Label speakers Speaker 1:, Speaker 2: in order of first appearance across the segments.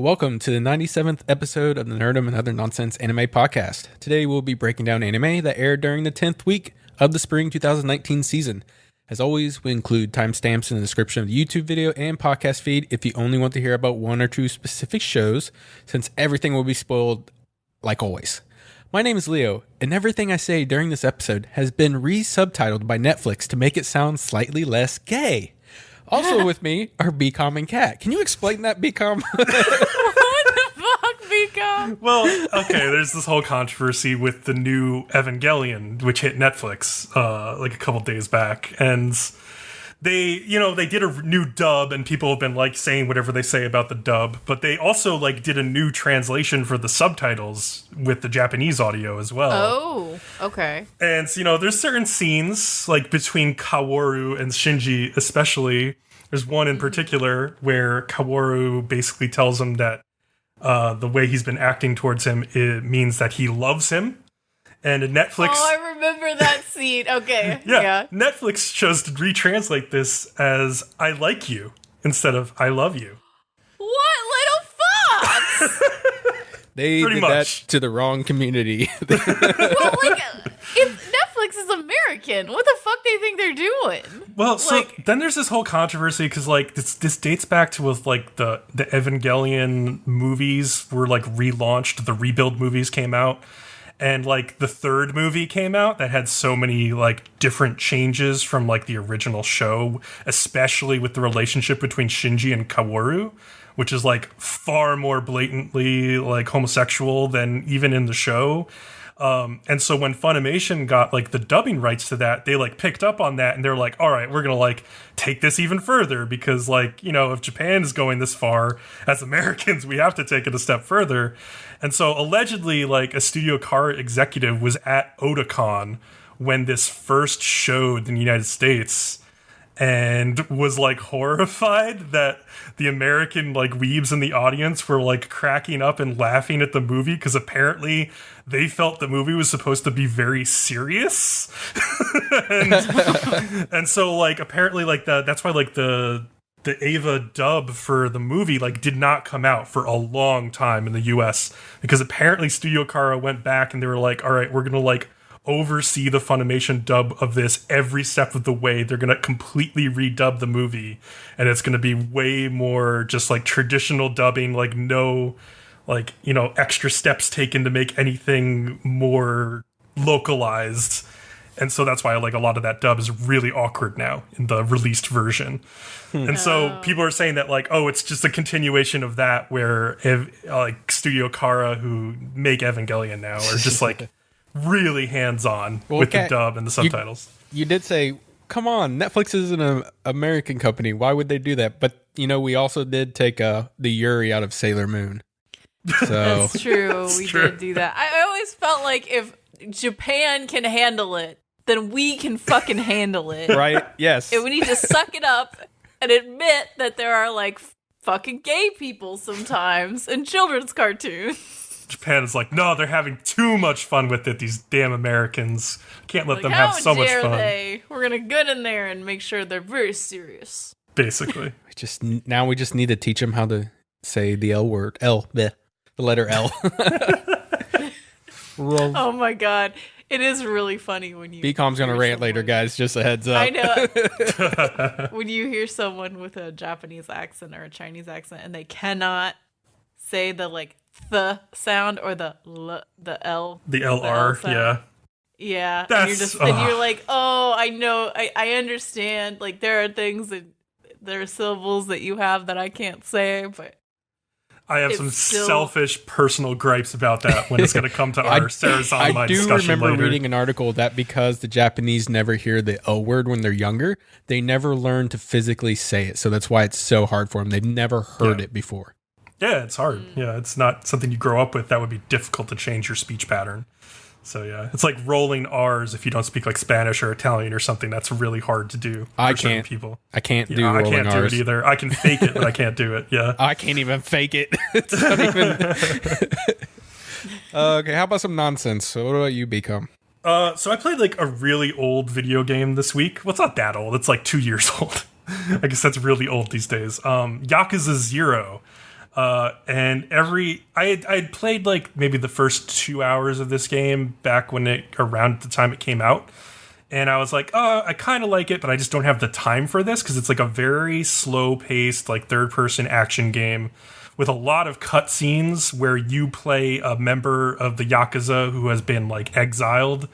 Speaker 1: Welcome to the 97th episode of the Nerdom and Other Nonsense Anime Podcast. Today we'll be breaking down anime that aired during the 10th week of the spring 2019 season. As always, we include timestamps in the description of the YouTube video and podcast feed if you only want to hear about one or two specific shows, since everything will be spoiled like always. My name is Leo, and everything I say during this episode has been re-subtitled by Netflix to make it sound slightly less gay. Also with me are Bcom and Kat. Can you explain that, Bcom?
Speaker 2: What the fuck, Bcom?
Speaker 3: Well, okay, there's this whole controversy with the new Evangelion, which hit Netflix like a couple days back, and they did a new dub, and people have been like saying whatever they say about the dub, but they also like did a new translation for the subtitles with the Japanese audio as well.
Speaker 2: Oh, okay.
Speaker 3: And so, there's certain scenes like between Kaworu and Shinji, especially. There's one in particular where Kaworu basically tells him that the way he's been acting towards him, it means that he loves him. And Netflix...
Speaker 2: Oh, I remember that scene. Okay.
Speaker 3: Yeah. Netflix chose to retranslate this as I like you instead of I love you.
Speaker 2: What little fucks?
Speaker 1: They
Speaker 3: Pretty
Speaker 1: did
Speaker 3: much.
Speaker 1: that to the wrong community.
Speaker 2: Well, like, if Netflix is American, what the fuck do you think they're doing?
Speaker 3: Well, so then there's this whole controversy because like this dates back to with like the Evangelion movies were like relaunched. The rebuild movies came out, and like the third movie came out that had so many like different changes from like the original show, especially with the relationship between Shinji and Kaworu, which is like far more blatantly like homosexual than even in the show. And so when Funimation got like the dubbing rights to that, they like picked up on that and they're like, all right, we're going to like take this even further because like, if Japan is going this far as Americans, we have to take it a step further. And so allegedly like a Studio Car executive was at Otakon when this first showed in the United States and was like horrified that the American like weebs in the audience were like cracking up and laughing at the movie because apparently they felt the movie was supposed to be very serious. and so like apparently like that's why like the Ava dub for the movie like did not come out for a long time in the US because apparently Studio Kara went back and they were like, all right, we're gonna like oversee the Funimation dub of this every step of the way. They're going to completely redub the movie, and it's going to be way more just like traditional dubbing, like no like extra steps taken to make anything more localized. And so that's why like a lot of that dub is really awkward now in the released version. And so people are saying that like, oh, it's just a continuation of that where like Studio Kara who make Evangelion now are just like really hands-on with the dub and the subtitles.
Speaker 1: You did say, come on, Netflix is an American company. Why would they do that? But, we also did take the Yuri out of Sailor Moon. So
Speaker 2: That's true. We did do that. I always felt like if Japan can handle it, then we can fucking handle it.
Speaker 1: Right? Yes.
Speaker 2: And we need to suck it up and admit that there are like fucking gay people sometimes in children's cartoons.
Speaker 3: Japan is like, no, they're having too much fun with it. These damn Americans can't let them have so much fun.
Speaker 2: We're gonna get in there and make sure they're very serious.
Speaker 3: Basically,
Speaker 1: we just need to teach them how to say the L word, the letter L.
Speaker 2: Oh my god, it is really funny when you.
Speaker 1: Bcom's gonna rant later, guys. Just a heads up.
Speaker 2: I know. When you hear someone with a Japanese accent or a Chinese accent and they cannot say the like the sound or the L,
Speaker 3: the LR,
Speaker 2: yeah,
Speaker 3: that's,
Speaker 2: and you're like, oh, I know, I understand. Like there are things that there are syllables that you have that I can't say, but
Speaker 3: I have some selfish personal gripes about that when it's going to come to our Sarazanmai discussion later.
Speaker 1: I do remember reading an article that because the Japanese never hear the L word when they're younger, they never learn to physically say it. So that's why it's so hard for them. They've never heard it before.
Speaker 3: Yeah, it's hard. Yeah, it's not something you grow up with. That would be difficult to change your speech pattern. So yeah, it's like rolling R's if you don't speak like Spanish or Italian or something. That's really hard to do for certain people.
Speaker 1: I can't do rolling
Speaker 3: I can't
Speaker 1: R's.
Speaker 3: do it either. I can fake it, but I can't do it. Yeah.
Speaker 1: I can't even fake it. It's not even... Okay, how about some nonsense? So what about you, Bcom?
Speaker 3: So I played like a really old video game this week. Well, it's not that old. It's like 2 years old. I guess that's really old these days. Yakuza 0. And I had played like maybe the first 2 hours of this game back around the time it came out. And I was like, oh, I kind of like it, but I just don't have the time for this because it's like a very slow paced, like third person action game with a lot of cutscenes where you play a member of the Yakuza who has been like exiled,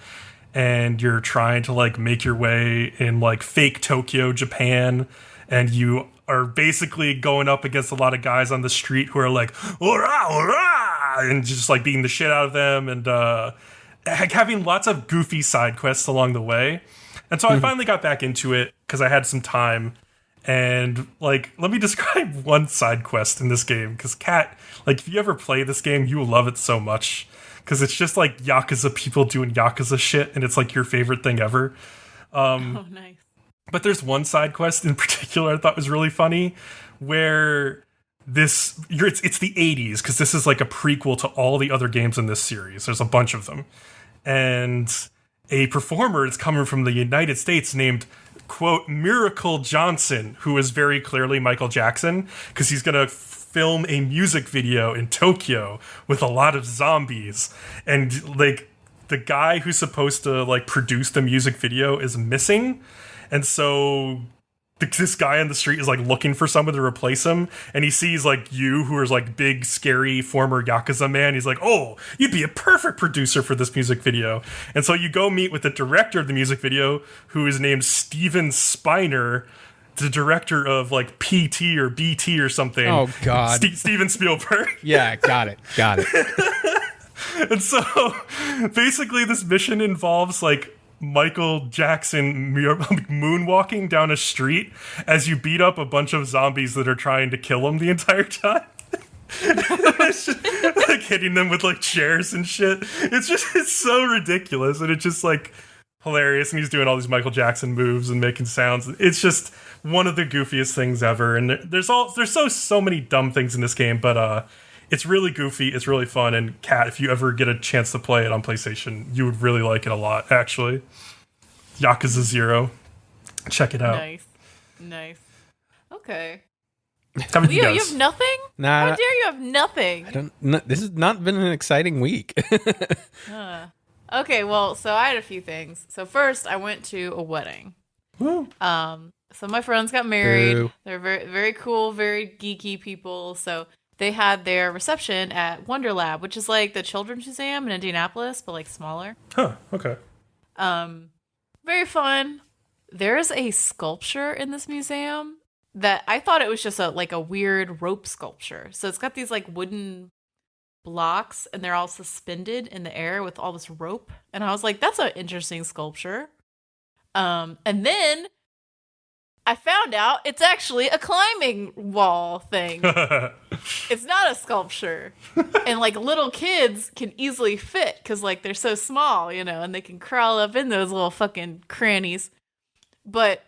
Speaker 3: and you're trying to like make your way in like fake Tokyo, Japan, and you are basically going up against a lot of guys on the street who are like, "Ora, ora!" and just like beating the shit out of them, and having lots of goofy side quests along the way. And so I finally got back into it because I had some time. And like, let me describe one side quest in this game, because Kat, like, if you ever play this game, you will love it so much, because it's just like Yakuza people doing Yakuza shit, and it's like your favorite thing ever.
Speaker 2: Oh, nice.
Speaker 3: But there's one side quest in particular I thought was really funny, where it's the 80s, because this is like a prequel to all the other games in this series. There's a bunch of them. And a performer is coming from the United States named, quote, Miracle Johnson, who is very clearly Michael Jackson, because he's going to film a music video in Tokyo with a lot of zombies. And like the guy who's supposed to like produce the music video is missing. And so this guy on the street is like looking for someone to replace him, and he sees like you, who is like big, scary former Yakuza man. He's like, "Oh, you'd be a perfect producer for this music video." And so you go meet with the director of the music video, who is named Steven Spiner, the director of like PT or BT or something.
Speaker 1: Oh God,
Speaker 3: Steven Spielberg.
Speaker 1: Yeah, got it.
Speaker 3: And so basically, this mission involves like Michael Jackson moonwalking down a street as you beat up a bunch of zombies that are trying to kill him the entire time. It's just, like hitting them with like chairs and shit. It's so ridiculous, and it's just like hilarious. And he's doing all these Michael Jackson moves and making sounds. It's just one of the goofiest things ever. And there's so many dumb things in this game, but it's really goofy. It's really fun. And Kat, if you ever get a chance to play it on PlayStation, you would really like it a lot, actually. Yakuza 0. Check it out.
Speaker 2: Nice. Okay.
Speaker 3: Leo,
Speaker 2: you have nothing?
Speaker 1: Nah.
Speaker 2: How dare you have nothing?
Speaker 1: This has not been an exciting week.
Speaker 2: Okay, well, so I had a few things. So first, I went to a wedding.
Speaker 3: Woo.
Speaker 2: So my friends got married.
Speaker 1: Boo.
Speaker 2: They're very, very cool, very geeky people. So they had their reception at Wonder Lab, which is like the Children's Museum in Indianapolis, but like smaller.
Speaker 3: Huh, okay.
Speaker 2: Very fun. There's a sculpture in this museum that I thought it was just a weird rope sculpture. So it's got these like wooden blocks, and they're all suspended in the air with all this rope. And I was like, that's an interesting sculpture. And then I found out it's actually a climbing wall thing. It's not a sculpture. And like little kids can easily fit because like they're so small, and they can crawl up in those little fucking crannies. But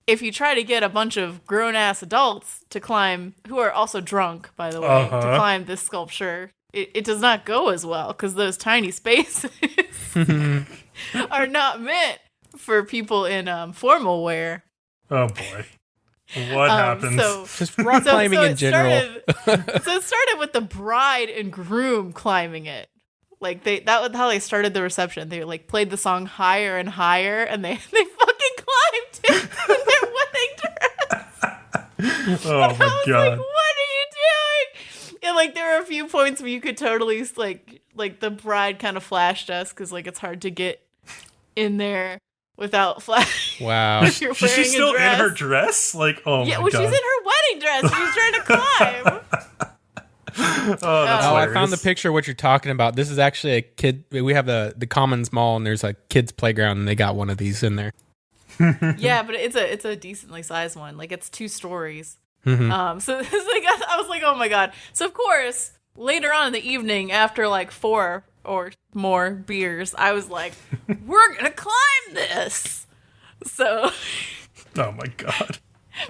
Speaker 2: if you try to get a bunch of grown-ass adults to climb, who are also drunk, by the way, to climb this sculpture, it does not go as well because those tiny spaces are not meant for people in formal wear.
Speaker 3: Oh boy. What happens?
Speaker 1: Just rock climbing in general.
Speaker 2: So it started with the bride and groom climbing it. Like that was how they started the reception. They like played the song higher and higher, and they fucking climbed it in their wedding dress.
Speaker 3: Oh my god.
Speaker 2: Like, what are you doing? And like there were a few points where you could totally like the bride kind of flashed us because like it's hard to get in there without flash.
Speaker 1: Wow.
Speaker 3: Is she still in her dress? Like, oh
Speaker 2: yeah,
Speaker 3: my
Speaker 2: well,
Speaker 3: god.
Speaker 2: she's in her wedding dress. She's trying to climb.
Speaker 3: That's
Speaker 1: I found the picture of what you're talking about. This is actually a kid. We have the Commons Mall, and there's a kids playground, and they got one of these in there.
Speaker 2: Yeah, but it's a decently sized one. Like it's 2 stories.
Speaker 1: Mm-hmm.
Speaker 2: So it's like I was like, oh my god. So of course, later on in the evening, after like 4 or more beers, I was like, we're gonna climb this. So
Speaker 3: oh my god.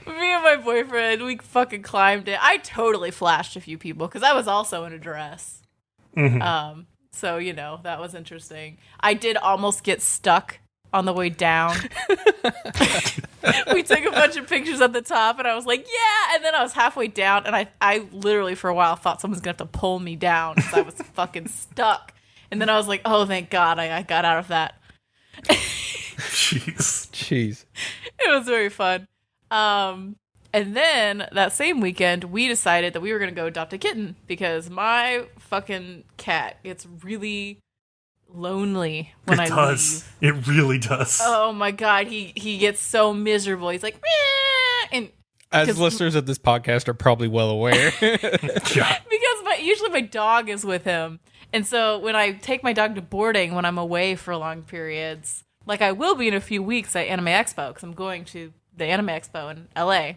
Speaker 2: me and my boyfriend, we fucking climbed it. I totally flashed a few people because I was also in a dress.
Speaker 3: Mm-hmm.
Speaker 2: So that was interesting. I did almost get stuck on the way down. We took a bunch of pictures at the top, and I was like, yeah. And then I was halfway down, and I literally for a while thought someone was going to have to pull me down because I was fucking stuck. And then I was like, oh, thank God I got out of that.
Speaker 1: Jeez.
Speaker 2: It was very fun. And then that same weekend, we decided that we were going to go adopt a kitten because my fucking cat gets really lonely when I leave.
Speaker 3: It really does.
Speaker 2: Oh my God, he gets so miserable. He's like, meh! And
Speaker 1: as listeners of this podcast are probably well aware.
Speaker 3: Yeah.
Speaker 2: Because usually my dog is with him. And so when I take my dog to boarding when I'm away for long periods, like I will be in a few weeks at Anime Expo because I'm going to the Anime Expo in LA.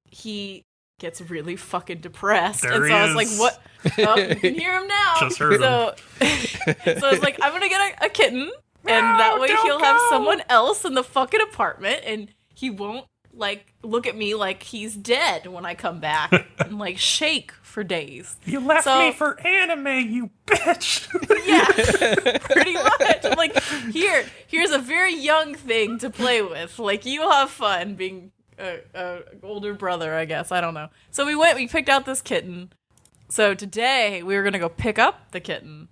Speaker 2: He gets really fucking depressed.
Speaker 3: There
Speaker 2: and so I was like, what? Oh, you can hear him now.
Speaker 3: Just heard him.
Speaker 2: So I was like, I'm going to get a kitten. And that way he'll have someone else in the fucking apartment. And he won't, like, look at me like he's dead when I come back. And, like, shake for days.
Speaker 3: You left me for anime, you bitch.
Speaker 2: Yeah, pretty much. I'm like, here's a very young thing to play with. Like, you have fun being a older brother, I guess. I don't know. So we picked out this kitten. So today we were gonna go pick up the kitten,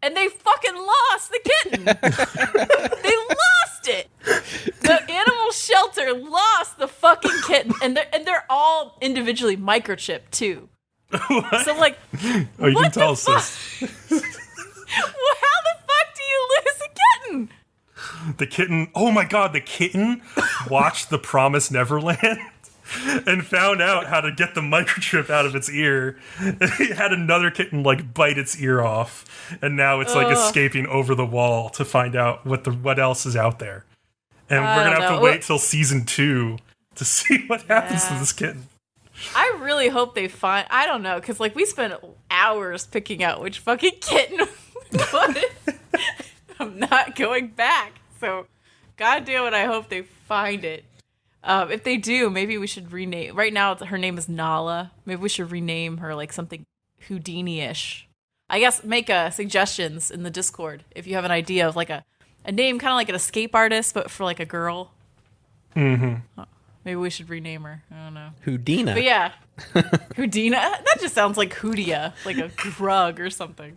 Speaker 2: and they fucking lost the kitten. They lost it. The animal shelter lost the fucking kitten, and they're all individually microchipped too.
Speaker 3: What?
Speaker 2: So like,
Speaker 3: oh, you can tell us this.
Speaker 2: Well, how the fuck do you lose a kitten?
Speaker 3: The kitten, oh my God, the kitten watched the Promised Neverland and found out how to get the microchip out of its ear. It had another kitten like bite its ear off, and now it's like escaping over the wall to find out what else is out there. And we're gonna have to wait till season 2 to see what happens to this kitten.
Speaker 2: I really hope they find. I don't know, because like we spent hours picking out which fucking kitten. But I'm not going back. So, goddamn it, I hope they find it. If they do, maybe we should rename. Right now, her name is Nala. Maybe we should rename her like something Houdini-ish. I guess make suggestions in the Discord if you have an idea of like a name, kind of like an escape artist, but for like a girl.
Speaker 3: Mm-hmm.
Speaker 2: Maybe we should rename her. I don't know.
Speaker 1: Houdina.
Speaker 2: But yeah. Houdina? That just sounds like Hoodia, like a drug or something.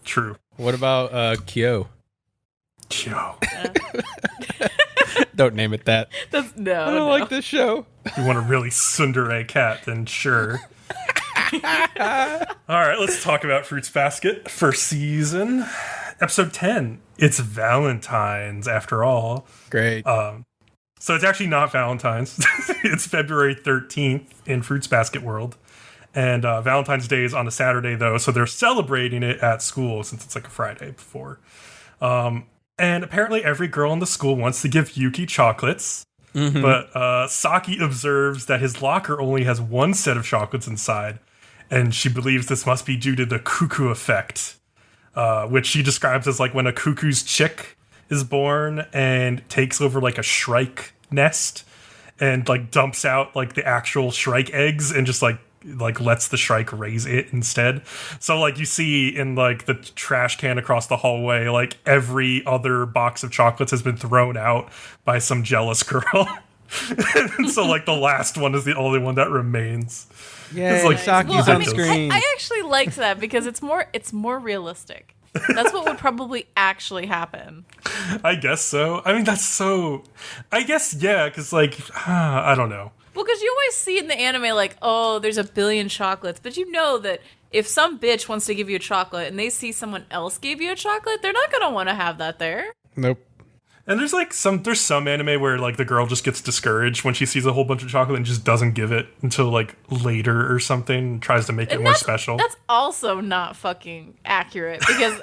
Speaker 3: True.
Speaker 1: What about Kyo?
Speaker 3: Kyo.
Speaker 1: Don't name it that.
Speaker 2: I
Speaker 1: don't like this show.
Speaker 3: If you want a really tsundere cat, then sure. All right, let's talk about Fruits Basket. First season. Episode 10. It's Valentine's, after all.
Speaker 1: Great.
Speaker 3: So it's actually not Valentine's. It's February 13th in Fruits Basket World. And Valentine's Day is on a Saturday, though, so they're celebrating it at school since it's like a Friday before. And apparently every girl in the school wants to give Yuki chocolates. Mm-hmm. But Saki observes that his locker only has one set of chocolates inside. And she believes this must be due to the cuckoo effect, which she describes as like when a cuckoo's chick is born and takes over like a shrike nest and like dumps out like the actual shrike eggs and just like lets the shrike raise it instead. So like you see in like the trash can across the hallway, like every other box of chocolates has been thrown out by some jealous girl. And so like the last one is the only one that remains.
Speaker 1: Yeah,
Speaker 3: it's like
Speaker 1: Saki's on screen.
Speaker 2: I actually liked that because it's more realistic. That's what would probably actually happen.
Speaker 3: I guess so. I mean, that's so... I guess, yeah, because, like, I don't know.
Speaker 2: Well, because you always see in the anime, like, oh, there's a billion chocolates. But you know that if some bitch wants to give you a chocolate and they see someone else gave you a chocolate, they're not going to want to have that there.
Speaker 1: Nope.
Speaker 3: And there's some anime where like the girl just gets discouraged when she sees a whole bunch of chocolate and just doesn't give it until like later or something and tries to make it more special.
Speaker 2: That's also not fucking accurate because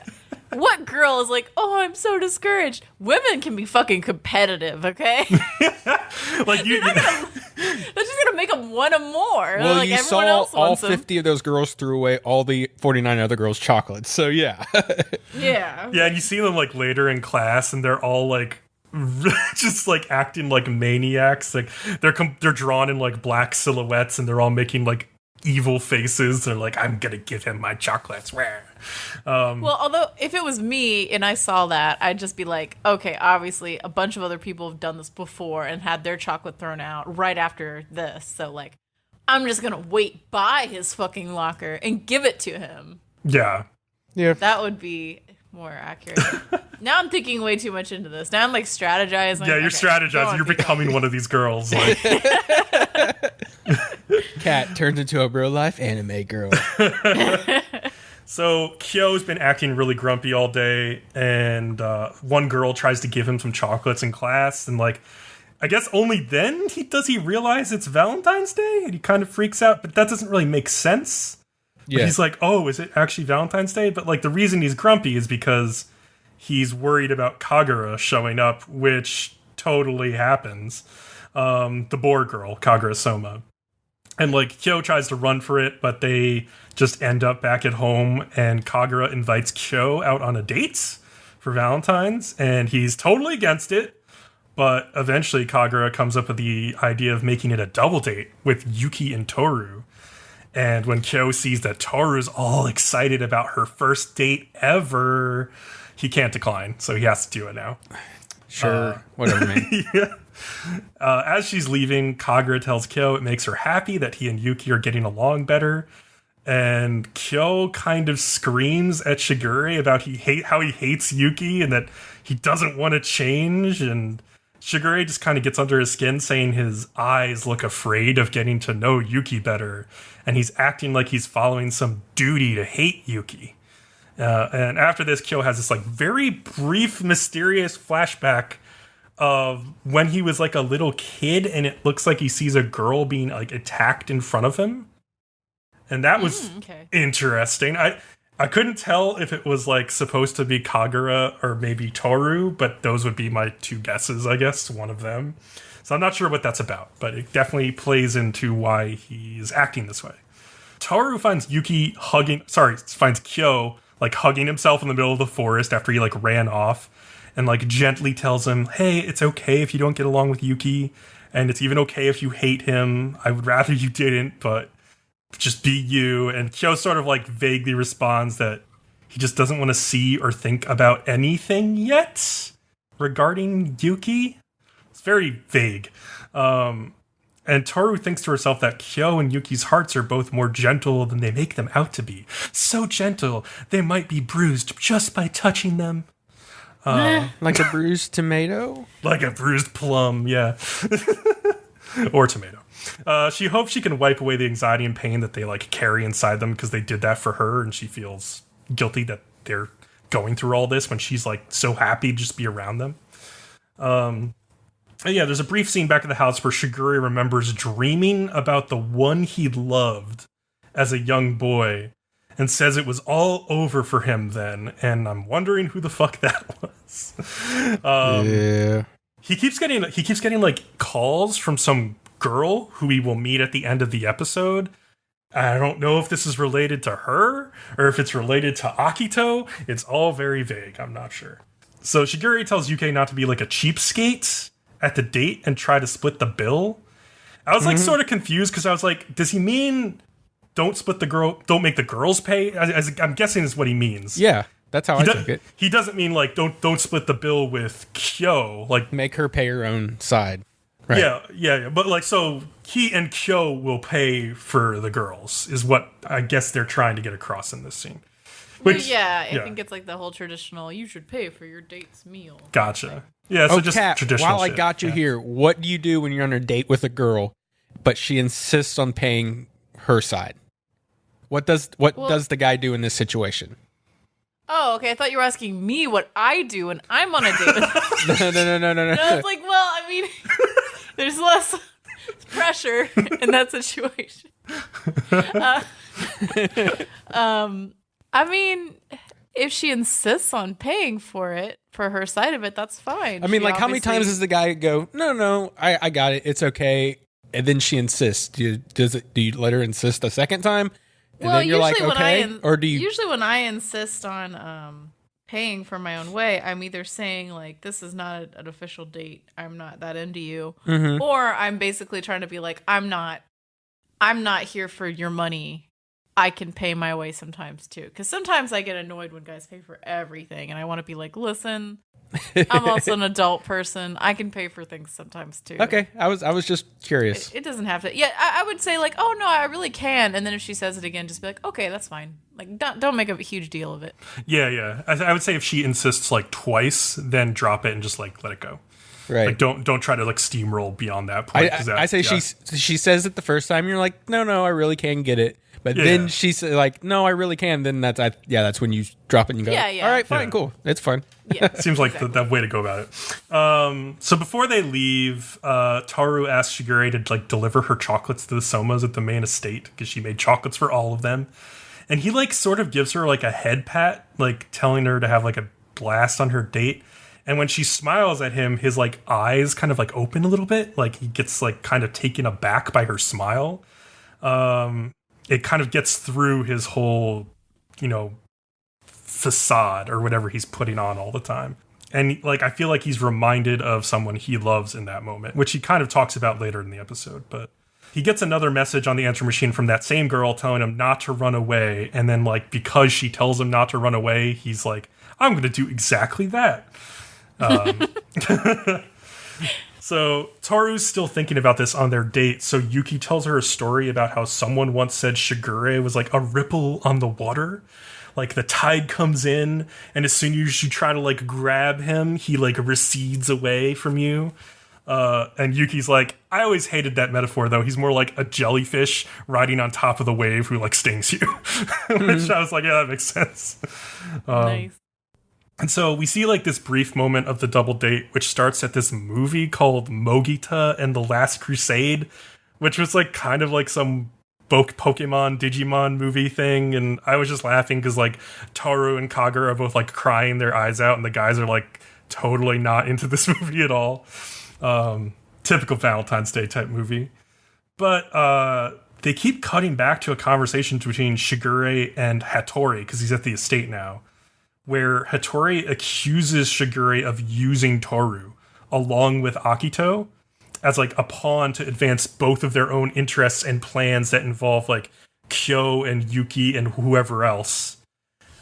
Speaker 2: what girl is like, oh, I'm so discouraged? Women can be fucking competitive, okay?
Speaker 3: Like
Speaker 2: that's just gonna make them want them more.
Speaker 1: Well,
Speaker 2: like,
Speaker 1: you
Speaker 2: everyone
Speaker 1: saw
Speaker 2: else
Speaker 1: all
Speaker 2: wants
Speaker 1: 50 of those girls threw away all the 49 other girls' chocolates. So yeah.
Speaker 2: Yeah.
Speaker 3: Yeah, and you see them like later in class, and they're all like just like acting like maniacs. Like they're drawn in like black silhouettes, and they're all making like evil faces. They're like, I'm gonna give him my chocolates.
Speaker 2: Well, although if it was me and I saw that, I'd just be like, okay, obviously a bunch of other people have done this before and had their chocolate thrown out right after this. So, like, I'm just gonna wait by his fucking locker and give it to him.
Speaker 3: Yeah.
Speaker 2: That would be more accurate. Now I'm thinking way too much into this. Now I'm like strategizing.
Speaker 3: Yeah, you're strategizing. You're becoming one of these girls. Like.
Speaker 1: Cat turns into a real life anime girl.
Speaker 3: So Kyo's been acting really grumpy all day, and one girl tries to give him some chocolates in class, and like, I guess only then does he realize it's Valentine's Day, and he kind of freaks out, but that doesn't really make sense. Yeah. He's like, oh, is it actually Valentine's Day? But like the reason he's grumpy is because he's worried about Kagura showing up, which totally happens. The boar girl, Kagura Soma. And like Kyo tries to run for it, but they just end up back at home, and Kagura invites Kyo out on a date for Valentine's, and he's totally against it. But eventually Kagura comes up with the idea of making it a double date with Yuki and Toru. And when Kyo sees that Toru's all excited about her first date ever, he can't decline, so he has to do it now.
Speaker 1: Sure, whatever, man.
Speaker 3: Yeah. As she's leaving, Kagura tells Kyo it makes her happy that he and Yuki are getting along better. And Kyo kind of screams at Shigure about how he hates Yuki and that he doesn't want to change. And Shigure just kind of gets under his skin, saying his eyes look afraid of getting to know Yuki better. And he's acting like he's following some duty to hate Yuki. And after this, Kyo has this like very brief, mysterious flashback of when he was like a little kid, and it looks like he sees a girl being like attacked in front of him. And that was interesting. I couldn't tell if it was like supposed to be Kagura or maybe Toru, but those would be my two guesses, I guess, one of them. So I'm not sure what that's about, but it definitely plays into why he's acting this way. Toru finds finds Kyo like hugging himself in the middle of the forest after he like ran off, and like gently tells him, hey, it's okay if you don't get along with Yuki, and it's even okay if you hate him. I would rather you didn't, but just be you. And Kyo sort of like vaguely responds that he just doesn't want to see or think about anything yet regarding Yuki. It's very vague. And Toru thinks to herself that Kyo and Yuki's hearts are both more gentle than they make them out to be. So gentle, they might be bruised just by touching them.
Speaker 1: Like a bruised tomato?
Speaker 3: Like a bruised plum, yeah. Or tomato. She hopes she can wipe away the anxiety and pain that they like carry inside them because they did that for her, and she feels guilty that they're going through all this when she's like so happy to just be around them. Yeah, there's a brief scene back at the house where Shigure remembers dreaming about the one he loved as a young boy and says it was all over for him then, and I'm wondering who the fuck that was.
Speaker 1: Yeah.
Speaker 3: He keeps getting like calls from some girl who we will meet at the end of the episode. I don't know if this is related to her or if it's related to Akito. It's all very vague. I'm not sure. So Shigure tells Yuki not to be like a cheapskate at the date and try to split the bill. I was like sort of confused because I was like, does he mean don't make the girls pay? I'm guessing is what he means.
Speaker 1: Yeah, that's how I took it.
Speaker 3: He doesn't mean like don't split the bill with Kyo, like
Speaker 1: make her pay her own side. Right.
Speaker 3: Yeah. But like, so he and Kyo will pay for the girls is what I guess they're trying to get across in this scene. Which,
Speaker 2: I think it's like the whole traditional, you should pay for your date's meal.
Speaker 3: Gotcha. Yeah, so just
Speaker 1: Kat,
Speaker 3: traditional
Speaker 1: while I got you here, what do you do when you're on a date with a girl, but she insists on paying her side? What does the guy do in this situation?
Speaker 2: Oh, okay. I thought you were asking me what I do when I'm on a date with
Speaker 1: No.
Speaker 2: And I was like, well, I mean, there's less pressure in that situation. I mean, if she insists on paying for it, for her side of it, that's fine.
Speaker 1: I mean, like, how many times does the guy go, no, I got it, it's okay, and then she insists? Do you let her insist a second time? And then you're like, okay? Or do you...
Speaker 2: Usually when I insist on paying for my own way, I'm either saying, like, this is not an official date, I'm not that into you, or I'm basically trying to be like, I'm not I'm not here for your money. I can pay my way sometimes too. Because sometimes I get annoyed when guys pay for everything. And I want to be like, listen, I'm also an adult person. I can pay for things sometimes too.
Speaker 1: Okay, I was just curious.
Speaker 2: It doesn't have to. Yeah, I would say like, oh no, I really can. And then if she says it again, just be like, okay, that's fine. Like, don't make a huge deal of it.
Speaker 3: Yeah. I would say if she insists like twice, then drop it and just like let it go.
Speaker 1: Right.
Speaker 3: Like don't try to like steamroll beyond that point.
Speaker 1: I say she says it the first time. You're like, no, I really can get it. But then she's like, no, I really can. Then that's when you drop it and you go,
Speaker 2: Yeah.
Speaker 1: All right, fine, cool. It's fine.
Speaker 2: Yeah.
Speaker 3: Seems like the way to go about it. So before they leave, Toru asks Shigure to like deliver her chocolates to the Somas at the main estate because she made chocolates for all of them. And he like sort of gives her like a head pat, like telling her to have like a blast on her date. And when she smiles at him, his like eyes kind of like open a little bit. Like he gets like kind of taken aback by her smile. It kind of gets through his whole, facade or whatever he's putting on all the time. And like I feel like he's reminded of someone he loves in that moment, which he kind of talks about later in the episode. But he gets another message on the answer machine from that same girl telling him not to run away. And then like because she tells him not to run away, he's like, I'm going to do exactly that. So Toru's still thinking about this on their date. So Yuki tells her a story about how someone once said Shigure was like a ripple on the water. Like the tide comes in, and as soon as you try to like grab him, he like recedes away from you. And Yuki's like, I always hated that metaphor though. He's more like a jellyfish riding on top of the wave who like stings you. Which I was like, yeah, that makes sense.
Speaker 2: Nice.
Speaker 3: And so we see like this brief moment of the double date, which starts at this movie called Mogita and the Last Crusade, which was like kind of like some Pokemon Digimon movie thing. And I was just laughing because like Toru and Kagura are both like crying their eyes out, and the guys are like totally not into this movie at all. Typical Valentine's Day type movie. But they keep cutting back to a conversation between Shigure and Hattori because he's at the estate now, where Hattori accuses Shigure of using Toru along with Akito as like a pawn to advance both of their own interests and plans that involve like Kyo and Yuki and whoever else.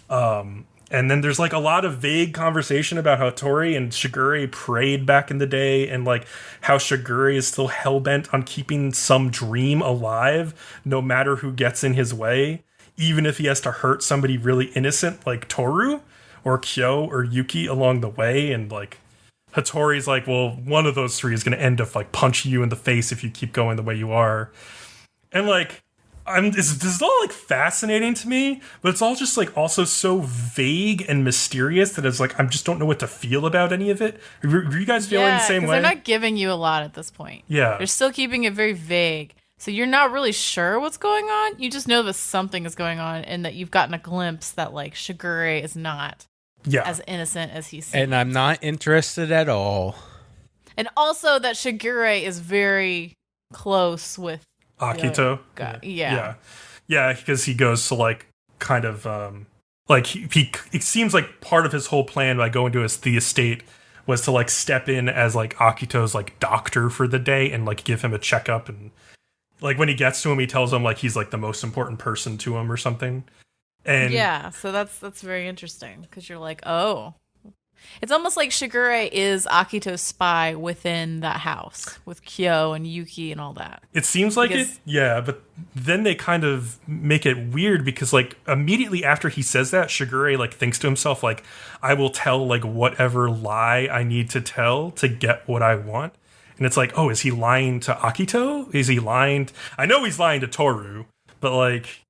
Speaker 3: And then there's like a lot of vague conversation about how Hattori and Shigure prayed back in the day, and like how Shigure is still hellbent on keeping some dream alive no matter who gets in his way, even if he has to hurt somebody really innocent like Toru or Kyo or Yuki along the way. And like Hattori's like, well, one of those three is going to end up like punching you in the face if you keep going the way you are. And like, this is all like fascinating to me, but it's all just like also so vague and mysterious that it's like I just don't know what to feel about any of it. Are you guys feeling the same way?
Speaker 2: They're not giving you a lot at this point.
Speaker 3: Yeah,
Speaker 2: they're still keeping it very vague. So you're not really sure what's going on. You just know that something is going on, and that you've gotten a glimpse that like Shigure is not as innocent as he seems.
Speaker 1: And I'm not interested at all.
Speaker 2: And also that Shigure is very close with
Speaker 3: Akito.
Speaker 2: Yeah,
Speaker 3: because he goes to like kind of like he it seems like part of his whole plan by going to the estate was to like step in as like Akito's like doctor for the day and like give him a checkup. And like when he gets to him, he tells him like he's like the most important person to him or something. And
Speaker 2: yeah, so that's very interesting because you're like, oh, it's almost like Shigure is Akito's spy within that house with Kyo and Yuki and all that.
Speaker 3: It seems like it, yeah, but then they kind of make it weird because like immediately after he says that, Shigure like thinks to himself like, I will tell like whatever lie I need to tell to get what I want. And it's like, oh, is he lying to Akito? Is he lying? I know he's lying to Toru, but like...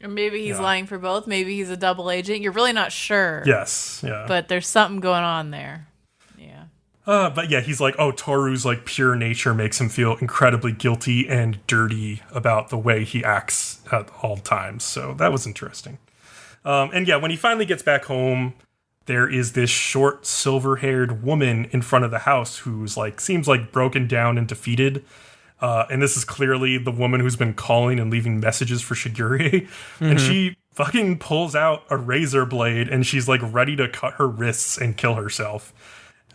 Speaker 2: Or maybe he's lying for both. Maybe he's a double agent. You're really not sure.
Speaker 3: Yes, yeah.
Speaker 2: But there's something going on there. Yeah.
Speaker 3: But yeah, he's like, oh, Toru's like pure nature makes him feel incredibly guilty and dirty about the way he acts at all times. So that was interesting. And yeah, when he finally gets back home, there is this short, silver-haired woman in front of the house who's like seems like broken down and defeated. And this is clearly the woman who's been calling and leaving messages for Shigure. Mm-hmm. And she fucking pulls out a razor blade and she's like ready to cut her wrists and kill herself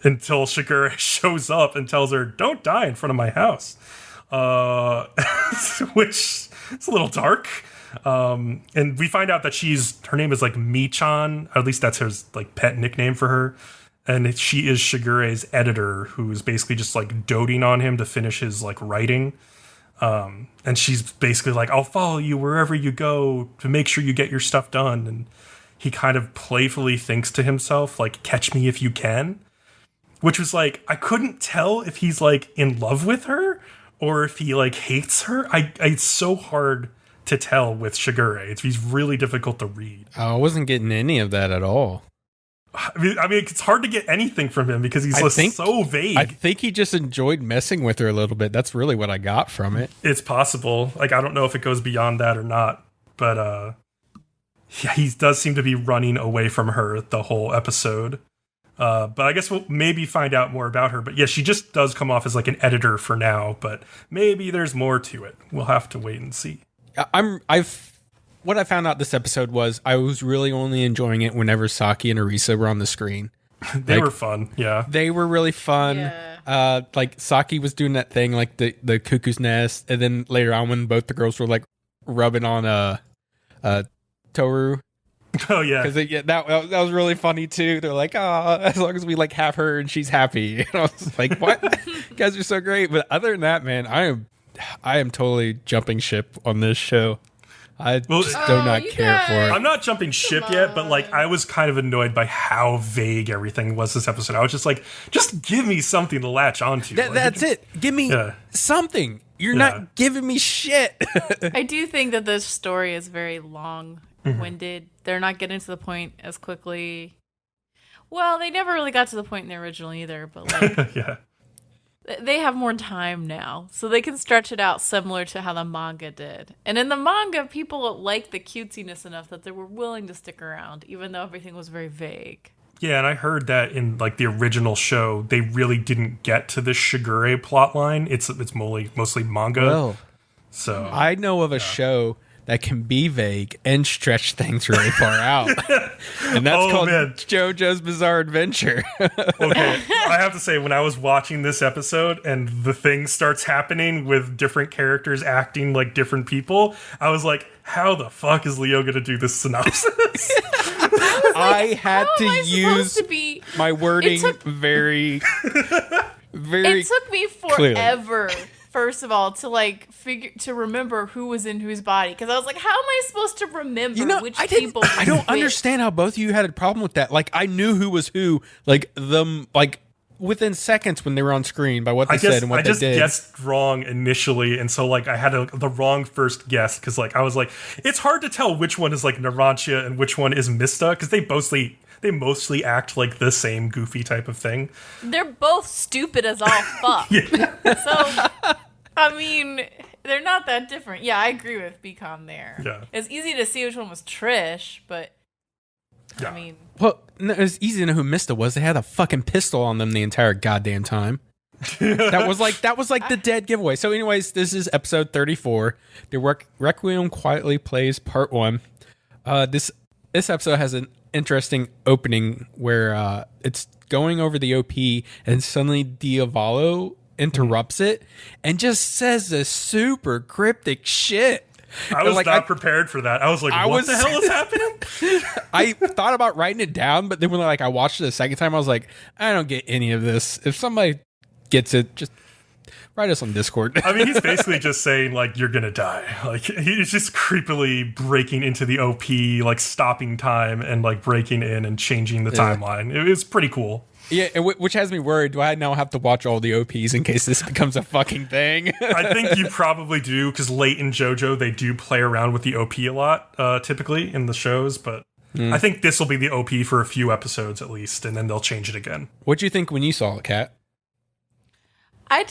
Speaker 3: until Shigure shows up and tells her, don't die in front of my house. which is a little dark. And we find out that her name is like Mi-chan, or at least that's his like pet nickname for her. And she is Shigure's editor, who's basically just like doting on him to finish his like writing. And she's basically like, I'll follow you wherever you go to make sure you get your stuff done. And he kind of playfully thinks to himself, like, catch me if you can. Which was like, I couldn't tell if he's like in love with her or if he like hates her. It's so hard to tell with Shigure. He's really difficult to read.
Speaker 1: I wasn't getting any of that at all.
Speaker 3: I mean, it's hard to get anything from him because he's so vague.
Speaker 1: I think he just enjoyed messing with her a little bit. That's really what I got from it.
Speaker 3: It's possible. Like, I don't know if it goes beyond that or not. But, yeah, he does seem to be running away from her the whole episode. But I guess we'll maybe find out more about her. But yeah, she just does come off as like an editor for now. But maybe there's more to it. We'll have to wait and see.
Speaker 1: What I found out this episode was I was really only enjoying it whenever Saki and Arisa were on the screen.
Speaker 3: They were fun, yeah.
Speaker 1: They were really fun.
Speaker 2: Yeah.
Speaker 1: Like Saki was doing that thing, like the cuckoo's nest, and then later on when both the girls were like rubbing on Toru.
Speaker 3: Oh yeah,
Speaker 1: because that was really funny too. They're like, oh, as long as we like have her and she's happy. And I was like, what? You guys are so great. But other than that, man, I am totally jumping ship on this show. I just do not care for it.
Speaker 3: I'm not jumping ship yet, but like I was kind of annoyed by how vague everything was this episode. I was just like, just give me something to latch onto.
Speaker 1: That's it. Give me something. You're not giving me shit.
Speaker 2: I do think that this story is very long-winded. They're not getting to the point as quickly. Well, they never really got to the point in the original either, but like
Speaker 3: yeah.
Speaker 2: They have more time now, so they can stretch it out similar to how the manga did. And in the manga, people liked the cutesiness enough that they were willing to stick around, even though everything was very vague.
Speaker 3: Yeah, and I heard that in like the original show, they really didn't get to the Shigure plotline. It's mostly manga.
Speaker 1: Well,
Speaker 3: so
Speaker 1: I know of a show that can be vague and stretch things really far out. And that's called JoJo's Bizarre Adventure.
Speaker 3: Okay, I have to say, when I was watching this episode and the thing starts happening with different characters acting like different people, I was like, how the fuck is Leo going to do this synopsis?
Speaker 1: I had to use my wording very
Speaker 2: It took me forever.
Speaker 1: Clearly.
Speaker 2: First of all, to remember who was in whose body, because I was like, how am I supposed to remember which people?
Speaker 1: I don't understand how both of you had a problem with that. Like, I knew who was who, like within seconds when they were on screen by what they said and what they did.
Speaker 3: I just guessed wrong initially, and so like I had the wrong first guess because like I was like, it's hard to tell which one is like Narancia and which one is Mista because they mostly act like the same goofy type of thing.
Speaker 2: They're both stupid as all fuck. So, I mean, they're not that different. Yeah, I agree with Bcom there.
Speaker 3: Yeah.
Speaker 2: It's easy to see which one was Trish, but I mean...
Speaker 1: Well, no, it was easy to know who Mista was. They had a fucking pistol on them the entire goddamn time. that was like the dead giveaway. So anyways, this is episode 34. The Requiem Quietly Plays Part 1. This episode has an interesting opening where it's going over the OP and suddenly Diavolo interrupts it and just says this super cryptic shit.
Speaker 3: I was not prepared for that. I was like, what the hell is happening?
Speaker 1: I thought about writing it down, but then when I watched it a second time, I was like, I don't get any of this. If somebody gets it, just write us on Discord.
Speaker 3: I mean, he's basically just saying, like, you're gonna die. Like, he's just creepily breaking into the OP, like, stopping time and, like, breaking in and changing the timeline. It was pretty cool.
Speaker 1: Yeah, which has me worried. Do I now have to watch all the OPs in case this becomes a fucking thing?
Speaker 3: I think you probably do, because late in JoJo, they do play around with the OP a lot, typically, in the shows, but I think this will be the OP for a few episodes at least, and then they'll change it again.
Speaker 1: What'd you think when you saw it, Kat?
Speaker 2: I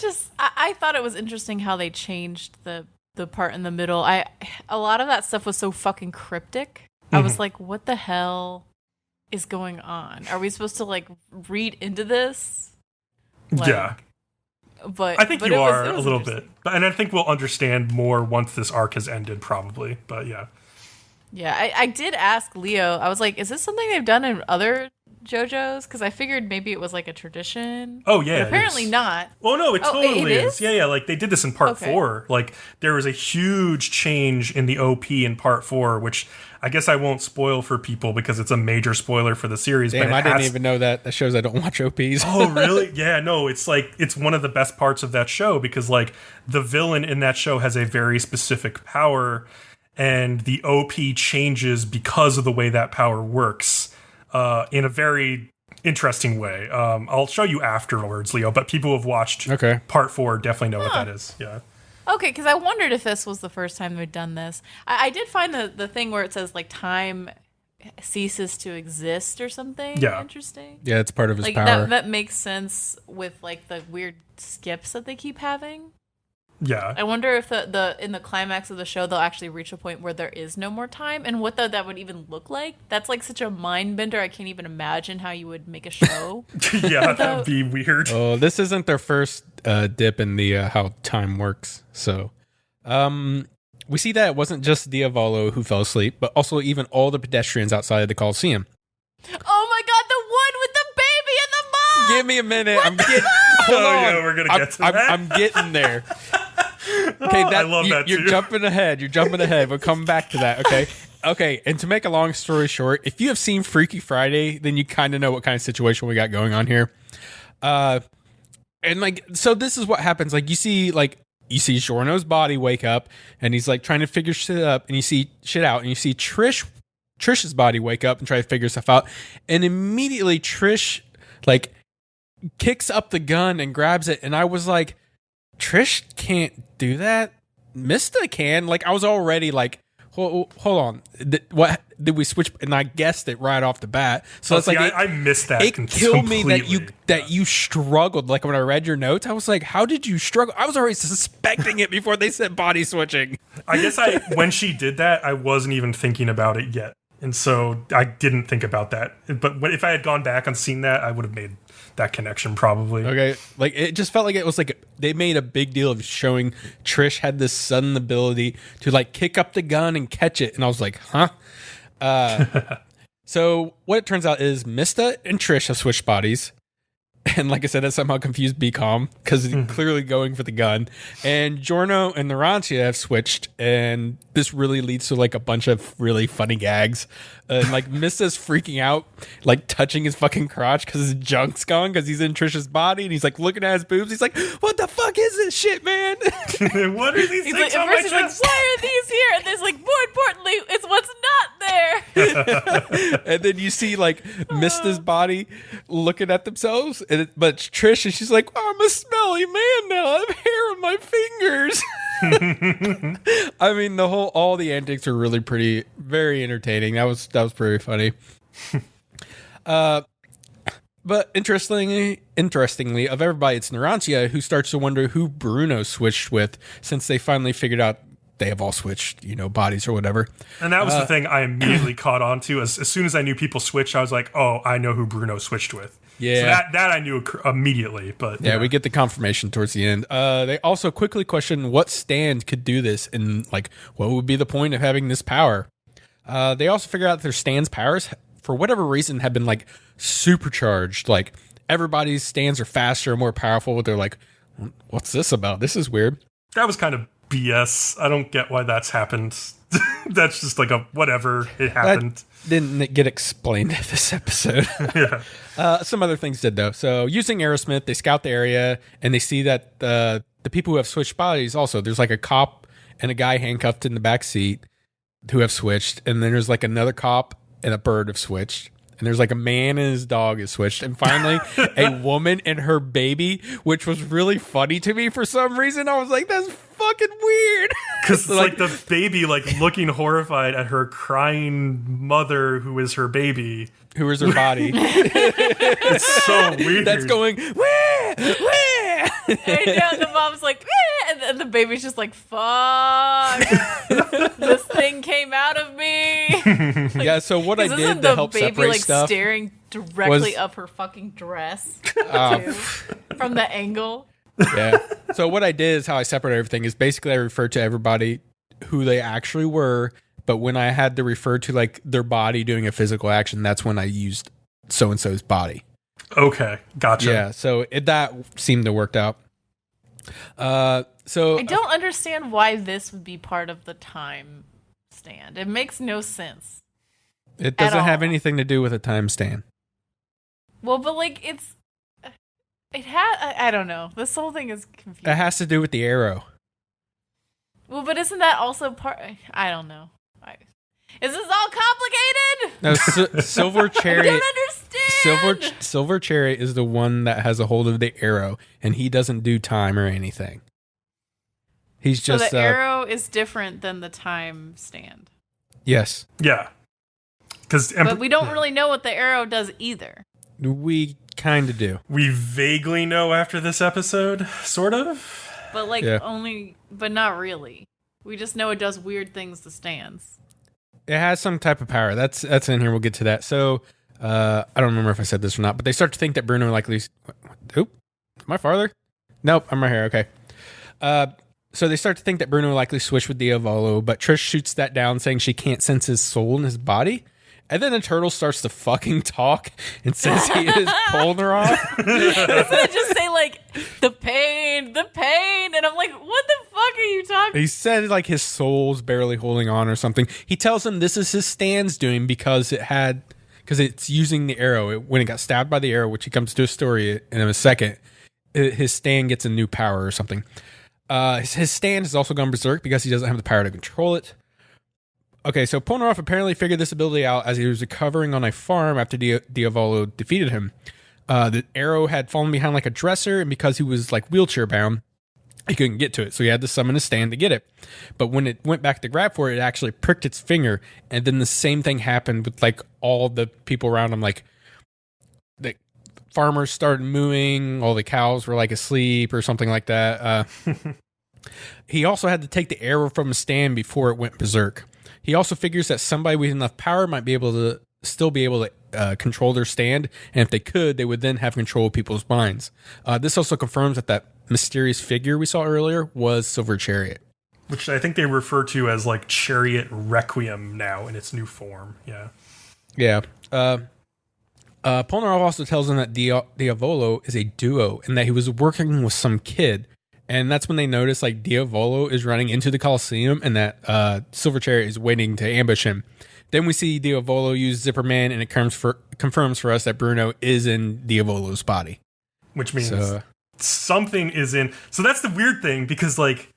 Speaker 2: thought it was interesting how they changed the part in the middle. A lot of that stuff was so fucking cryptic. I was like, what the hell is going on? Are we supposed to like read into this? Like,
Speaker 3: yeah.
Speaker 2: But
Speaker 3: I think you are a little bit. And I think we'll understand more once this arc has ended, probably. But yeah.
Speaker 2: Yeah, I did ask Leo. I was like, is this something they've done in other JoJo's? Because I figured maybe it was like a tradition.
Speaker 3: Oh yeah,
Speaker 2: but apparently not.
Speaker 3: Oh no, it totally
Speaker 2: it
Speaker 3: is. Yeah. Like they did this in part 4. Like there was a huge change in the OP in part 4, which I guess I won't spoil for people because it's a major spoiler for the series.
Speaker 1: Damn,
Speaker 3: but
Speaker 1: I didn't even know that. That shows I don't watch OPs.
Speaker 3: Oh really? Yeah. No, it's like it's one of the best parts of that show because like the villain in that show has a very specific power, and the OP changes because of the way that power works. In a very interesting way. I'll show you afterwards, Leo, but people who have watched part 4 definitely know what that is. Yeah.
Speaker 2: Okay, because I wondered if this was the first time they'd done this. I did find the thing where it says like time ceases to exist or something.
Speaker 3: Yeah.
Speaker 2: Interesting.
Speaker 1: Yeah, it's part of his
Speaker 2: like
Speaker 1: power.
Speaker 2: that makes sense with like the weird skips that they keep having.
Speaker 3: Yeah.
Speaker 2: I wonder if the in the climax of the show they'll actually reach a point where there is no more time, and what that would even look like. That's like such a mind bender. I can't even imagine how you would make a show.
Speaker 3: Yeah, that'd be weird.
Speaker 1: Oh, this isn't their first dip in the how time works. So, we see that it wasn't just Diavolo who fell asleep, but also even all the pedestrians outside of the Coliseum.
Speaker 2: Oh my god, the one with the baby and the mom!
Speaker 1: Give me a minute. Hold on.
Speaker 3: Yeah, we're gonna get to that.
Speaker 1: I'm getting there. Okay,
Speaker 3: I love that too.
Speaker 1: You're jumping ahead. We'll come back to that. Okay. And to make a long story short, if you have seen Freaky Friday, then you kind of know what kind of situation we got going on here. And like, so this is what happens. Like, you see Giorno's body wake up, and he's like trying to figure shit up, and you see shit out, and you see Trish's body wake up and try to figure stuff out, and immediately Trish like kicks up the gun and grabs it, and I was like, Trish can't do that. Mista can. Like, I was already like, hold on. What did we switch? And I guessed it right off the bat. So it's like
Speaker 3: I missed that.
Speaker 1: It killed me that you struggled. Like when I read your notes, I was like, how did you struggle? I was already suspecting it before they said body switching.
Speaker 3: I guess when she did that, I wasn't even thinking about it yet, and so I didn't think about that. But if I had gone back and seen that, I would have made that connection probably.
Speaker 1: Okay, like it just felt like it was like they made a big deal of showing Trish had this sudden ability to like kick up the gun and catch it, and I was like, huh? So what it turns out is Mista and Trish have switched bodies, and like I said, that somehow confused Bcom because he's clearly going for the gun. And Giorno and Narantia have switched, and this really leads to like a bunch of really funny gags. And like Mista's freaking out, like touching his fucking crotch because his junk's gone because he's in Trish's body, and he's like looking at his boobs. He's like, "What the fuck is this shit, man?"
Speaker 3: What are these things on my chest?
Speaker 2: He's like, "Why are these here?" And there's like, more importantly, it's what's not there.
Speaker 1: And then you see like Mista's body looking at themselves, but it's Trish, and she's like, "I'm a smelly man now. I have hair on my fingers." I mean, all the antics are really very entertaining. That was pretty funny. But interestingly, of everybody, it's Narantia who starts to wonder who Bruno switched with, since they finally figured out they have all switched, bodies or whatever.
Speaker 3: And that was the thing I immediately caught on to. As soon as I knew people switched, I was like, oh, I know who Bruno switched with.
Speaker 1: Yeah.
Speaker 3: So that I knew immediately. But
Speaker 1: yeah, we get the confirmation towards the end. They also quickly question what stand could do this, and like, what would be the point of having this power? They also figure out their stand's powers, for whatever reason, have been like supercharged. Like everybody's stands are faster and more powerful, but they're like, what's this about? This is weird.
Speaker 3: That was kind of BS. I don't get why that's happened. That's just like a whatever, it happened.
Speaker 1: That didn't get explained in this episode.
Speaker 3: Yeah.
Speaker 1: Some other things did though. So using Aerosmith, they scout the area and they see that the people who have switched bodies also, there's like a cop and a guy handcuffed in the back seat who have switched, and then there's like another cop and a bird have switched, and there's like a man and his dog is switched, and finally a woman and her baby, which was really funny to me for some reason. I was like, that's fucking weird.
Speaker 3: Because like the baby like looking horrified at her crying mother who is her baby.
Speaker 1: Who is her body.
Speaker 3: It's so weird.
Speaker 1: That's going, wah, wah.
Speaker 2: And the mom's like, eh, and the baby's just like, fuck. This thing came out of me. Like,
Speaker 1: yeah, so what I did to help
Speaker 2: baby,
Speaker 1: separate
Speaker 2: like,
Speaker 1: stuff
Speaker 2: staring directly up her fucking dress too, from the angle.
Speaker 1: Yeah. So what I did is how I separate everything is basically I referred to everybody who they actually were, but when I had to refer to like their body doing a physical action, that's when I used so and so's body.
Speaker 3: Okay, gotcha.
Speaker 1: Yeah, so that seemed to worked out. So
Speaker 2: I don't understand why this would be part of the time stand. It makes no sense.
Speaker 1: it doesn't have
Speaker 2: all.
Speaker 1: anything to do with a time stand.
Speaker 2: Well, but like I don't know. This whole thing is confusing.
Speaker 1: It has to do with the arrow.
Speaker 2: Well, but isn't that also part? I don't know. Is this all complicated?
Speaker 1: No, Silver
Speaker 2: I
Speaker 1: Chariot.
Speaker 2: don't understand.
Speaker 1: Silver Chariot is the one that has a hold of the arrow, and he doesn't do time or anything. He's
Speaker 2: So
Speaker 1: just
Speaker 2: the arrow is different than the time stand.
Speaker 1: Yes,
Speaker 3: Yeah.
Speaker 2: But we don't really know what the arrow does either.
Speaker 1: we kind of do.
Speaker 3: We vaguely know after this episode, sort of.
Speaker 2: But like
Speaker 1: Yeah.
Speaker 2: but not really. We just know it does weird things to stands.
Speaker 1: It has some type of power. That's in here. We'll get to that. So I don't remember if I said this or not, but they start to think that Bruno likely. Oop, am I farther? Nope, I'm right here. Okay. So they start to think that Bruno likely switched with Diavolo, but Trish shoots that down, saying she can't sense his soul in his body. And then the turtle starts to fucking talk and says he is pulling her off.
Speaker 2: Doesn't it just say like the pain, and I'm like, what the fuck are you talking?
Speaker 1: He said like his soul's barely holding on or something. He tells him this is his stand's doing because it's using the arrow. When it got stabbed by the arrow, which he comes to a story in a second, his stand gets a new power or something. His stand has also gone berserk because he doesn't have the power to control it. Okay, so Polnareff apparently figured this ability out as he was recovering on a farm after Diavolo defeated him. The arrow had fallen behind like a dresser, and because he was like wheelchair bound, he couldn't get to it, so he had to summon his stand to get it. But when it went back to grab for it, it actually pricked its finger, and then the same thing happened with like all the people around him. Like the farmers started mooing, all the cows were like asleep or something like that. He also had to take the arrow from his stand before it went berserk. He also figures that somebody with enough power might be able to control their stand, and if they could, they would then have control of people's minds. This also confirms that mysterious figure we saw earlier was Silver Chariot,
Speaker 3: which I think they refer to as like Chariot Requiem now in its new form. Yeah.
Speaker 1: Polnareff also tells him that Diavolo is a duo and that he was working with some kid. And that's when they notice like Diavolo is running into the Coliseum and that Silver Chariot is waiting to ambush him. Then we see Diavolo use Zipperman, and it confirms for us that Bruno is in Diavolo's body.
Speaker 3: Which means something is in. So that's the weird thing, because like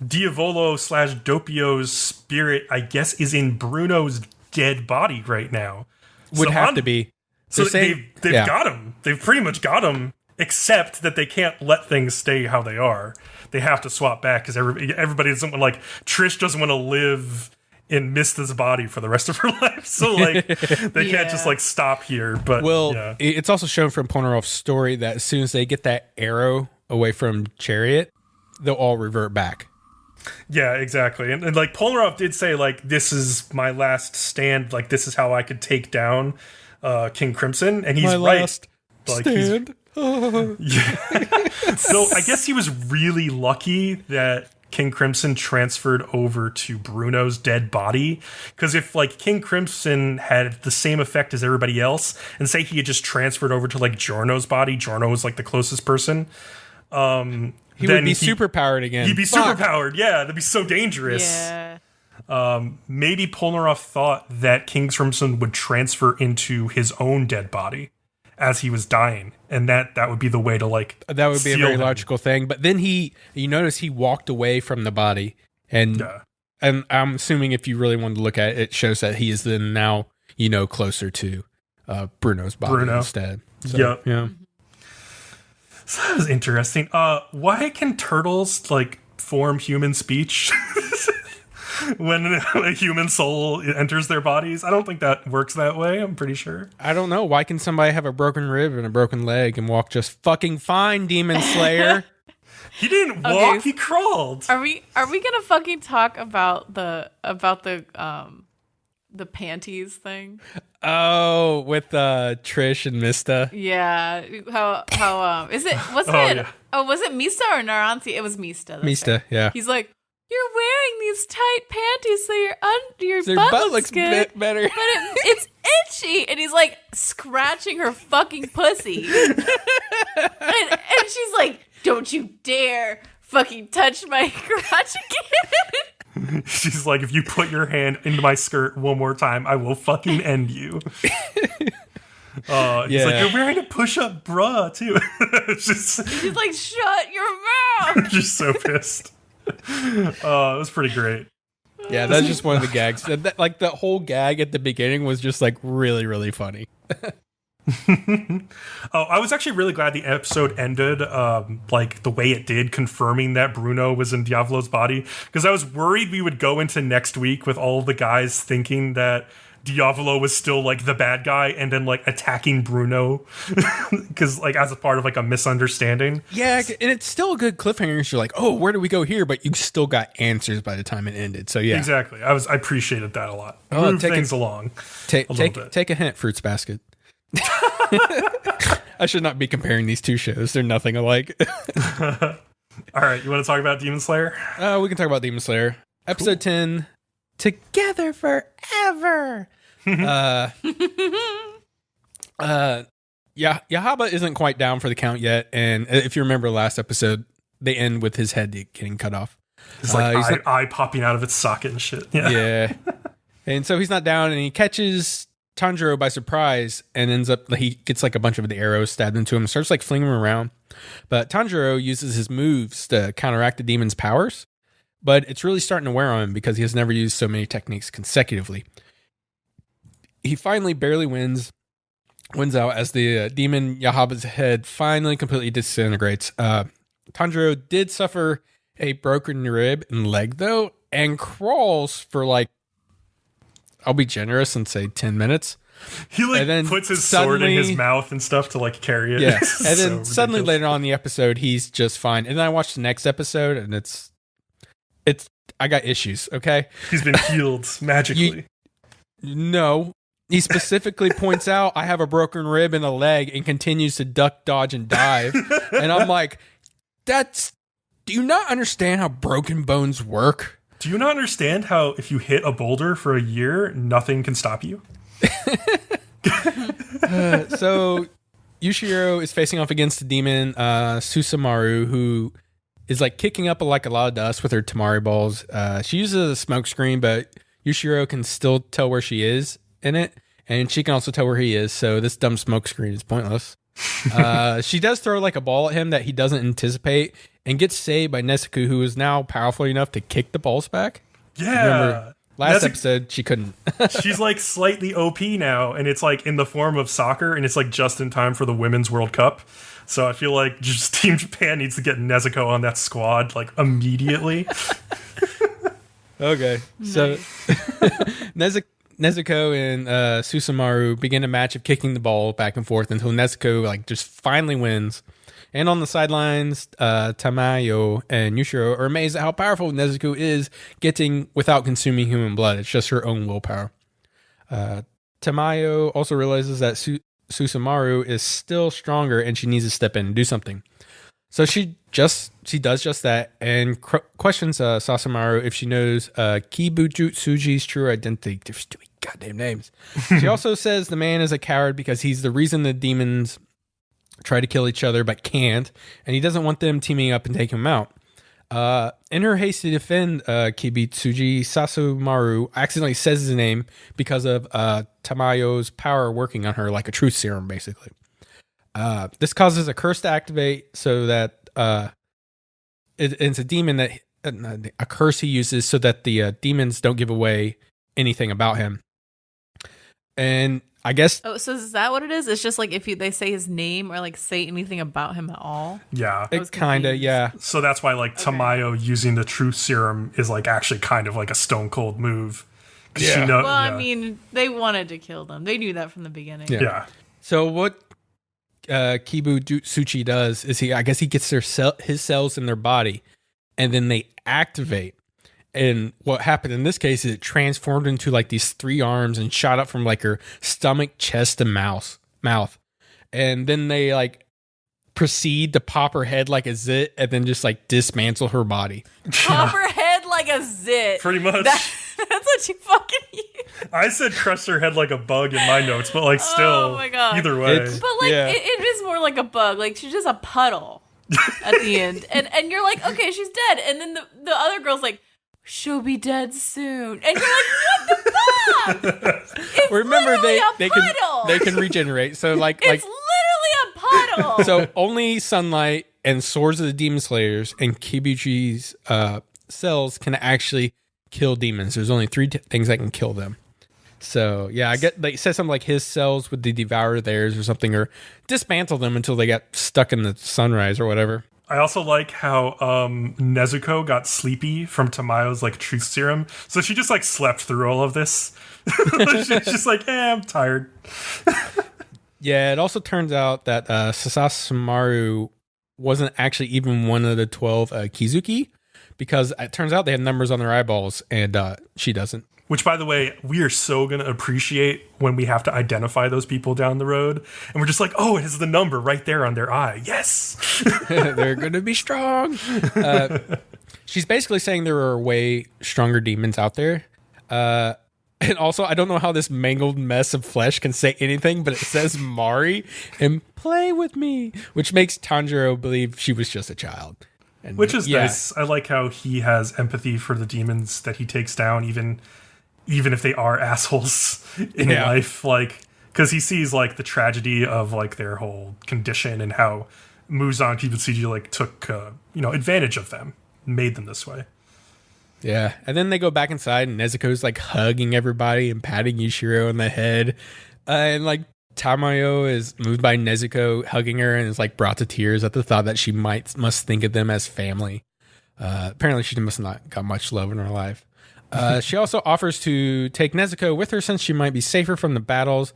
Speaker 3: Diavolo / Doppio's spirit, I guess, is in Bruno's dead body right now.
Speaker 1: Would have to be.
Speaker 3: So they've got him. They've pretty much got him. Except that they can't let things stay how they are. They have to swap back because everybody doesn't want, like, Trish doesn't want to live in Mista's body for the rest of her life. So, like, they can't just, like, stop here. But,
Speaker 1: it's also shown from Polnareff's story that as soon as they get that arrow away from Chariot, they'll all revert back.
Speaker 3: Yeah, exactly. And like, Polnareff did say, like, this is my last stand. Like, this is how I could take down King Crimson. And he's
Speaker 1: my
Speaker 3: right.
Speaker 1: Last
Speaker 3: like,
Speaker 1: stand.
Speaker 3: Yeah. So I guess he was really lucky that King Crimson transferred over to Bruno's dead body, because if like King Crimson had the same effect as everybody else, and say he had just transferred over to like Giorno's body, Giorno was like the closest person,
Speaker 1: he would be superpowered again.
Speaker 3: He'd be superpowered. Yeah, that'd be so dangerous.
Speaker 2: Yeah.
Speaker 3: Maybe Polnareff thought that King Crimson would transfer into his own dead body as he was dying, and that would be the way to like
Speaker 1: that would be a very
Speaker 3: him.
Speaker 1: logical thing. But then you notice he walked away from the body, and I'm assuming if you really wanted to look at it, it shows that he is then now closer to Bruno's body instead. So, yeah.
Speaker 3: So that was interesting. Why can turtles like form human speech when a human soul enters their bodies? I don't think that works that way. I'm pretty sure.
Speaker 1: I don't know. Why can somebody have a broken rib and a broken leg and walk just fucking fine, Demon Slayer?
Speaker 3: He didn't walk. He crawled.
Speaker 2: Are we gonna fucking talk about the panties thing?
Speaker 1: Oh, with Trish and Mista.
Speaker 2: Yeah. How was it Mista or Naranti? It was Mista.
Speaker 1: Mista, right. Yeah.
Speaker 2: He's like, you're wearing these tight panties so your butt looks good,
Speaker 1: better.
Speaker 2: But it's itchy. And he's like scratching her fucking pussy. and she's like, don't you dare fucking touch my crotch again.
Speaker 3: She's like, if you put your hand into my skirt one more time, I will fucking end you. He's like, you're wearing a push-up bra, too.
Speaker 2: She's like, shut your mouth.
Speaker 3: Just so pissed. It was pretty great.
Speaker 1: Yeah, that's just one of the gags. Like, the whole gag at the beginning was just, like, really, really funny.
Speaker 3: I was actually really glad the episode ended like the way it did, confirming that Bruno was in Diavolo's body, because I was worried we would go into next week with all of the guys thinking that Diavolo was still like the bad guy and then like attacking Bruno because like as a part of like a misunderstanding.
Speaker 1: Yeah, and it's still a good cliffhanger. You're like, oh, where do we go here? But you still got answers by the time it ended. So yeah,
Speaker 3: exactly. I appreciated that a lot.
Speaker 1: Oh,
Speaker 3: Move things along.
Speaker 1: Take a hint, Fruits Basket. I should not be comparing these two shows. They're nothing alike.
Speaker 3: All right, you want to talk about Demon Slayer?
Speaker 1: We can talk about Demon Slayer. Episode 10, Together Forever. Yaiba isn't quite down for the count yet, and if you remember last episode, they end with his head getting cut off.
Speaker 3: It's like eye popping out of its socket and shit.
Speaker 1: Yeah. And so he's not down, and he catches Tanjiro by surprise and ends up, he gets like a bunch of the arrows stabbed into him and starts like flinging them around. But Tanjiro uses his moves to counteract the demon's powers, but it's really starting to wear on him because he has never used so many techniques consecutively. He finally barely wins out as the demon Yaiba's head finally completely disintegrates. Tanjiro did suffer a broken rib and leg though, and crawls for like, I'll be generous and say 10 minutes.
Speaker 3: He like
Speaker 1: then
Speaker 3: puts his sword in his mouth and stuff to like carry it.
Speaker 1: Yeah. And then suddenly later on in the episode, he's just fine. And then I watched the next episode and it's I got issues, okay?
Speaker 3: He's been healed magically.
Speaker 1: No. He specifically points out I have a broken rib and a leg and continues to duck, dodge, and dive. And I'm like, do you not understand how broken bones work?
Speaker 3: Do you not understand how if you hit a boulder for a year, nothing can stop you?
Speaker 1: So Yushiro is facing off against the demon Susumaru, who is like kicking up like a lot of dust with her Tamari balls. She uses a smoke screen, but Yushiro can still tell where she is in it, and she can also tell where he is. So this dumb smoke screen is pointless. She does throw like a ball at him that he doesn't anticipate and gets saved by Nezuko, who is now powerful enough to kick the balls back.
Speaker 3: Yeah.
Speaker 1: Remember, last episode, she couldn't.
Speaker 3: She's like slightly OP now, and it's like in the form of soccer, and it's like just in time for the Women's World Cup. So I feel like just Team Japan needs to get Nezuko on that squad like immediately.
Speaker 1: Okay. So Nezuko and Susumaru begin a match of kicking the ball back and forth until Nezuko like just finally wins. And on the sidelines, Tamayo and Yushiro are amazed at how powerful Nezuko is getting without consuming human blood. It's just her own willpower. Tamayo also realizes that Susumaru is still stronger and she needs to step in and do something. So she does just that and questions Sasamaru if she knows Kibujutsuji's true identity. There's too many goddamn names. She also says the man is a coward because he's the reason the demons try to kill each other but can't, and he doesn't want them teaming up and taking him out. In her haste to defend Kibutsuji, Sasamaru accidentally says his name because of Tamayo's power working on her like a truth serum, basically. This causes a curse to activate so that it's a demon that a curse he uses so that the demons don't give away anything about him. And I guess.
Speaker 2: Oh, so is that what it is? It's just like if they say his name or like say anything about him at all.
Speaker 3: Yeah,
Speaker 1: it kind of
Speaker 3: So that's why like Tamayo using the truth serum is like actually kind of like a stone cold move.
Speaker 1: Yeah.
Speaker 2: I mean, they wanted to kill them. They knew that from the beginning.
Speaker 3: Yeah.
Speaker 1: So what Kibutsuji does is he gets his cells in their body, and then they activate. And what happened in this case is it transformed into like these 3 arms and shot up from like her stomach, chest, and mouth. And then they like proceed to pop her head like a zit and then just like dismantle her body.
Speaker 2: Pop her head like a zit.
Speaker 3: Pretty much.
Speaker 2: That's what you fucking use.
Speaker 3: I said crushed her head like a bug in my notes, but like still,
Speaker 2: Oh my God.
Speaker 3: either way.
Speaker 2: But like it is more like a bug. Like she's just a puddle at the end, and you're like, okay, she's dead. And then the other girl's like, she'll be dead soon, and you're like, what the fuck? It's
Speaker 1: Remember they
Speaker 2: puddle.
Speaker 1: can regenerate. So like
Speaker 2: It's literally a puddle.
Speaker 1: so only sunlight and swords of the demon slayers and Kibuchi's cells can actually kill demons. There's only three things that can kill them. So yeah, I get like it says something like his cells would devour theirs or something, or dismantle them until they got stuck in the sunrise or whatever.
Speaker 3: I also like how Nezuko got sleepy from Tamayo's like truth serum, so she just like slept through all of this. She's just like, I'm tired.
Speaker 1: Yeah, it also turns out that Sarazanmai wasn't actually even one of the 12 Kizuki, because it turns out they have numbers on their eyeballs, and she doesn't.
Speaker 3: Which, by the way, we are so going to appreciate when we have to identify those people down the road. And we're just like, oh, it has the number right there on their eye. Yes.
Speaker 1: They're going to be strong. She's basically saying there are way stronger demons out there. And also, I don't know how this mangled mess of flesh can say anything, but it says Mari and play with me, which makes Tanjiro believe she was just a child. And
Speaker 3: which is nice. I like how he has empathy for the demons that he takes down, even if they are assholes in life, like, because he sees like the tragedy of like their whole condition and how Muzan Kibutsuji like took advantage of them, made them this way.
Speaker 1: Yeah, and then they go back inside and Nezuko's like hugging everybody and patting Yushiro on the head, and like Tamayo is moved by Nezuko hugging her and is like brought to tears at the thought that she must think of them as family. Apparently she must not got much love in her life. She also offers to take Nezuko with her since she might be safer from the battles.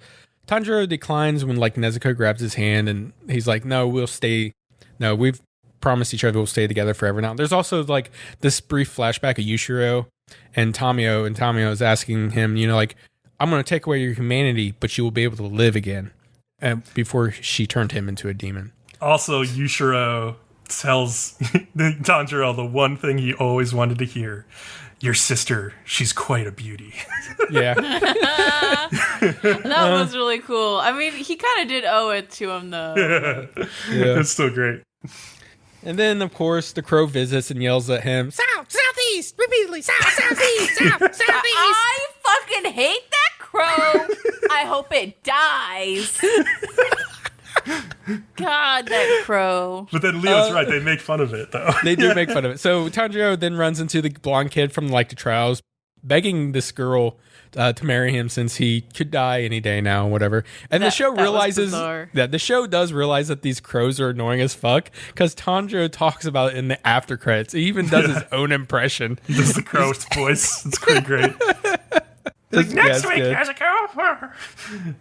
Speaker 1: Tanjiro declines when like Nezuko grabs his hand and he's like, no, we'll stay. No, we've promised each other we'll stay together forever now. There's also like this brief flashback of Yushiro and Tamayo is asking him, like, I'm going to take away your humanity, but you will be able to live again, before she turned him into a demon.
Speaker 3: Also, Yushiro tells Tanjiro the one thing he always wanted to hear. Your sister, she's quite a beauty.
Speaker 1: Yeah.
Speaker 2: That was really cool. I mean, he kind of did owe it to him, though.
Speaker 3: Yeah. It's still great.
Speaker 1: And then, of course, the crow visits and yells at him, Southeast! Repeatedly, Southeast! Southeast!
Speaker 2: I fucking hate that crow. I hope it dies. God, that crow.
Speaker 3: But then Leo's right. They make fun of it, though.
Speaker 1: They do make fun of it. So Tanjiro then runs into the blonde kid from like the trials, begging this girl to marry him since he could die any day now, whatever. And the show realizes that the show does realize that these crows are annoying as fuck, because Tanjiro talks about it in the after credits. He even does his own impression.
Speaker 3: He does the crow's voice. It's pretty great. Like, next week, Nezuko.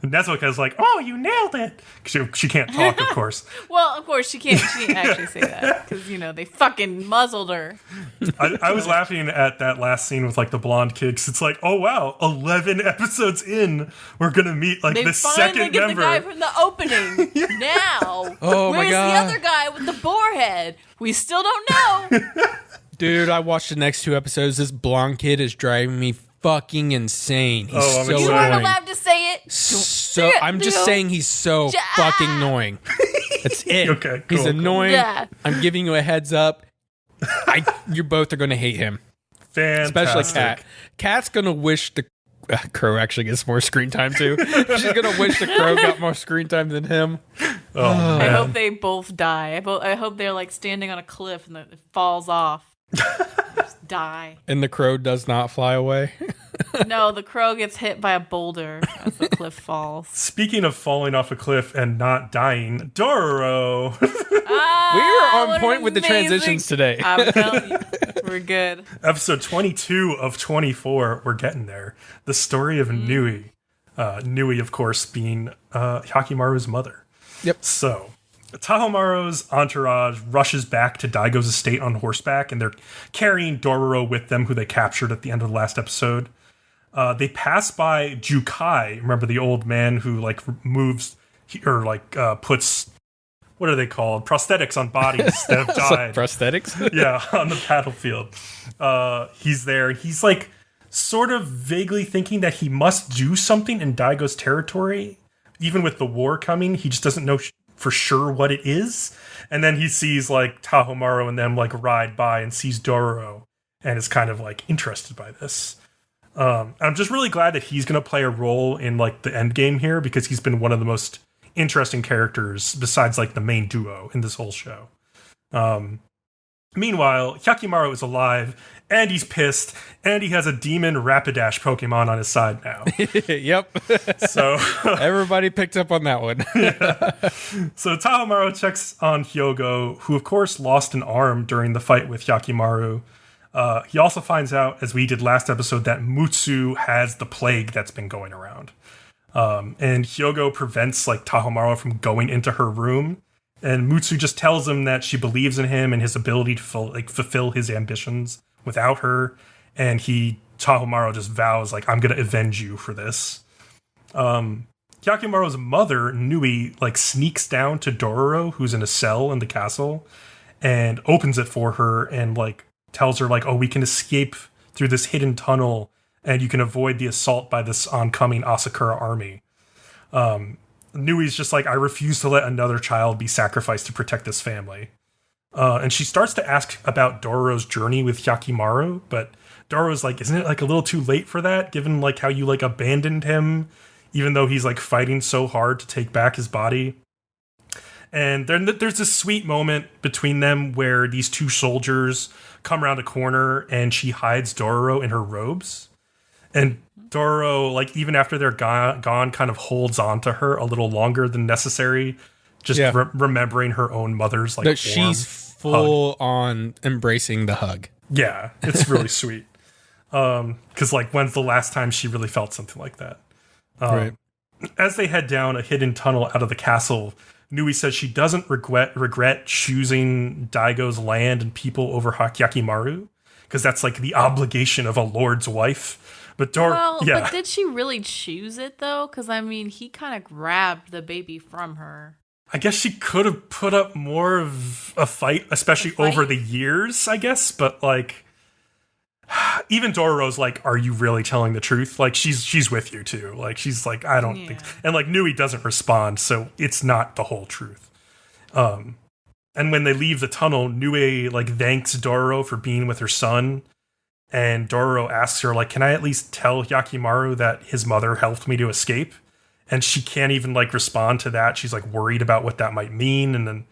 Speaker 3: Nezuko's like, oh, you nailed it. She can't talk, of course.
Speaker 2: Well, of course, she can't actually say that, because, they fucking muzzled her.
Speaker 3: I was laughing at that last scene with, like, the blonde kid, because it's like, oh, wow, 11 episodes in, we're going to meet, like, the second member.
Speaker 2: They finally get the guy from the opening. Now.
Speaker 1: Oh, my God.
Speaker 2: Where's the other guy with the boar head? We still don't know.
Speaker 1: Dude, I watched the next 2 episodes. This blonde kid is driving me fucking insane. He's so annoying.
Speaker 2: You weren't allowed to say it.
Speaker 1: I'm just saying he's so fucking annoying. That's it.
Speaker 3: Okay, cool,
Speaker 1: he's annoying.
Speaker 2: Yeah.
Speaker 1: I'm giving you a heads up. You both are going to hate him.
Speaker 3: Fantastic.
Speaker 1: Especially Kat. Kat's going to wish the crow actually gets more screen time too. She's going to wish the crow got more screen time than him.
Speaker 3: Oh,
Speaker 2: I hope they both die. I hope they're like standing on a cliff and it falls off. Just die.
Speaker 1: And the crow does not fly away.
Speaker 2: No, the crow gets hit by a boulder as the cliff falls.
Speaker 3: Speaking of falling off a cliff and not dying, Dororo.
Speaker 1: We were on point with the transitions today.
Speaker 2: I'm telling you, we're good.
Speaker 3: Episode 22 of 24. We're getting there. The story of Nui. Nui, of course, being Hakimaru's mother.
Speaker 1: Yep.
Speaker 3: So, Tahomaru's entourage rushes back to Daigo's estate on horseback, and they're carrying Dororo with them, who they captured at the end of the last episode. They pass by Jukai, remember the old man who like moves or like puts, what are they called? Prosthetics on bodies that have died.
Speaker 1: Prosthetics?
Speaker 3: Yeah, on the battlefield. He's there. He's like sort of vaguely thinking that he must do something in Daigo's territory. Even with the war coming, he just doesn't know for sure what it is. And then he sees like Tahomaru and them like ride by and sees Dororo and is kind of like interested by this. I'm just really glad that he's going to play a role in like the end game here, because he's been one of the most interesting characters besides like the main duo in this whole show. Meanwhile, Yakimaru is alive and he's pissed and he has a demon Rapidash Pokemon on his side now.
Speaker 1: Yep.
Speaker 3: So
Speaker 1: everybody picked up on that one.
Speaker 3: So Tahomaru checks on Hyogo, who of course lost an arm during the fight with Yakimaru. He also finds out, as we did last episode, that Mutsu has the plague that's been going around. And Hyogo prevents like Tahomaru from going into her room. And Mutsu just tells him that she believes in him and his ability to fulfill his ambitions without her. And Tahomaru just vows, like, I'm going to avenge you for this. Yakimaru's mother, Nui, like sneaks down to Dororo, who's in a cell in the castle, and opens it for her and like tells her like, oh, we can escape through this hidden tunnel and you can avoid the assault by this oncoming Asakura army. Nui's just like, I refuse to let another child be sacrificed to protect this family. And she starts to ask about Dororo's journey with Yakimaru, but Dororo's like, isn't it like a little too late for that, given like how you like abandoned him, even though he's like fighting so hard to take back his body? And there's this sweet moment between them where these two soldiers come around a corner and she hides Dororo in her robes. And Dororo, like, even after they're gone, kind of holds on to her a little longer than necessary, just remembering her own mother's, like,
Speaker 1: she's full on embracing the hug.
Speaker 3: Yeah, it's really sweet. Because, like, when's the last time she really felt something like that?
Speaker 1: Right.
Speaker 3: As they head down a hidden tunnel out of the castle, Nui says she doesn't regret choosing Daigo's land and people over Yakimaru, because that's, like, the obligation of a lord's wife. But
Speaker 2: but did she really choose it, though? Because, I mean, he kind of grabbed the baby from her.
Speaker 3: I guess she could have put up more of a fight, especially over the years, I guess. But, like, even Dororo's like, are you really telling the truth? Like, she's with you, too. Like, she's like, I don't think... And, like, Nui doesn't respond, so it's not the whole truth. And when they leave the tunnel, Nui, like, thanks Dororo for being with her son. And Dororo asks her, like, can I at least tell Yakimaru that his mother helped me to escape? And she can't even, like, respond to that. She's, like, worried about what that might mean. And then,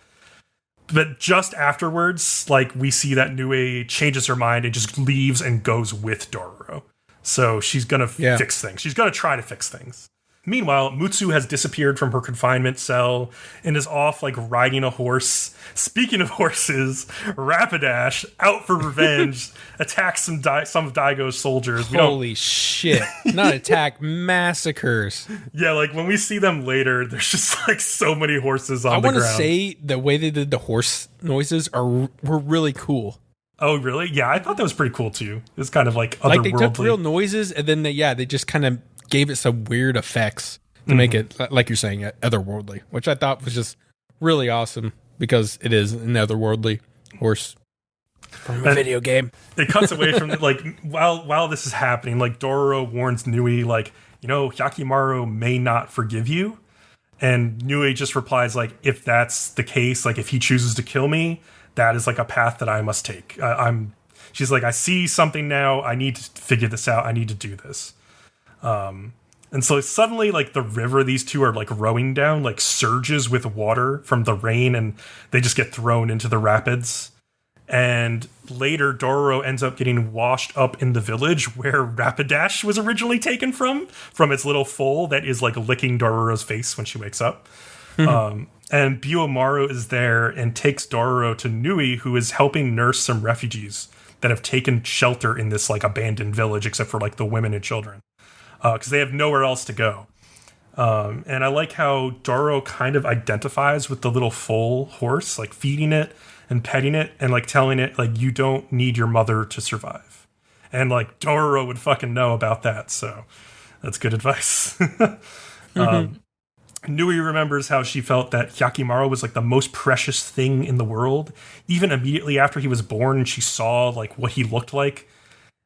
Speaker 3: but just afterwards, like, we see that Nui changes her mind and just leaves and goes with Dororo. So she's gonna fix things. She's gonna try to fix things. Meanwhile, Mutsu has disappeared from her confinement cell and is off, like, riding a horse. Speaking of horses, Rapidash, out for revenge, attacks some of Daigo's soldiers.
Speaker 1: Holy shit. Not attack, massacres.
Speaker 3: Yeah, like, when we see them later, there's just, like, so many horses on the ground.
Speaker 1: I want to say the way they did the horse noises were really cool.
Speaker 3: Oh, really? Yeah, I thought that was pretty cool, too. It's kind of, like, otherworldly.
Speaker 1: Like, they took real noises, and then they just kind of gave it some weird effects to make it, like you're saying, otherworldly, which I thought was just really awesome, because it is an otherworldly horse from a video game.
Speaker 3: It cuts away from, like, while this is happening, like, Dororo warns Nui, like, Yakimaru may not forgive you. And Nui just replies, like, if that's the case, like, if he chooses to kill me, that is, like, a path that I must take. She's like, I see something now. I need to figure this out. I need to do this. And so suddenly, like, the river these two are, like, rowing down, like, surges with water from the rain, and they just get thrown into the rapids. And later, Dororo ends up getting washed up in the village where Rapidash was originally taken from its little foal that is, like, licking Dororo's face when she wakes up. And Biomaru is there and takes Dororo to Nui, who is helping nurse some refugees that have taken shelter in this, like, abandoned village, except for, like, the women and children. Because they have nowhere else to go. And I like how Dororo kind of identifies with the little foal horse, like feeding it and petting it and, like, telling it, like, you don't need your mother to survive. And, like, Dororo would fucking know about that, so that's good advice. Nui remembers how she felt that Yakimaru was, like, the most precious thing in the world, even immediately after he was born, and she saw, like, what he looked like.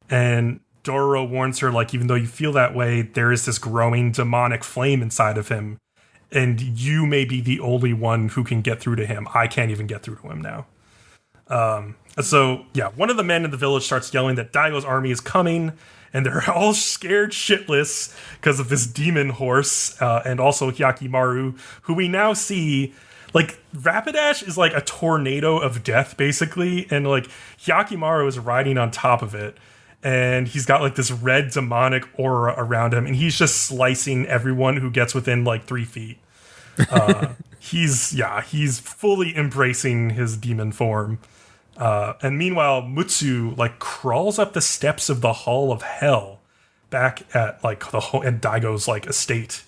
Speaker 3: And Dororo warns her, like, even though you feel that way, there is this growing demonic flame inside of him, and you may be the only one who can get through to him. I can't even get through to him now. So, yeah, one of the men in the village starts yelling that Daigo's army is coming, and they're all scared shitless because of this demon horse, and also Hyakimaru, who we now see, like, Rapidash is like a tornado of death, basically, and, like, Hyakimaru is riding on top of it, and he's got, like, this red demonic aura around him, and he's just slicing everyone who gets within, like, 3 feet. He's fully embracing his demon form. And meanwhile, Mutsu, like, crawls up the steps of the Hall of Hell back at, like, at Daigo's, like, estate.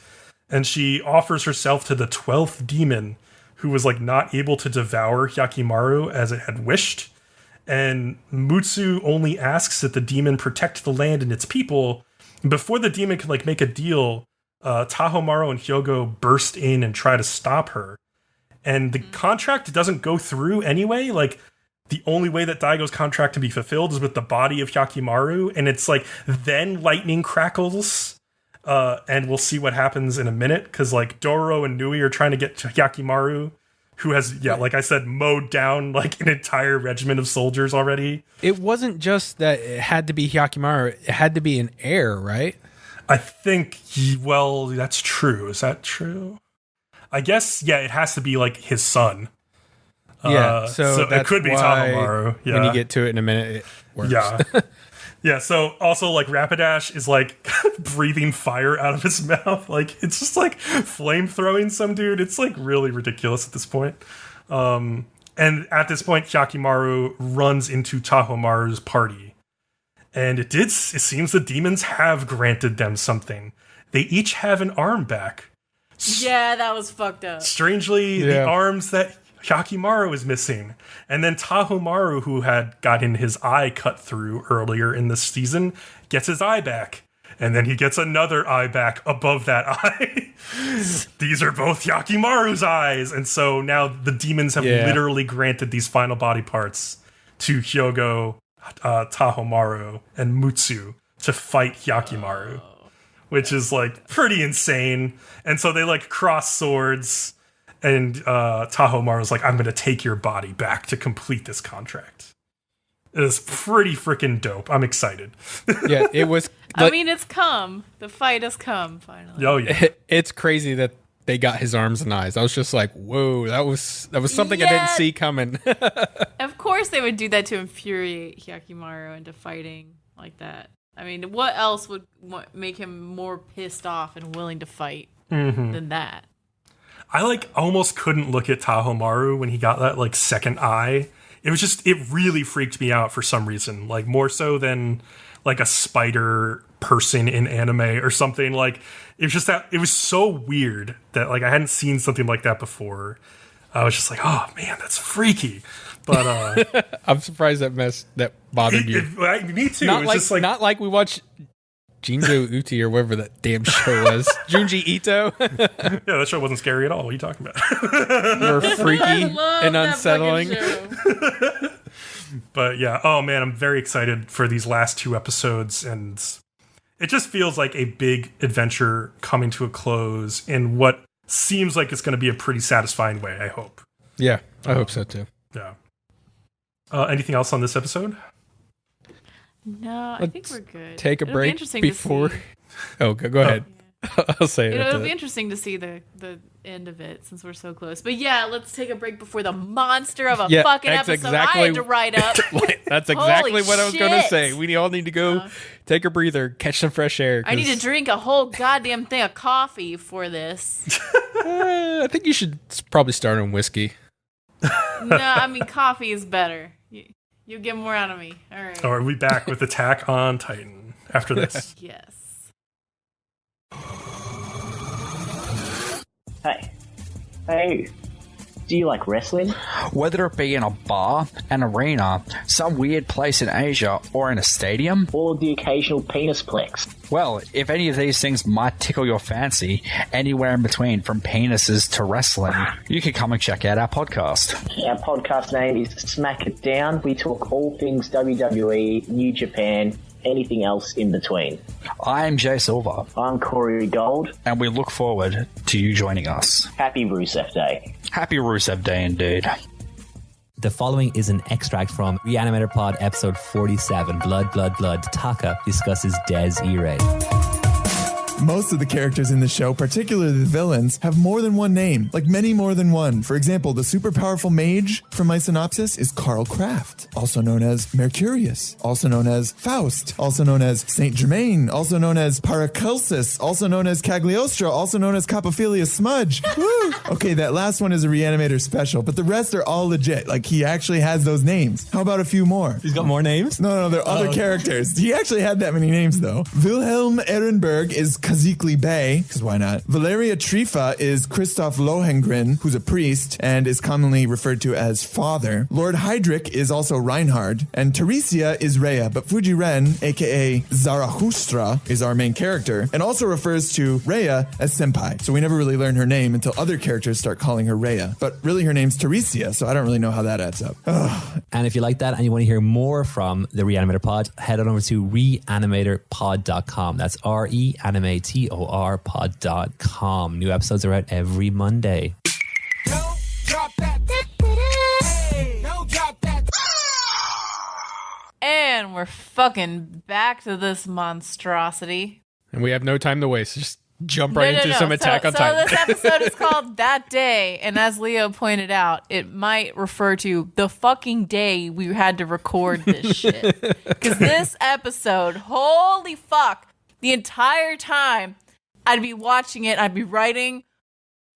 Speaker 3: And she offers herself to the 12th demon, who was, like, not able to devour Hyakimaru as it had wished. And Mutsu only asks that the demon protect the land and its people. And before the demon can, like, make a deal, Tahomaru and Hyogo burst in and try to stop her. And the contract doesn't go through anyway. Like, the only way that Daigo's contract can be fulfilled is with the body of Hyakimaru. And it's like, then lightning crackles. And we'll see what happens in a minute. Because, like, Dororo and Nui are trying to get to Hyakimaru, who has, like I said, mowed down, like, an entire regiment of soldiers already.
Speaker 1: It wasn't just that it had to be Hyakimaru. It had to be an heir, right?
Speaker 3: I think, well, that's true. Is that true? I guess, yeah, it has to be, like, his son.
Speaker 1: Yeah, so
Speaker 3: it could be Tahomaru. Yeah.
Speaker 1: When you get to it in a minute, it works.
Speaker 3: Yeah. Yeah, so also, like, Rapidash is, like, breathing fire out of his mouth. Like, it's just, like, flame-throwing some dude. It's, like, really ridiculous at this point. And at this point, Hyakimaru runs into Tahomaru's party. And it seems the demons have granted them something. They each have an arm back.
Speaker 2: Yeah, that was fucked up.
Speaker 3: Strangely, the arms that Hyakimaru is missing. And then Tahomaru, who had gotten his eye cut through earlier in the season, gets his eye back. And then he gets another eye back above that eye. These are both Hyakimaru's eyes. And so now the demons have literally granted these final body parts to Hyogo, Tahomaru, and Mutsu to fight Hyakimaru. Which is, like, pretty insane. And so they, like, cross swords. And Tahomaru's like, I'm going to take your body back to complete this contract. It is pretty freaking dope. I'm excited.
Speaker 1: Yeah, it was.
Speaker 2: I mean, it's come. The fight has come, finally.
Speaker 3: Oh, yeah.
Speaker 1: It's crazy that they got his arms and eyes. I was just like, whoa, that was something I didn't see coming.
Speaker 2: Of course they would do that to infuriate Hyakimaru into fighting like that. I mean, what else would make him more pissed off and willing to fight than that?
Speaker 3: I, like, almost couldn't look at Tahomaru when he got that, like, second eye. It really freaked me out for some reason. Like, more so than, like, a spider person in anime or something. Like, it was just that, it was so weird that, like, I hadn't seen something like that before. I was just like, oh, man, that's freaky. But,
Speaker 1: I'm surprised that bothered you.
Speaker 3: Me too.
Speaker 1: Not,
Speaker 3: it's
Speaker 1: like,
Speaker 3: just like,
Speaker 1: not like we watched Jinjo Uti or whatever that damn show was. Junji Ito.
Speaker 3: Yeah, that show wasn't scary at all. What are you talking about?
Speaker 1: You're freaky and unsettling.
Speaker 3: But yeah, oh man, I'm very excited for these last 2 episodes, and it just feels like a big adventure coming to a close in what seems like it's going to be a pretty satisfying way, I hope.
Speaker 1: Yeah, I hope so too.
Speaker 3: Yeah. Anything else on this episode?
Speaker 2: No, I think we're good.
Speaker 1: Take a break before. Oh, go ahead. Yeah. I'll say it.
Speaker 2: It'll be interesting to see the end of it since we're so close. But yeah, let's take a break before the monster of a fucking episode I had to write up.
Speaker 1: That's exactly what I was going to say. We all need to go take a breather, catch some fresh air.
Speaker 2: I need to drink a whole goddamn thing of coffee for this.
Speaker 1: I think you should probably start on whiskey.
Speaker 2: No, I mean, coffee is better. You'll get more out of me. All right.
Speaker 3: Are we back with Attack on Titan after this?
Speaker 2: Yes.
Speaker 4: Hey. Do you like wrestling?
Speaker 5: Whether it be in a bar, an arena, some weird place in Asia, or in a stadium?
Speaker 4: Or the occasional penis plex?
Speaker 5: Well, if any of these things might tickle your fancy, anywhere in between, from penises to wrestling, you can come and check out our podcast.
Speaker 4: Our podcast name is Smack It Down. We talk all things WWE, New Japan, anything else in between.
Speaker 5: I'm Jay Silver.
Speaker 4: I'm Corey Gold.
Speaker 5: And we look forward to you joining us.
Speaker 4: Happy Rusev Day.
Speaker 5: Happy Rusev Day indeed.
Speaker 6: The following is an extract from Reanimator Pod episode 47, Blood, Blood, Blood. Taka discusses Des Irae.
Speaker 7: Most of the characters in the show, particularly the villains, have more than one name, like many more than one. For example, the super powerful mage from my synopsis is Karl Kraft, also known as Mercurius, also known as Faust, also known as Saint Germain, also known as Paracelsus, also known as Cagliostro, also known as Copophilia Smudge. Woo! Okay, that last one is a Reanimator special, but the rest are all legit. Like, he actually has those names. How about a few more?
Speaker 6: He's got more names?
Speaker 7: No, they're other characters. He actually had that many names, though. Wilhelm Ehrenberg is Kazikli Bey, because why not? Valeria Trifa is Christoph Lohengrin, who's a priest and is commonly referred to as Father. Lord Heydrich is also Reinhard, and Teresia is Rhea, but Fujiren, aka Zarathustra, is our main character, and also refers to Rhea as Senpai. So we never really learn her name until other characters start calling her Rhea. But really her name's Teresia, so I don't really know how that adds up. Ugh.
Speaker 6: And if you like that and you want to hear more from the Reanimator Pod, head on over to reanimatorpod.com. That's reanimatorpod.com. New episodes are out every Monday.
Speaker 2: And we're fucking back to this monstrosity.
Speaker 1: And we have no time to waste. Just jump right into some Attack on Titan.
Speaker 2: So this episode is called That Day, and as Leo pointed out, it might refer to the fucking day we had to record this shit. Because this episode, holy fuck, the entire time I'd be watching it, I'd be writing,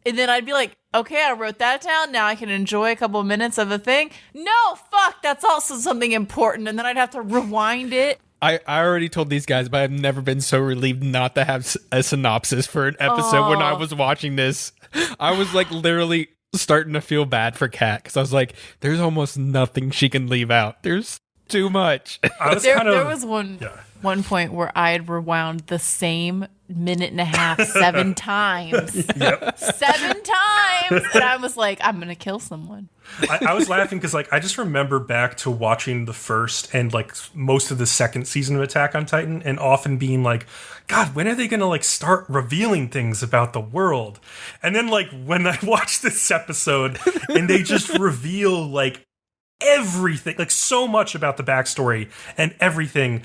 Speaker 2: and then I'd be like, okay, I wrote that down, now I can enjoy a couple minutes of a thing. No, fuck, that's also something important, and then I'd have to rewind it.
Speaker 1: I already told these guys, but I've never been so relieved not to have a synopsis for an episode. When I was watching this, I was like literally starting to feel bad for Kat, because I was like, there's almost nothing she can leave out. There's too much.
Speaker 2: There was one point where I had rewound the same minute and a half 7 times. Yep. 7 times! And I was like, I'm going to kill someone.
Speaker 3: I was laughing because, like, I just remember back to watching the first and, like, most of the second season of Attack on Titan and often being like, God, when are they going to, like, start revealing things about the world? And then, like, when I watched this episode and they just reveal, like, everything, like, so much about the backstory and everything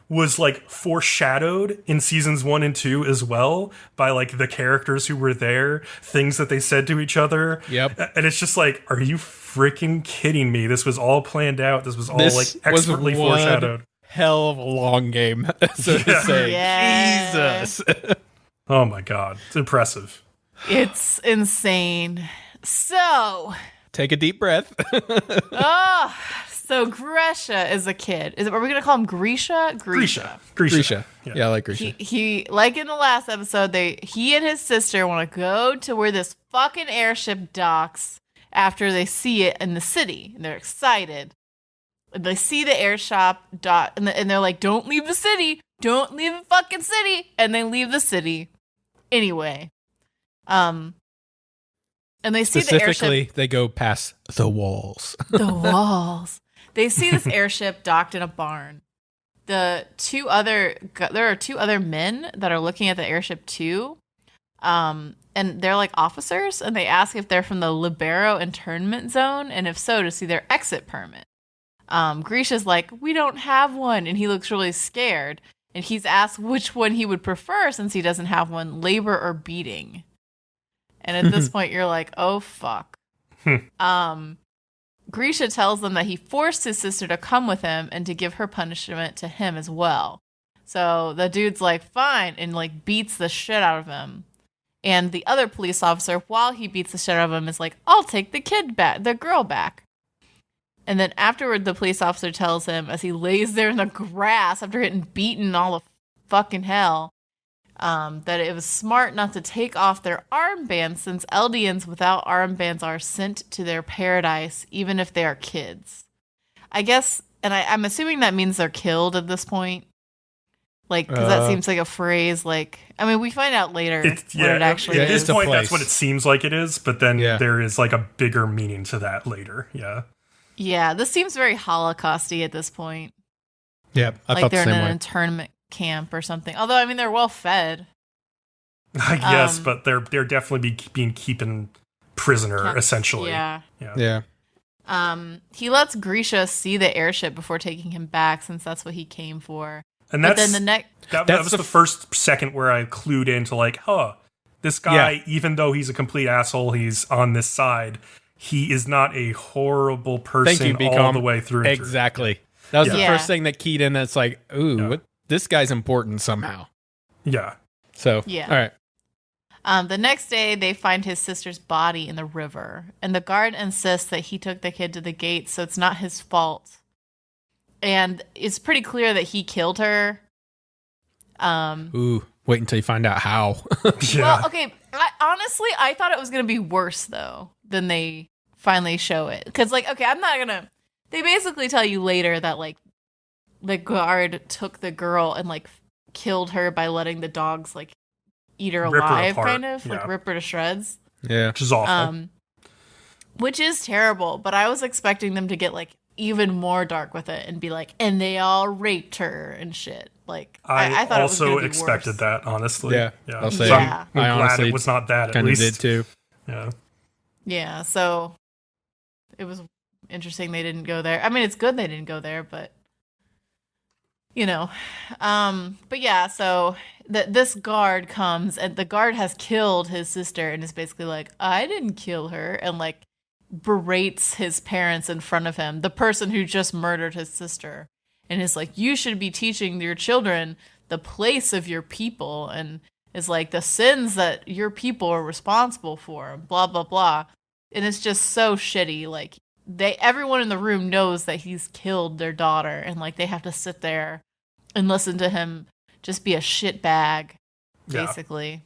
Speaker 3: was like foreshadowed in seasons 1 and 2 as well by like the characters who were there, things that they said to each other.
Speaker 1: Yep.
Speaker 3: And it's just like, are you freaking kidding me? This was all planned out. This was all like expertly foreshadowed.
Speaker 1: Hell of a long game, so to say.
Speaker 2: Yeah.
Speaker 1: Jesus.
Speaker 3: Oh my God. It's impressive.
Speaker 2: It's insane. So,
Speaker 1: take a deep breath.
Speaker 2: So Grisha is a kid. Are we going to call him Grisha?
Speaker 3: Grisha.
Speaker 1: Yeah, I like Grisha.
Speaker 2: He like in the last episode, he and his sister want to go to where this fucking airship docks after they see it in the city. And they're excited. And they see the airship dock, and they're like, don't leave the city. Don't leave the fucking city. And they leave the city. Anyway. And they see the airship.
Speaker 1: Specifically, they go past the walls.
Speaker 2: The walls. They see this airship docked in a barn. There are 2 other men that are looking at the airship too. And they're like officers, and they ask if they're from the Libero internment zone, and if so, to see their exit permit. Grisha's like, we don't have one, and he looks really scared. And he's asked which one he would prefer since he doesn't have one, labor or beating. And at this point, you're like, oh, fuck. Grisha tells them that he forced his sister to come with him and to give her punishment to him as well. So the dude's like, fine, and like beats the shit out of him. And the other police officer, while he beats the shit out of him, is like, I'll take the girl back. And then afterward, the police officer tells him, as he lays there in the grass after getting beaten all the fucking hell, that it was smart not to take off their armbands, since Eldians without armbands are sent to their paradise, even if they are kids. I guess, and I'm assuming that means they're killed at this point. Like, because that seems like a phrase. Like, I mean, we find out later what it actually
Speaker 3: at
Speaker 2: is.
Speaker 3: this point, that's what it seems like it is. But then
Speaker 1: Yeah.
Speaker 3: there is like a bigger meaning to that later. Yeah.
Speaker 2: Yeah, this seems very Holocausty at this point.
Speaker 1: Yeah, I
Speaker 2: Like
Speaker 1: thought the
Speaker 2: they're in
Speaker 1: same
Speaker 2: an
Speaker 1: way.
Speaker 2: internment camp or something. Although, I mean, they're well fed.
Speaker 3: I guess, but they're definitely being keeping prisoner essentially.
Speaker 2: Yeah.
Speaker 1: Yeah.
Speaker 2: He lets Grisha see the airship before taking him back, since that's what he came for.
Speaker 3: And
Speaker 2: but
Speaker 3: that's
Speaker 2: then the next.
Speaker 3: that was the first second where I clued into like, this guy, even though he's a complete asshole, he's on this side. He is not a horrible person
Speaker 1: Thank you, Bcom.
Speaker 3: all the way through.
Speaker 1: Exactly. That was the
Speaker 2: Yeah.
Speaker 1: first thing that keyed in. That's like, ooh, what, this guy's important somehow.
Speaker 3: Yeah.
Speaker 1: So,
Speaker 2: Yeah.
Speaker 1: all right.
Speaker 2: The next day, they find his sister's body in the river, and the guard insists that he took the kid to the gate, so it's not his fault. And it's pretty clear that he killed her.
Speaker 1: Ooh, wait until you find out how.
Speaker 3: Yeah.
Speaker 2: Well, okay. Honestly, I thought it was going to be worse, though, than they finally show it. Because, like, okay, I'm not going to... They basically tell you later that, like, the guard took the girl and, like, killed her by letting the dogs, like, eat her
Speaker 3: Rip her
Speaker 2: alive,
Speaker 3: apart,
Speaker 2: kind of.
Speaker 3: yeah.
Speaker 2: Like, rip her to shreds.
Speaker 1: Yeah.
Speaker 3: Which is awful.
Speaker 2: Which is terrible, but I was expecting them to get, like, even more dark with it and be like, and they all raped her and shit. Like, I thought
Speaker 3: also
Speaker 2: it was gonna be
Speaker 3: expected
Speaker 2: worse.
Speaker 3: that, honestly.
Speaker 1: Yeah. I'll say,
Speaker 3: So
Speaker 2: Yeah.
Speaker 3: I'm
Speaker 1: I
Speaker 3: glad
Speaker 1: honestly
Speaker 3: it was not that, at
Speaker 1: kind of
Speaker 3: least.
Speaker 1: did too.
Speaker 3: Yeah.
Speaker 2: Yeah, so it was interesting they didn't go there. I mean, it's good they didn't go there, but you know. But yeah, so this guard comes, and the guard has killed his sister and is basically like, I didn't kill her, and like berates his parents in front of him, the person who just murdered his sister, and is like, you should be teaching your children the place of your people, and is like the sins that your people are responsible for, blah blah blah. And it's just so shitty. Like, everyone in the room knows that he's killed their daughter, and like they have to sit there and listen to him just be a shitbag, basically.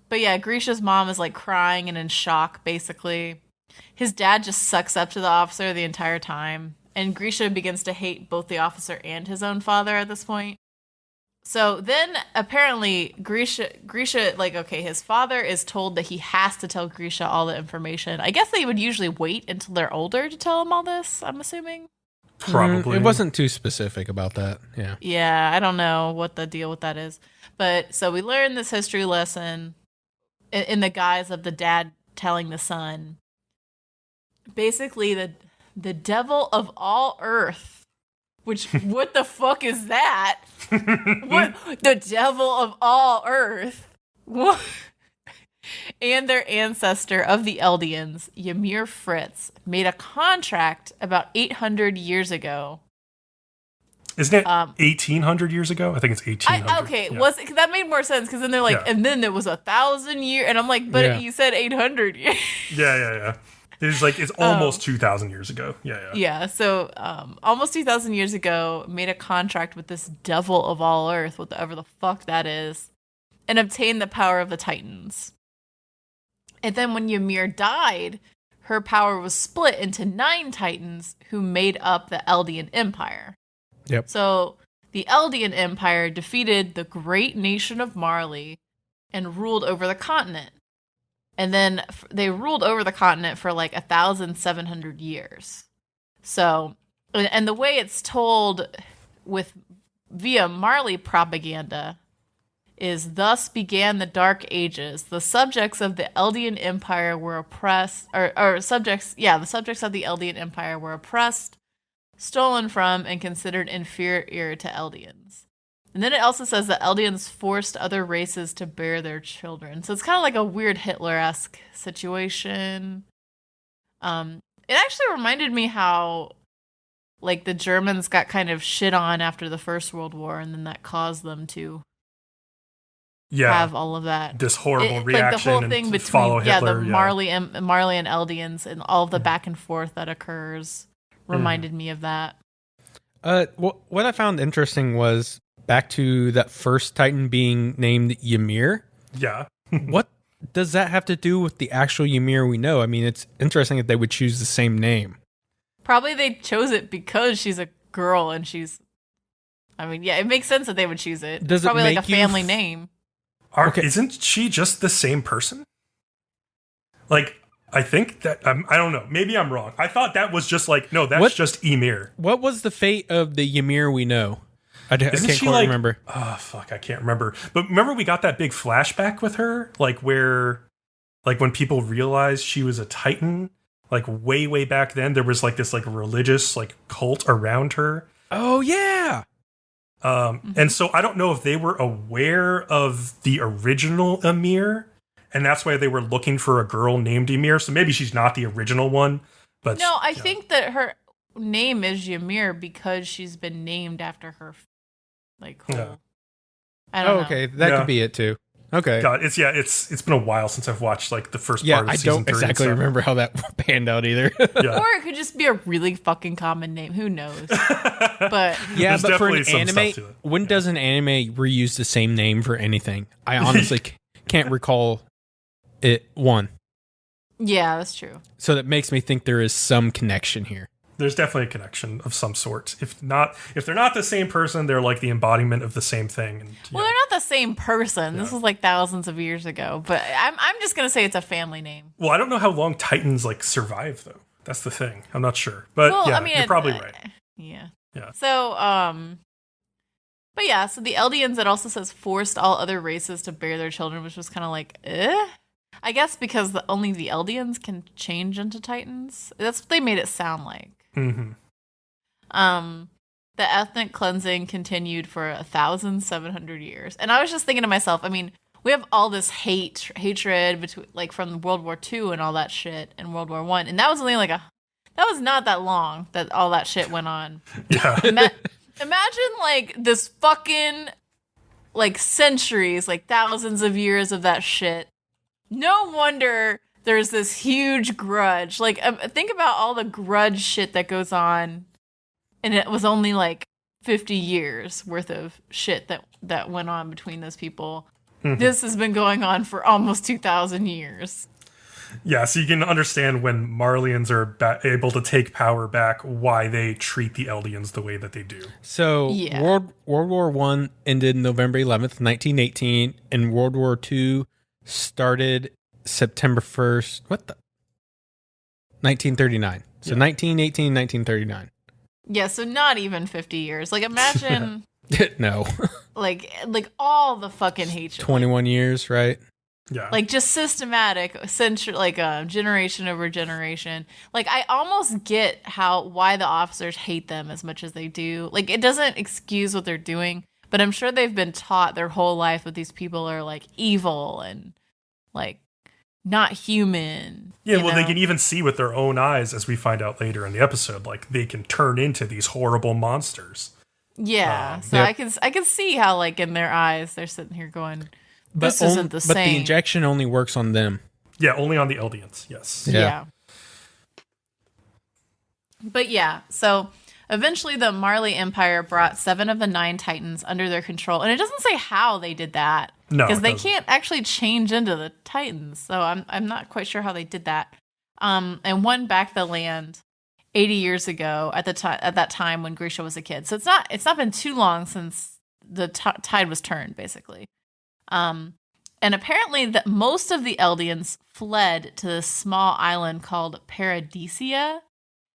Speaker 2: But yeah, Grisha's mom is like crying and in shock, basically. His dad just sucks up to the officer the entire time, and Grisha begins to hate both the officer and his own father at this point. So then, apparently, Grisha, like, okay, his father is told that he has to tell Grisha all the information. I guess they would usually wait until they're older to tell him all this, I'm assuming.
Speaker 3: Probably.
Speaker 1: It wasn't too specific about that. Yeah.
Speaker 2: Yeah, I don't know what the deal with that is. But, so we learn this history lesson in the guise of the dad telling the son. Basically, the devil of all earth, which, what the fuck is that? What? The devil of all earth. What? And their ancestor of the Eldians, Ymir Fritz, made a contract about 800 years ago.
Speaker 3: Isn't it 1,800 years ago? I think it's 1,800.
Speaker 2: Okay,
Speaker 3: Yeah.
Speaker 2: that made more sense, because then they're like,
Speaker 3: Yeah.
Speaker 2: and then there was 1,000 years, and I'm like, but you said 800 years.
Speaker 3: Yeah. It's like, it's almost 2,000 years ago. Yeah.
Speaker 2: Yeah, so almost 2,000 years ago, made a contract with this devil of all earth, whatever the fuck that is, and obtained the power of the Titans. And then when Ymir died, her power was split into 9 Titans who made up the Eldian Empire.
Speaker 1: Yep.
Speaker 2: So the Eldian Empire defeated the great nation of Marley and ruled over the continent. And then they ruled over the continent for like 1,700 years. So, and the way it's told via Marley propaganda is, thus began the Dark Ages. The subjects of the Eldian Empire were oppressed, the subjects of the Eldian Empire were oppressed, stolen from, and considered inferior to Eldians. And then it also says that Eldians forced other races to bear their children. So it's kind of like a weird Hitler-esque situation. It actually reminded me how, like, the Germans got kind of shit on after the First World War, and then that caused them to have all of that.
Speaker 3: This horrible reaction,
Speaker 2: like the whole thing
Speaker 3: and
Speaker 2: between
Speaker 3: follow Hitler.
Speaker 2: The Marley and Eldians, and all of the back and forth that occurs reminded me of that.
Speaker 1: What I found interesting was back to that first Titan being named Ymir.
Speaker 3: Yeah.
Speaker 1: What does that have to do with the actual Ymir we know? I mean, it's interesting that they would choose the same name.
Speaker 2: Probably they chose it because she's a girl and she's I mean, yeah, it makes sense that they would choose it.
Speaker 1: Does
Speaker 2: It's probably
Speaker 1: it
Speaker 2: like
Speaker 1: make
Speaker 2: a family name.
Speaker 1: Okay.
Speaker 3: Isn't she just the same person? Like, I think that I don't know. Maybe I'm wrong. I thought that was just like that's just Ymir.
Speaker 1: What was the fate of the Ymir we know? I can't
Speaker 3: she
Speaker 1: quite remember.
Speaker 3: Oh fuck, I can't remember. But remember we got that big flashback with her, like where, like when people realized she was a Titan, like way back then, there was like this like religious like cult around her.
Speaker 1: Oh yeah.
Speaker 3: And so I don't know if they were aware of the original Ymir, and that's why they were looking for a girl named Ymir. So maybe she's not the original one. But
Speaker 2: No, I think that her name is Ymir because she's been named after her, like, whole.
Speaker 3: Yeah.
Speaker 2: I don't know.
Speaker 1: Okay, that could be it too. Okay.
Speaker 3: God, it's been a while since I've watched like the first
Speaker 1: Yeah,
Speaker 3: part of
Speaker 1: I
Speaker 3: season
Speaker 1: don't
Speaker 3: 3 and
Speaker 1: exactly
Speaker 3: stuff.
Speaker 1: remember how that panned out either.
Speaker 3: Yeah.
Speaker 2: Or it could just be a really fucking common name. Who knows? But
Speaker 1: Yeah,
Speaker 3: There's
Speaker 1: but for
Speaker 3: definitely
Speaker 1: an
Speaker 3: some
Speaker 1: anime,
Speaker 3: stuff to it.
Speaker 1: when does an anime reuse the same name for anything? I honestly can't recall it one.
Speaker 2: yeah, that's true.
Speaker 1: So that makes me think there is some connection here.
Speaker 3: There's definitely a connection of some sort. If they're not the same person, they're like the embodiment of the same thing. And,
Speaker 2: Well, they're not the same person. This was like thousands of years ago. But I'm just gonna say it's a family name.
Speaker 3: Well, I don't know how long Titans like survive though. That's the thing. I'm not sure. But
Speaker 2: Well,
Speaker 3: yeah,
Speaker 2: I mean,
Speaker 3: you're probably right.
Speaker 2: Yeah.
Speaker 3: Yeah.
Speaker 2: So, but yeah, so the Eldians, it also says forced all other races to bear their children, which was kind of like, I guess because only the Eldians can change into Titans. That's what they made it sound like.
Speaker 3: Mm-hmm.
Speaker 2: The ethnic cleansing continued for 1,700 years, and I was just thinking to myself, I mean, we have all this hatred between, like, from World War II and all that shit, and World War I, and that was only like that was not that long that all that shit went on.
Speaker 3: Yeah.
Speaker 2: Imagine like this fucking like centuries, like thousands of years of that shit. No wonder there's this huge grudge. Like, think about all the grudge shit that goes on, and it was only like 50 years worth of shit that went on between those people.
Speaker 3: Mm-hmm.
Speaker 2: This has been going on for almost 2,000 years.
Speaker 3: Yeah, so you can understand when Marlians are able to take power back, why they treat the Eldians the way that they do.
Speaker 1: So
Speaker 2: Yeah.
Speaker 1: World War I ended November 11th, 1918, and World War II started September 1st. What the? 1939. So 1918, 1939.
Speaker 2: Yeah, so not even 50 years. Like, imagine
Speaker 1: No.
Speaker 2: like all the fucking hatred.
Speaker 1: 21 years, right?
Speaker 3: Yeah.
Speaker 2: Like, just systematic, generation over generation. Like, I almost get why the officers hate them as much as they do. Like, it doesn't excuse what they're doing, but I'm sure they've been taught their whole life that these people are like evil and like not human.
Speaker 3: Yeah,
Speaker 2: you
Speaker 3: well, they
Speaker 2: know?
Speaker 3: can even see with their own eyes, as we find out later in the episode, like they can turn into these horrible monsters.
Speaker 2: Yeah, so
Speaker 1: Yep.
Speaker 2: I can see how, like, in their eyes they're sitting here going,
Speaker 1: But
Speaker 2: this isn't the
Speaker 1: But
Speaker 2: same.
Speaker 1: the injection only works on them.
Speaker 3: Yeah, only on the Eldians. Yes.
Speaker 2: Yeah. But yeah, so eventually the Marley Empire brought 7 of the 9 Titans under their control. And it doesn't say how they did that.
Speaker 3: No,
Speaker 2: Because
Speaker 3: it
Speaker 2: they
Speaker 3: doesn't.
Speaker 2: can't actually change into the Titans. So I'm not quite sure how they did that. And won back the land 80 years ago at that time when Grisha was a kid. So it's not been too long since the tide was turned, basically. And apparently that most of the Eldians fled to this small island called Paradisia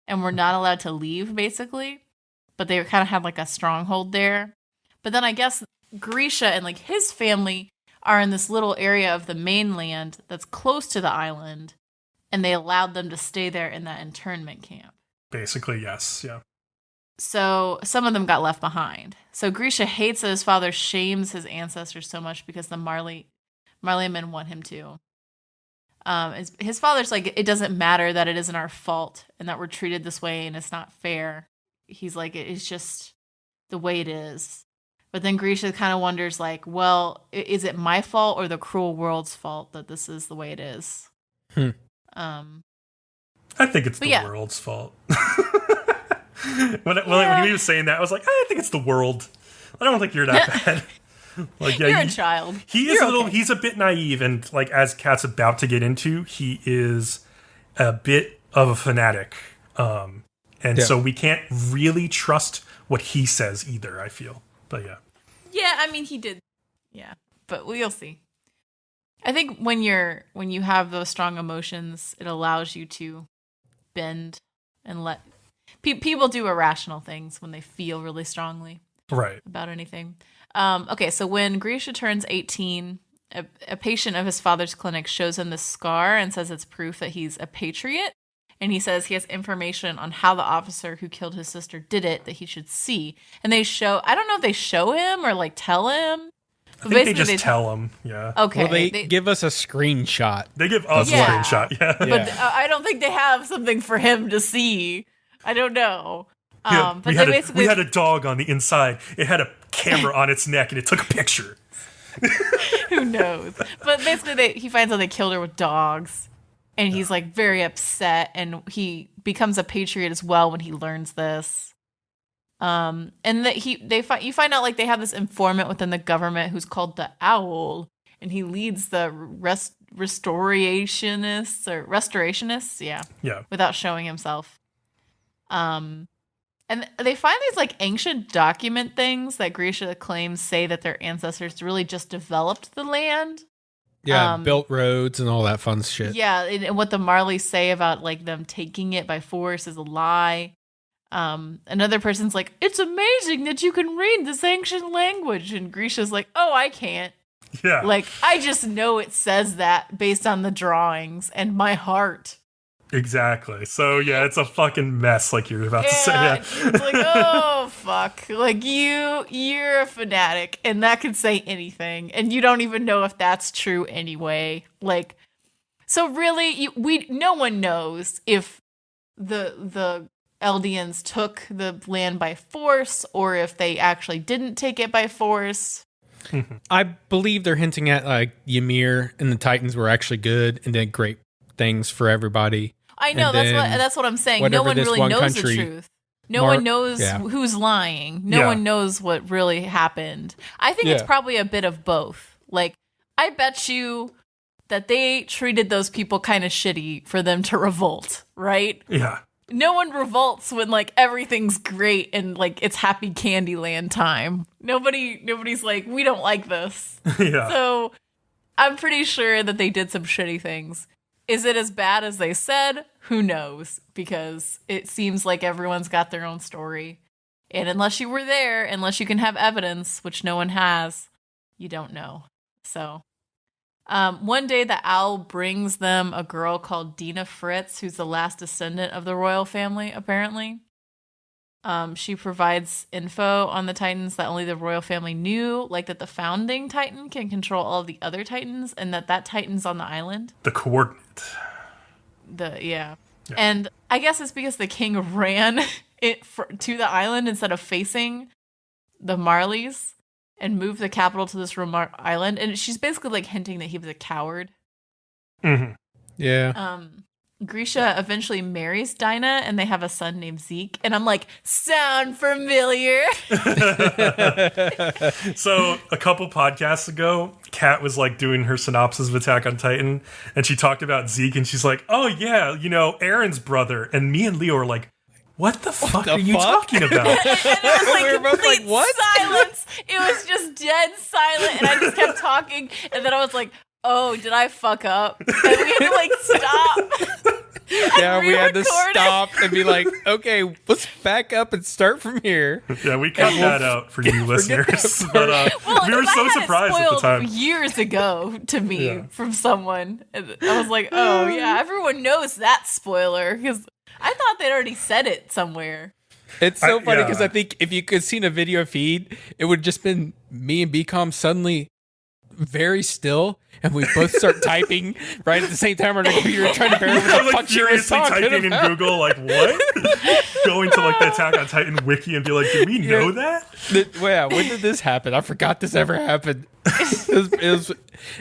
Speaker 2: and were not allowed to leave, basically. But they kind of had like a stronghold there. But then I guess Grisha and like his family are in this little area of the mainland that's close to the island, and they allowed them to stay there in that internment camp.
Speaker 3: Basically, yes. Yeah.
Speaker 2: So some of them got left behind. So Grisha hates that his father shames his ancestors so much because the Marley men want him to. His father's like, it doesn't matter that it isn't our fault and that we're treated this way and it's not fair. He's like, it's just the way it is. But then Grisha kind of wonders, like, well, is it my fault or the cruel world's fault that this is the way it is?
Speaker 3: I think it's the world's fault. When he was saying that, I was like, I think it's the world. I don't think you're that bad. Like, yeah,
Speaker 2: You're a child.
Speaker 3: He's a bit naive, and like as Kat's about to get into, he is a bit of a fanatic. So we can't really trust what he says either, I feel. But yeah.
Speaker 2: Yeah, I mean, he did. Yeah, but we'll see. I think when you have those strong emotions, it allows you to bend and let people do irrational things when they feel really strongly about anything. Okay, so when Grisha turns 18, a patient of his father's clinic shows him this scar and says it's proof that he's a patriot. And he says he has information on how the officer who killed his sister did it that he should see. And I don't know if they show him or like tell him.
Speaker 3: I think they just tell him, yeah.
Speaker 2: Okay.
Speaker 1: Well, they give us a screenshot.
Speaker 3: They give us a screenshot, yeah.
Speaker 2: But I don't think they have something for him to see. I don't know.
Speaker 3: Yeah,
Speaker 2: But
Speaker 3: we had a dog on the inside. It had a camera on its neck, and it took a picture.
Speaker 2: Who knows? But basically, he finds out they killed her with dogs. And he's like very upset, and he becomes a patriot as well when he learns this. And that you find out like they have this informant within the government who's called the Owl, and he leads the restorationists, yeah, without showing himself. And they find these like ancient document things that Grisha claims say that their ancestors really just developed the land.
Speaker 1: Yeah, built roads and all that fun shit.
Speaker 2: Yeah, and what the Marleys say about like them taking it by force is a lie. Another person's like, it's amazing that you can read this ancient language. And Grisha's like, oh, I can't.
Speaker 3: Yeah.
Speaker 2: Like, I just know it says that based on the drawings and my heart.
Speaker 3: Exactly. So, yeah, it's a fucking mess, like you're about to say. Yeah.
Speaker 2: It's like, oh, fuck. Like, you're a fanatic, and that could say anything, and you don't even know if that's true anyway. Like, so really, no one knows if the Eldians took the land by force, or if they actually didn't take it by force.
Speaker 1: I believe they're hinting at, like, Ymir and the Titans were actually good and did great things for everybody.
Speaker 2: I know, that's what I'm saying. No one really knows the truth. No one knows who's lying. No one knows what really happened. I think it's probably a bit of both. Like, I bet you that they treated those people kind of shitty for them to revolt, right?
Speaker 3: Yeah.
Speaker 2: No one revolts when, like, everything's great and, like, it's happy Candyland time. Nobody's like, we don't like this.
Speaker 3: Yeah.
Speaker 2: So, I'm pretty sure that they did some shitty things. Is it as bad as they said? Who knows? Because it seems like everyone's got their own story. And unless you were there, unless you can have evidence, which no one has, you don't know. So, one day the Owl brings them a girl called Dina Fritz, who's the last descendant of the royal family, apparently. She provides info on the Titans that only the royal family knew, like that the founding Titan can control all of the other Titans, and that Titan's on the island.
Speaker 3: The coordinate.
Speaker 2: Yeah. And I guess it's because the king ran to the island instead of facing the Marleys and moved the capital to this remote island. And she's basically like hinting that he was a coward.
Speaker 3: Mm-hmm.
Speaker 1: Yeah.
Speaker 2: Grisha eventually marries Dinah, and they have a son named Zeke. And I'm like, sound familiar?
Speaker 3: So a couple podcasts ago, Kat was like doing her synopsis of Attack on Titan, and she talked about Zeke, and she's like, oh yeah, Aaron's brother. And me and Leo are like, what the fuck are you talking about?
Speaker 2: And it was like complete what? Silence. It was just dead silent, and I just kept talking, and then I was like, oh, did I fuck up? And we had to like stop.
Speaker 1: Yeah, we had to stop and be like, okay, let's back up and start from here.
Speaker 3: Yeah, we cut that out for you listeners. But we were so surprised at the time.
Speaker 2: Years ago to me from someone. And I was like, oh, yeah, everyone knows that spoiler because I thought they'd already said it somewhere.
Speaker 1: It's so funny because I think if you could seen a video feed, it would just been me and Bcom suddenly very still, and we both start typing right at the same time on our computer, trying to figure out what the fuck she was talking
Speaker 3: typing
Speaker 1: about.
Speaker 3: in Google, like, what? Going to, like, the Attack on Titan wiki and be like, did we know that?
Speaker 1: When did this happen? I forgot this ever happened. It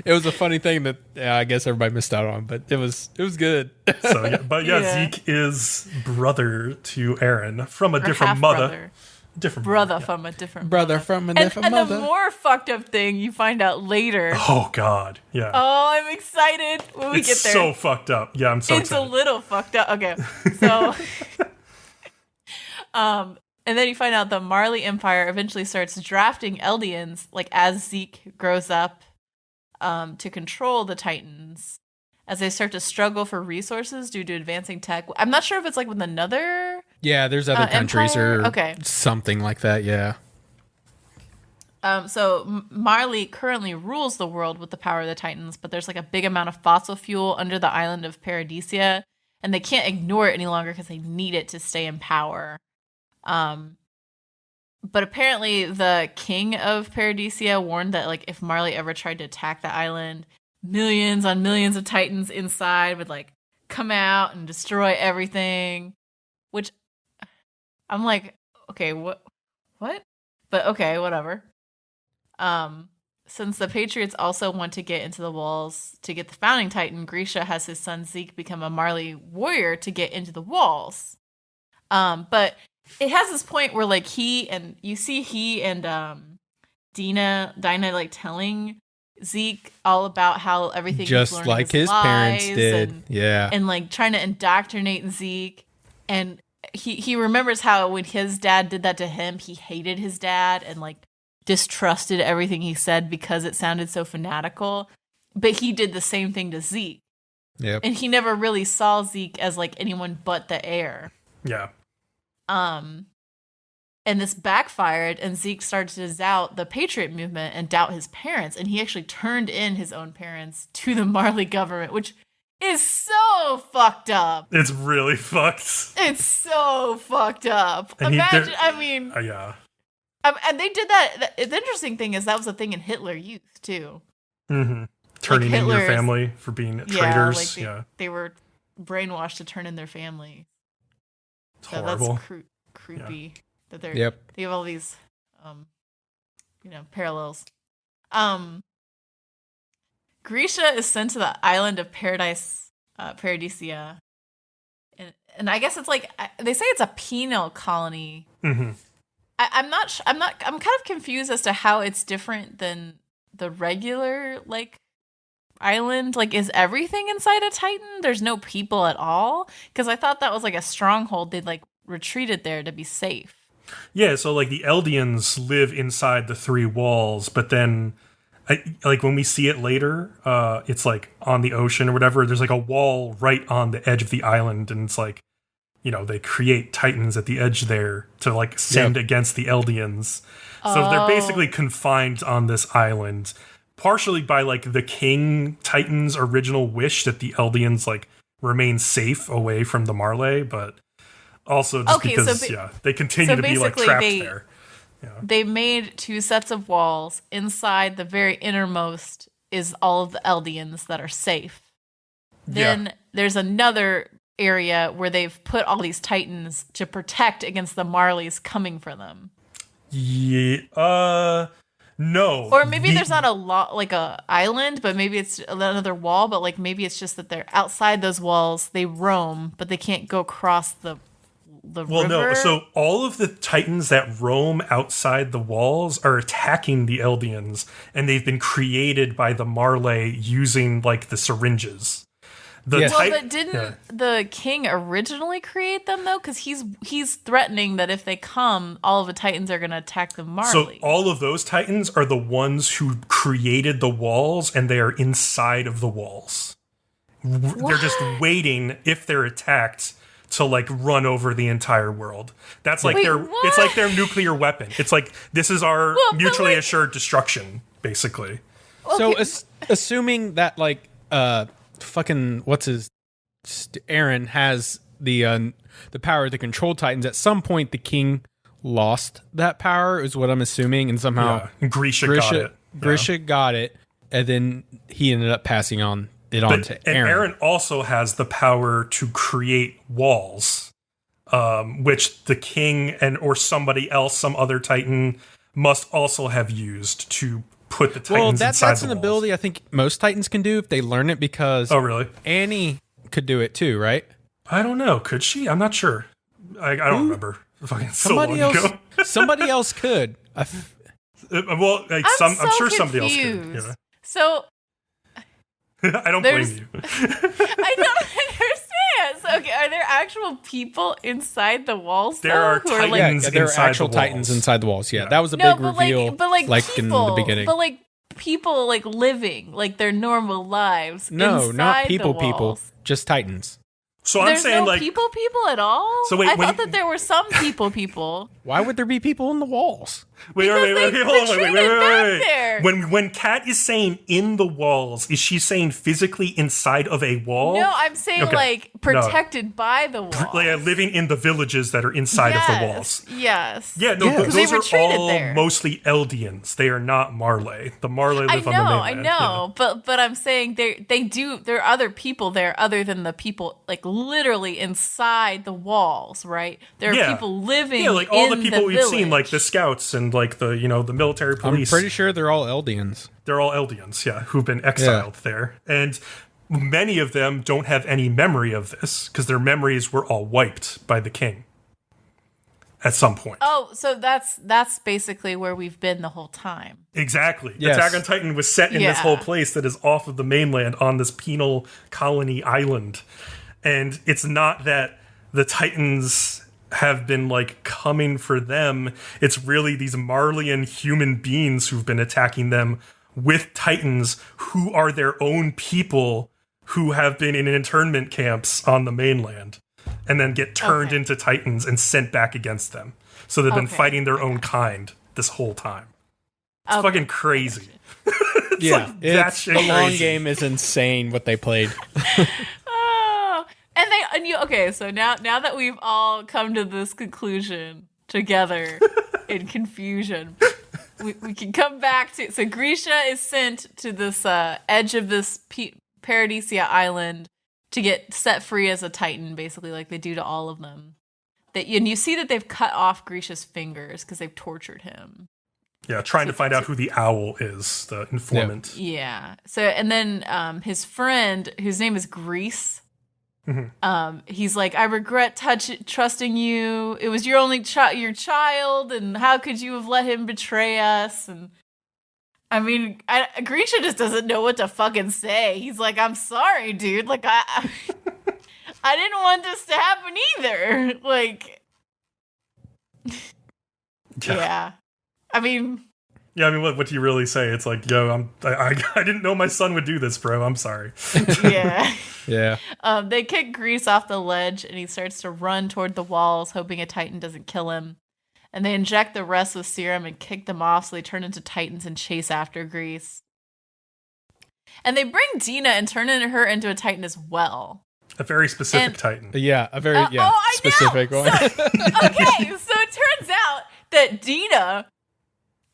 Speaker 1: was a funny thing that I guess everybody missed out on, but it was good.
Speaker 3: So, Zeke is brother to Aaron from a different mother.
Speaker 2: Brother from a different
Speaker 1: mother.
Speaker 2: And the more fucked up thing you find out later.
Speaker 3: Oh, God. Yeah.
Speaker 2: Oh, I'm excited when we get there.
Speaker 3: It's so fucked up. Yeah, I'm so excited.
Speaker 2: It's a little fucked up. Okay. So, And then you find out the Marley Empire eventually starts drafting Eldians, like as Zeke grows up, to control the Titans, as they start to struggle for resources due to advancing tech. I'm not sure if it's like with another.
Speaker 1: Yeah, there's other countries
Speaker 2: empire?
Speaker 1: or
Speaker 2: Okay.
Speaker 1: something like that. Yeah.
Speaker 2: So Marley currently rules the world with the power of the Titans, but there's like a big amount of fossil fuel under the island of Paradisia, and they can't ignore it any longer because they need it to stay in power. But apparently the king of Paradisia warned that like if Marley ever tried to attack the island, millions on millions of Titans inside would like come out and destroy everything. Which I'm like, okay, what? But okay, whatever. Since the Patriots also want to get into the walls to get the founding Titan, Grisha has his son Zeke become a Marley warrior to get into the walls. But it has this point where like he and Dinah like telling Zeke all about how everything
Speaker 1: Just
Speaker 2: he's learning
Speaker 1: like
Speaker 2: is
Speaker 1: his parents
Speaker 2: lies
Speaker 1: did. Yeah.
Speaker 2: and like trying to indoctrinate Zeke. And he remembers how when his dad did that to him, he hated his dad and like distrusted everything he said because it sounded so fanatical. But he did the same thing to Zeke.
Speaker 1: Yep.
Speaker 2: And he never really saw Zeke as like anyone but the heir.
Speaker 3: Yeah.
Speaker 2: And this backfired, and Zeke started to doubt the Patriot movement and doubt his parents. And he actually turned in his own parents to the Marley government, which is so fucked up.
Speaker 3: It's really fucked.
Speaker 2: It's so fucked up.
Speaker 3: And
Speaker 2: Imagine,
Speaker 3: yeah.
Speaker 2: And they did that. The interesting thing is that was a thing in Hitler Youth, too.
Speaker 3: Mm-hmm. Turning in your
Speaker 2: Hitler's-
Speaker 3: family for being
Speaker 2: Yeah,
Speaker 3: traitors.
Speaker 2: like they were brainwashed to turn in their family.
Speaker 3: It's
Speaker 2: So
Speaker 3: horrible.
Speaker 2: that's creepy that they have all these, parallels. Grisha is sent to the island of Paradisia, and I guess it's like they say it's a penal colony.
Speaker 3: Mm-hmm.
Speaker 2: I'm kind of confused as to how it's different than the regular like island. Like, is everything inside a Titan? There's no people at all? Because I thought that was like a stronghold. They'd like retreated there to be safe.
Speaker 3: Yeah, so like the Eldians live inside the three walls, but then like when we see it later, it's like on the ocean or whatever, there's like a wall right on the edge of the island, and it's like, they create Titans at the edge there to like send against the Eldians. So they're basically confined on this island, partially by like the King Titan's original wish that the Eldians like remain safe away from the Marley, but also just because they continue to be like trapped there. Yeah.
Speaker 2: They made two sets of walls. Inside the very innermost is all of the Eldians that are safe. Then there's another area where they've put all these Titans to protect against the Marleys coming for them.
Speaker 3: Yeah. No.
Speaker 2: Or maybe there's not like a island, but maybe it's another wall, but like maybe it's just that they're outside those walls, they roam, but they can't go across the river.
Speaker 3: No, so all of the Titans that roam outside the walls are attacking the Eldians, and they've been created by the Marley using like the syringes.
Speaker 2: But didn't the king originally create them though? Because he's threatening that if they come, all of the Titans are going to attack the Marley.
Speaker 3: So all of those Titans are the ones who created the walls, and they are inside of the walls. They're just waiting, if they're attacked, to like run over the entire world. That's like it's like their nuclear weapon. It's like, this is our mutually assured destruction, basically.
Speaker 1: Okay. So assuming that like fucking Aaron has the power to control Titans, at some point the king lost that power is what I'm assuming, and somehow
Speaker 3: Grisha got it.
Speaker 1: Grisha got it, and then he ended up passing on to Aaron.
Speaker 3: And Aaron also has the power to create walls, which the king or somebody else, some other Titan, must also have used to put the Titans inside
Speaker 1: that's
Speaker 3: the
Speaker 1: an
Speaker 3: walls.
Speaker 1: ability I think most Titans can do if they learn it, because
Speaker 3: really?
Speaker 1: Annie could do it too, right?
Speaker 3: I don't know. Could she? I'm not sure. I don't remember. Fucking so long ago.
Speaker 1: Somebody else could.
Speaker 3: I'm sure somebody else could. Yeah.
Speaker 2: So
Speaker 3: I don't blame you.
Speaker 2: I don't Okay, are there actual people inside the walls?
Speaker 3: There are
Speaker 2: who are
Speaker 3: titans
Speaker 1: Yeah, there are
Speaker 3: inside
Speaker 1: actual
Speaker 3: the
Speaker 1: titans
Speaker 3: walls.
Speaker 1: inside the walls. Yeah,
Speaker 3: Yeah.
Speaker 1: that was a
Speaker 2: no,
Speaker 1: big
Speaker 2: but
Speaker 1: reveal.
Speaker 2: like
Speaker 1: in
Speaker 2: people,
Speaker 1: the beginning.
Speaker 2: but like people like living like their normal lives.
Speaker 1: No,
Speaker 2: inside
Speaker 1: not
Speaker 2: the
Speaker 1: people.
Speaker 2: walls.
Speaker 1: Just titans.
Speaker 3: So I'm
Speaker 2: There's
Speaker 3: saying
Speaker 2: no
Speaker 3: like
Speaker 2: people at all.
Speaker 3: So wait,
Speaker 2: I
Speaker 3: when-
Speaker 2: thought that there were some people.
Speaker 1: Why would there be people in the walls?
Speaker 3: Wait,
Speaker 2: Because they
Speaker 3: okay, hold on, wait.
Speaker 2: retreated back there.
Speaker 3: When Kat is saying in the walls, is she saying physically inside of a wall?
Speaker 2: No, I'm saying
Speaker 3: Okay.
Speaker 2: like protected by the walls.
Speaker 3: Like, living in the villages that are inside of the walls.
Speaker 2: Yes.
Speaker 3: Yeah, no,
Speaker 1: Yeah.
Speaker 3: those
Speaker 2: 'Cause they
Speaker 3: are
Speaker 2: retreated
Speaker 3: all
Speaker 2: there.
Speaker 3: mostly Eldians. They are not Marley. The Marley
Speaker 2: I
Speaker 3: live on the
Speaker 2: know,
Speaker 3: mainland.
Speaker 2: but I'm saying there are other people there other than the people like literally inside the walls, right? There are people living.
Speaker 3: Yeah, like all the
Speaker 2: in
Speaker 3: people we've seen,
Speaker 2: village.
Speaker 3: like the scouts and like the the military
Speaker 1: I'm
Speaker 3: police.
Speaker 1: pretty sure they're all Eldians.
Speaker 3: They're all Eldians, yeah, who've been exiled there. And many of them don't have any memory of this because their memories were all wiped by the king at some point.
Speaker 2: Oh, so that's basically where we've been the whole time.
Speaker 3: Exactly.
Speaker 1: Yes.
Speaker 3: Attack on Titan was set in this
Speaker 2: Yeah.
Speaker 3: whole place that is off of the mainland on this penal colony island. And it's not that the Titans have been like coming for them. It's really these Marleyan human beings who've been attacking them with Titans who are their own people who have been in internment camps on the mainland and then get turned into Titans and sent back against them. So they've been fighting their own kind this whole time. It's fucking crazy.
Speaker 1: Yeah,
Speaker 3: that shit
Speaker 1: the long
Speaker 3: crazy.
Speaker 1: game is insane what they played.
Speaker 2: Oh, okay. So now that we've all come to this conclusion together in confusion, we can come back to. So Grisha is sent to this edge of this Paradisia island to get set free as a Titan, basically, like they do to all of them. And you see that they've cut off Grisha's fingers because they've tortured him.
Speaker 3: Yeah, trying to find out who the owl is, the informant.
Speaker 2: Yeah. So, and then his friend, whose name is Grease, he's like, I regret trusting you. It was your only your child, and how could you have let him betray us? And I mean, Grisha just doesn't know what to fucking say. He's like, I'm sorry, dude. Like, I didn't want this to happen either. Like, yeah. I mean,
Speaker 3: what do you really say? It's like, yo, I didn't know my son would do this, bro. I'm sorry.
Speaker 2: yeah.
Speaker 1: Yeah.
Speaker 2: They kick Grease off the ledge, and he starts to run toward the walls, hoping a Titan doesn't kill him. And they inject the rest with serum and kick them off, so they turn into Titans and chase after Grease. And they bring Dina and turn her into a Titan as well.
Speaker 3: A very specific Titan.
Speaker 1: Yeah, a very specific one.
Speaker 2: Okay, so it turns out that Dina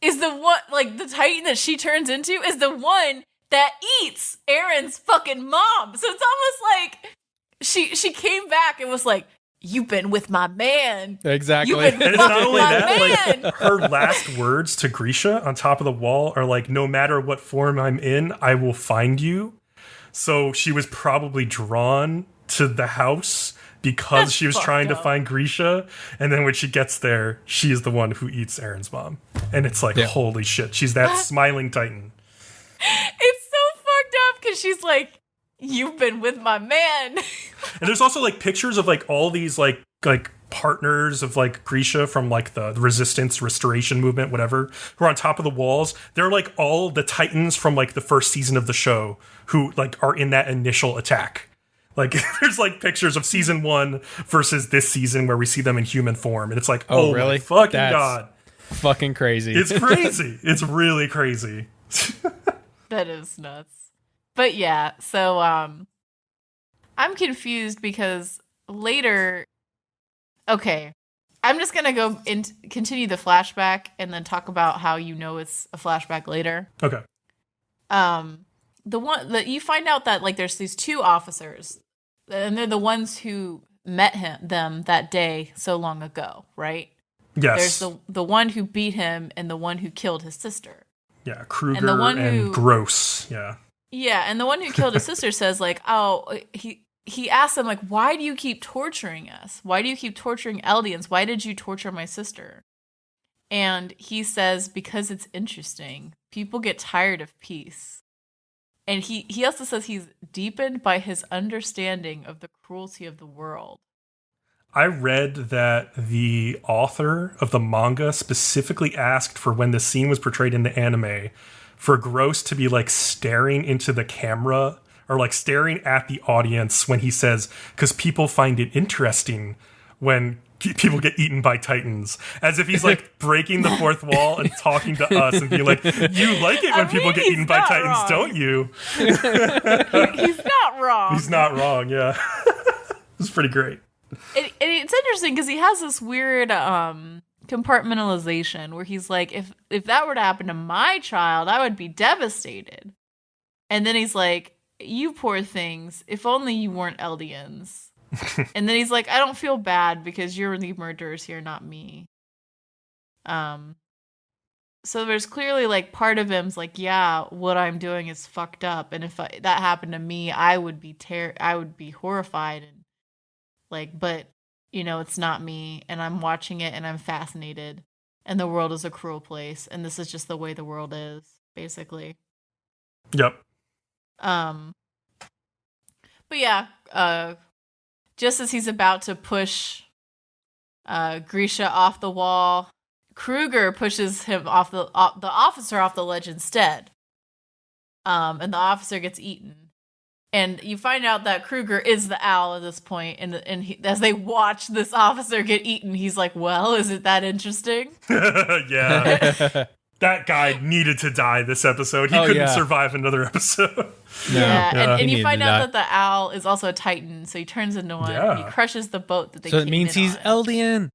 Speaker 2: is the one, like the Titan that she turns into is the one that eats Aaron's fucking mom. So it's almost like she came back and was like, you've been with my man.
Speaker 1: Exactly.
Speaker 2: You've been
Speaker 3: And it's not
Speaker 2: fucking
Speaker 3: only
Speaker 2: my
Speaker 3: that,
Speaker 2: man.
Speaker 3: like her last words to Grisha on top of the wall are like, no matter what form I'm in, I will find you. So she was probably drawn to the house because
Speaker 2: That's
Speaker 3: she was
Speaker 2: fucked
Speaker 3: trying to
Speaker 2: up.
Speaker 3: find Grisha. And then when she gets there, she is the one who eats Aaron's mom. And it's like, holy shit, she's that smiling Titan.
Speaker 2: It's so fucked up because she's like, you've been with my man.
Speaker 3: And there's also like pictures of like all these like partners of like Grisha from like the resistance restoration movement, whatever, who are on top of the walls. They're like all the Titans from like the first season of the show who like are in that initial attack. Like there's like pictures of season 1 versus this season where we see them in human form. And it's like, oh
Speaker 1: really?
Speaker 3: My fucking
Speaker 1: That's
Speaker 3: God.
Speaker 1: Fucking crazy.
Speaker 3: It's crazy. It's really crazy.
Speaker 2: That is nuts. But yeah, so I'm confused because later, okay, I'm just gonna go and continue the flashback and then talk about how you know it's a flashback later.
Speaker 3: Okay.
Speaker 2: The one that you find out that like there's these two officers, and they're the ones who met them that day so long ago, right?
Speaker 3: Yes.
Speaker 2: There's the one who beat him and the one who killed his sister.
Speaker 3: Yeah, Kruger
Speaker 2: And the one
Speaker 3: and
Speaker 2: who-
Speaker 3: Gross. Yeah.
Speaker 2: Yeah, and the one who killed his sister says like, oh, he asked him like, why do you keep torturing us? Why do you keep torturing Eldians? Why did you torture my sister? And he says, because it's interesting. People get tired of peace. And he also says he's deepened by his understanding of the cruelty of the world.
Speaker 3: I read that the author of the manga specifically asked for when the scene was portrayed in the anime for Gross to be like staring into the camera or like staring at the audience when he says, because people find it interesting when people get eaten by titans, as if he's like breaking the fourth wall and talking to us and being like, you like it when people get eaten by titans, wrong. Don't you?
Speaker 2: He's not wrong.
Speaker 3: He's not wrong. Yeah. It's pretty great.
Speaker 2: And it's interesting because he has this weird compartmentalization where he's like, if that were to happen to my child, I would be devastated. And then he's like, you poor things, if only you weren't Eldians. And then he's like, I don't feel bad because you're the murderers here, not me. So there's clearly like part of him's like, yeah, what I'm doing is fucked up, and if that happened to me, I would be horrified, and like, but you know, it's not me, and I'm watching it and I'm fascinated, and the world is a cruel place, and this is just the way the world is, basically.
Speaker 3: Yep.
Speaker 2: But yeah, just as he's about to push Grisha off the wall, Kruger pushes him off the officer off the ledge instead. And the officer gets eaten. And you find out that Kruger is the owl at this point, and as they watch this officer get eaten, he's like, well, is it that interesting?
Speaker 3: Yeah. That guy needed to die this episode. He couldn't survive another episode.
Speaker 2: Yeah, and you find out that the owl is also a titan, so he turns into one. Yeah. And he crushes the boat that they came in on.
Speaker 1: So it means he's Eldian.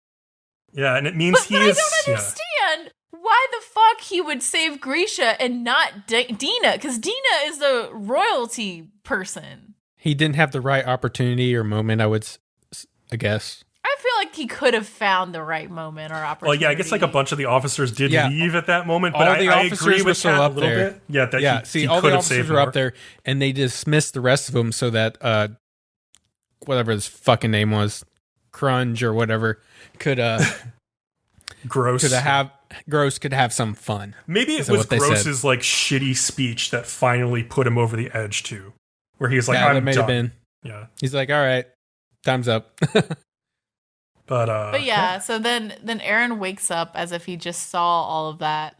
Speaker 3: Yeah, and it means
Speaker 2: but I don't understand why the fuck he would save Grisha and not Dina, because Dina is the royalty person.
Speaker 1: He didn't have the right opportunity or moment, I guess.
Speaker 2: I feel like he could have found the right moment or opportunity.
Speaker 3: Well, yeah, I guess like a bunch of the officers did leave at that moment, but
Speaker 1: all the
Speaker 3: I
Speaker 1: officers
Speaker 3: agree
Speaker 1: were
Speaker 3: with
Speaker 1: still
Speaker 3: Kat
Speaker 1: up
Speaker 3: a little
Speaker 1: there.
Speaker 3: bit. Yeah, that he
Speaker 1: all
Speaker 3: could
Speaker 1: the
Speaker 3: have saved
Speaker 1: officers were
Speaker 3: more.
Speaker 1: up there, and they dismissed the rest of them so that whatever his fucking name was, Crunge or whatever, could
Speaker 3: Gross
Speaker 1: could have some fun.
Speaker 3: Maybe it was Gross's like shitty speech that finally put him over the edge too, where he's like, "I'm
Speaker 1: that
Speaker 3: done."
Speaker 1: Been.
Speaker 3: Yeah,
Speaker 1: he's like, "All right, time's up."
Speaker 2: But yeah, so then Aaron wakes up as if he just saw all of that,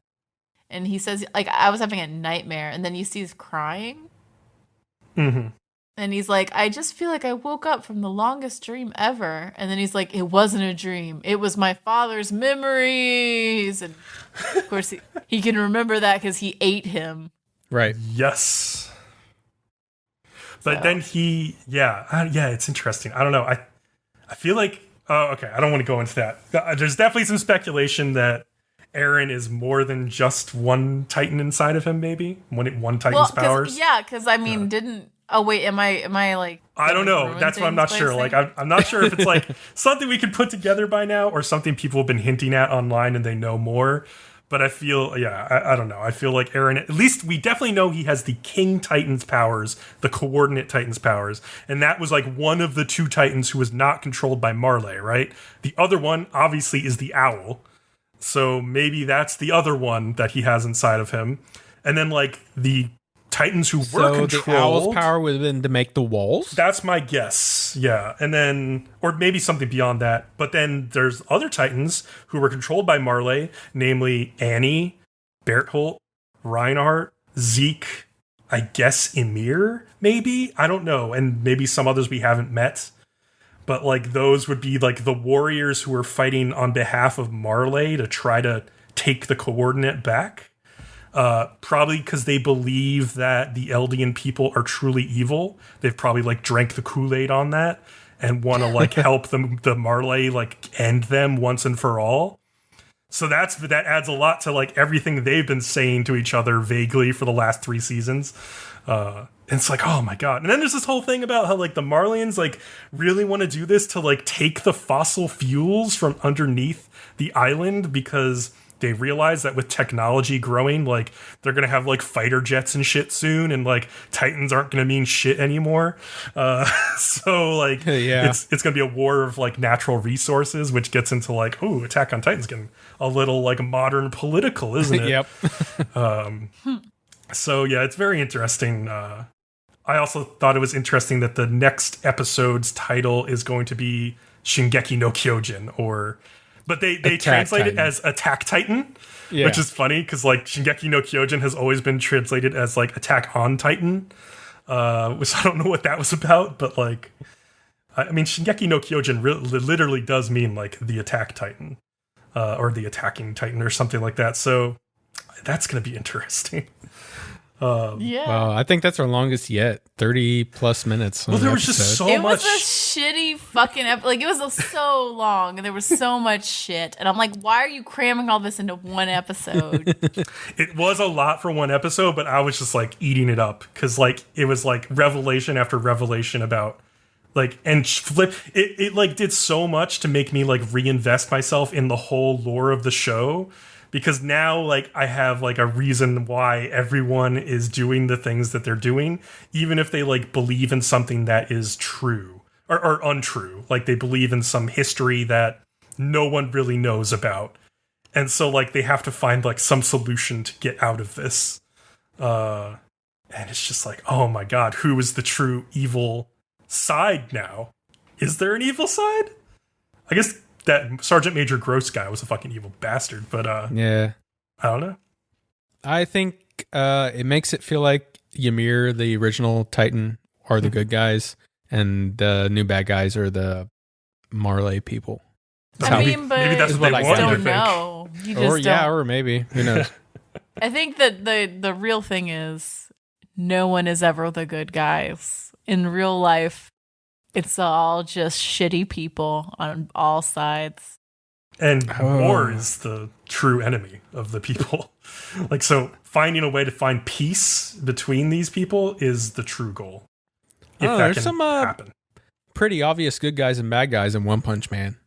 Speaker 2: and he says, like, I was having a nightmare, and then you see he's crying.
Speaker 3: Mm-hmm.
Speaker 2: And he's like, I just feel like I woke up from the longest dream ever. And then he's like, it wasn't a dream. It was my father's memories. And of course, he can remember that because he ate him.
Speaker 1: Right.
Speaker 3: Yes. But then it's interesting. I don't know. I feel like, okay, I don't want to go into that. There's definitely some speculation that Aaron is more than just one Titan inside of him, maybe? One Titan's powers?
Speaker 2: Yeah, because I mean, oh wait, am I like?
Speaker 3: I don't know. That's what I'm not sure. Like, I'm not sure if it's like something we could put together by now, or something people have been hinting at online and they know more. But I feel, I don't know. I feel like Aaron, at least we definitely know he has the King Titan's powers, the Coordinate Titan's powers, and that was like one of the two Titans who was not controlled by Marley, right? The other one obviously is the Owl. So maybe that's the other one that he has inside of him. And then like the Titans who were controlled.
Speaker 1: The Owl's power would have been to make the walls?
Speaker 3: That's my guess, yeah. And then, or maybe something beyond that. But then there's other Titans who were controlled by Marley, namely Annie, Berthold, Reinhardt, Zeke, I guess Emir, maybe? I don't know. And maybe some others we haven't met. But like those would be like the warriors who were fighting on behalf of Marley to try to take the coordinate back. Probably because they believe that the Eldian people are truly evil. They've probably like drank the Kool-Aid on that and want to like help the Marley like end them once and for all. So that adds a lot to like everything they've been saying to each other vaguely for the last 3 seasons. And it's like, oh my god. And then there's this whole thing about how like the Marleyans like really want to do this to like take the fossil fuels from underneath the island because they realize that with technology growing, like they're gonna have like fighter jets and shit soon, and like Titans aren't gonna mean shit anymore. So like, it's gonna be a war of like natural resources, which gets into like, oh, Attack on Titan's getting a little like modern political, isn't it?
Speaker 1: Yep.
Speaker 3: So yeah, it's very interesting. I also thought it was interesting that the next episode's title is going to be Shingeki no Kyojin, but they translate it as Attack Titan, which is funny because like Shingeki no Kyojin has always been translated as like Attack on Titan, which I don't know what that was about, but like, I mean, Shingeki no Kyojin literally does mean like the Attack Titan, or the Attacking Titan or something like that. So that's going to be interesting.
Speaker 1: Well, I think that's our longest yet. 30 plus minutes.
Speaker 3: Well, there was just so
Speaker 2: it
Speaker 3: much.
Speaker 2: It was a shitty fucking like it was so long, and there was so much shit, and I'm like, why are you cramming all this into one episode?
Speaker 3: It was a lot for one episode, but I was just like eating it up because like it was like revelation after revelation about like and flip. It like did so much to make me like reinvest myself in the whole lore of the show. Because now, like, I have, like, a reason why everyone is doing the things that they're doing, even if they, like, believe in something that is true or untrue. Like, they believe in some history that no one really knows about. And so, like, they have to find, like, some solution to get out of this. And it's just like, oh my god, who is the true evil side now? Is there an evil side? I guess that Sergeant Major Gross guy was a fucking evil bastard, but
Speaker 1: yeah,
Speaker 3: I don't know.
Speaker 1: I think it makes it feel like Ymir, the original Titan, are the good guys, and the new bad guys are the Marley people.
Speaker 3: Maybe that's what they want.
Speaker 2: Don't know. You just
Speaker 1: or maybe who knows.
Speaker 2: I think that the real thing is no one is ever the good guys in real life. It's all just shitty people on all sides.
Speaker 3: And war is the true enemy of the people. Like, so finding a way to find peace between these people is the true goal. If that
Speaker 1: there's
Speaker 3: can
Speaker 1: some
Speaker 3: happen.
Speaker 1: Pretty obvious good guys and bad guys in One Punch Man.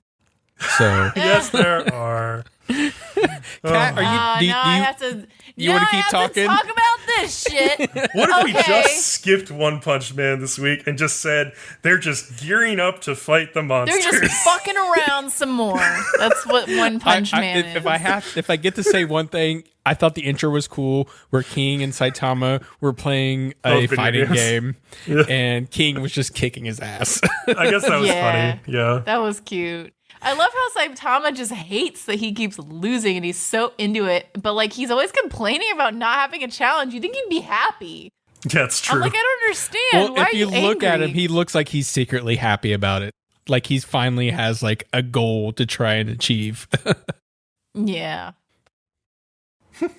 Speaker 1: So
Speaker 3: yes, there are.
Speaker 1: Kat, are you?
Speaker 2: I have to.
Speaker 1: You want to keep talking?
Speaker 2: Talk about this shit.
Speaker 3: What if we just skipped One Punch Man this week and just said they're just gearing up to fight the monsters?
Speaker 2: They're just fucking around some more. That's what One Punch Man is.
Speaker 1: If I get to say one thing, I thought the intro was cool. Where King and Saitama were playing a fighting game, and King was just kicking his ass.
Speaker 3: I guess that was funny. Yeah,
Speaker 2: that was cute. I love how Saitama just hates that he keeps losing and he's so into it, but like he's always complaining about not having a challenge. You think he'd be happy?
Speaker 3: Yeah, it's true.
Speaker 2: I'm like, I don't understand.
Speaker 1: Well,
Speaker 2: why
Speaker 1: if you look
Speaker 2: angry?
Speaker 1: at him, he looks like he's secretly happy about it. Like he's finally has like a goal to try and achieve.
Speaker 2: Yeah.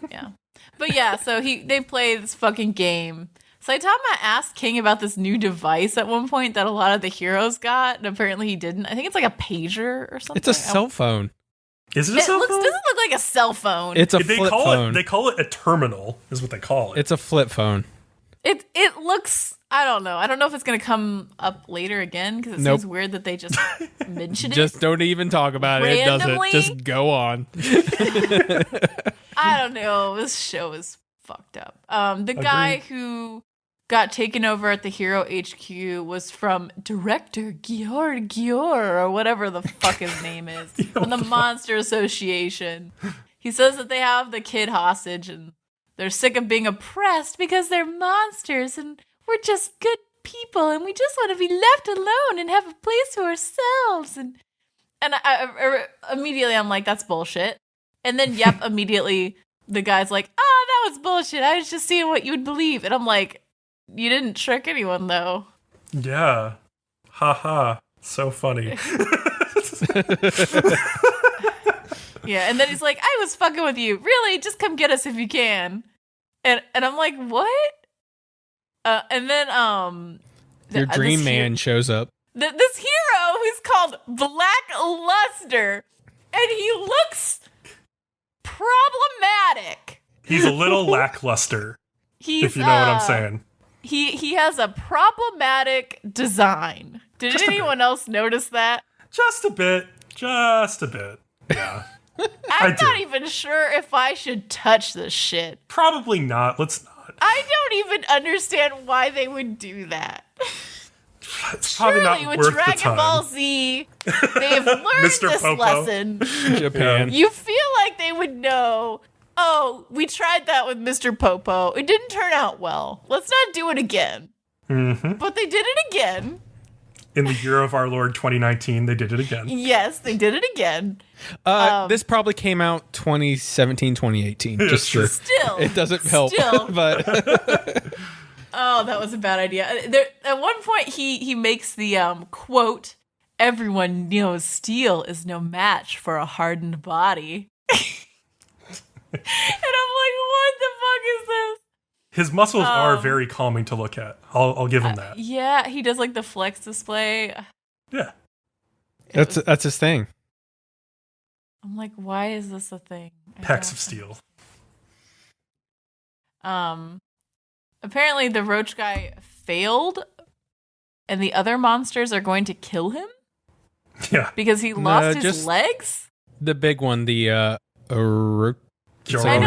Speaker 2: Yeah. But yeah, so they play this fucking game. Saitama asked King about this new device at one point that a lot of the heroes got, and apparently he didn't. I think it's like a pager or something.
Speaker 1: It's a cell phone.
Speaker 3: Is it a cell phone?
Speaker 2: Doesn't look like a cell phone.
Speaker 1: It's a flip phone.
Speaker 3: They call it a terminal, is what they call it.
Speaker 1: It's a flip phone.
Speaker 2: It looks, I don't know. I don't know if it's going to come up later again, because it seems weird that they just mention it.
Speaker 1: Just don't even talk about it. It doesn't. Just go on.
Speaker 2: I don't know. This show is fucked up. The guy who got taken over at the Hero HQ was from director Gior or whatever the fuck his name is from the Monster Association. He says that they have the kid hostage and they're sick of being oppressed because they're monsters and we're just good people and we just want to be left alone and have a place to ourselves. And I immediately I'm like, that's bullshit. And then immediately the guy's like, that was bullshit. I was just seeing what you would believe. And I'm like, you didn't trick anyone, though.
Speaker 3: Yeah. Haha. So funny.
Speaker 2: Yeah, and then he's like, I was fucking with you. Really? Just come get us if you can. And I'm like, what? And then,
Speaker 1: your dream man shows up.
Speaker 2: This hero who's called Black Luster. And he looks problematic.
Speaker 3: He's a little lackluster. If you know what I'm saying.
Speaker 2: He has a problematic design. Did anyone else notice that?
Speaker 3: Just a bit. Yeah.
Speaker 2: I'm not even sure if I should touch this shit.
Speaker 3: Probably not. Let's not.
Speaker 2: I don't even understand why they would do that.
Speaker 3: It's probably
Speaker 2: Surely
Speaker 3: not
Speaker 2: with
Speaker 3: worth
Speaker 2: Dragon
Speaker 3: the time.
Speaker 2: Ball Z, they've learned
Speaker 3: Mr.
Speaker 2: this
Speaker 3: Popo.
Speaker 2: lesson.
Speaker 1: Japan.
Speaker 2: You feel like they would know oh, we tried that with Mr. Popo. It didn't turn out well. Let's not do it again.
Speaker 3: Mm-hmm.
Speaker 2: But they did it again.
Speaker 3: In the year of our Lord 2019, they did it again.
Speaker 2: Yes, they did it again.
Speaker 1: This probably came out 2017, 2018. Just sure.
Speaker 2: Still.
Speaker 1: It doesn't help. But
Speaker 2: oh, that was a bad idea. At one point, he makes the quote, "Everyone knows steel is no match for a hardened body." And I'm like, what the fuck is this?
Speaker 3: His muscles are very calming to look at. I'll give him that.
Speaker 2: Yeah, he does like the flex display.
Speaker 3: Yeah.
Speaker 1: that's his thing.
Speaker 2: I'm like, why is this a thing?
Speaker 3: Pecs of steel.
Speaker 2: Apparently the roach guy failed and the other monsters are going to kill him?
Speaker 3: Yeah.
Speaker 2: Because he lost his
Speaker 1: just
Speaker 2: legs?
Speaker 1: The big one, the
Speaker 2: I know,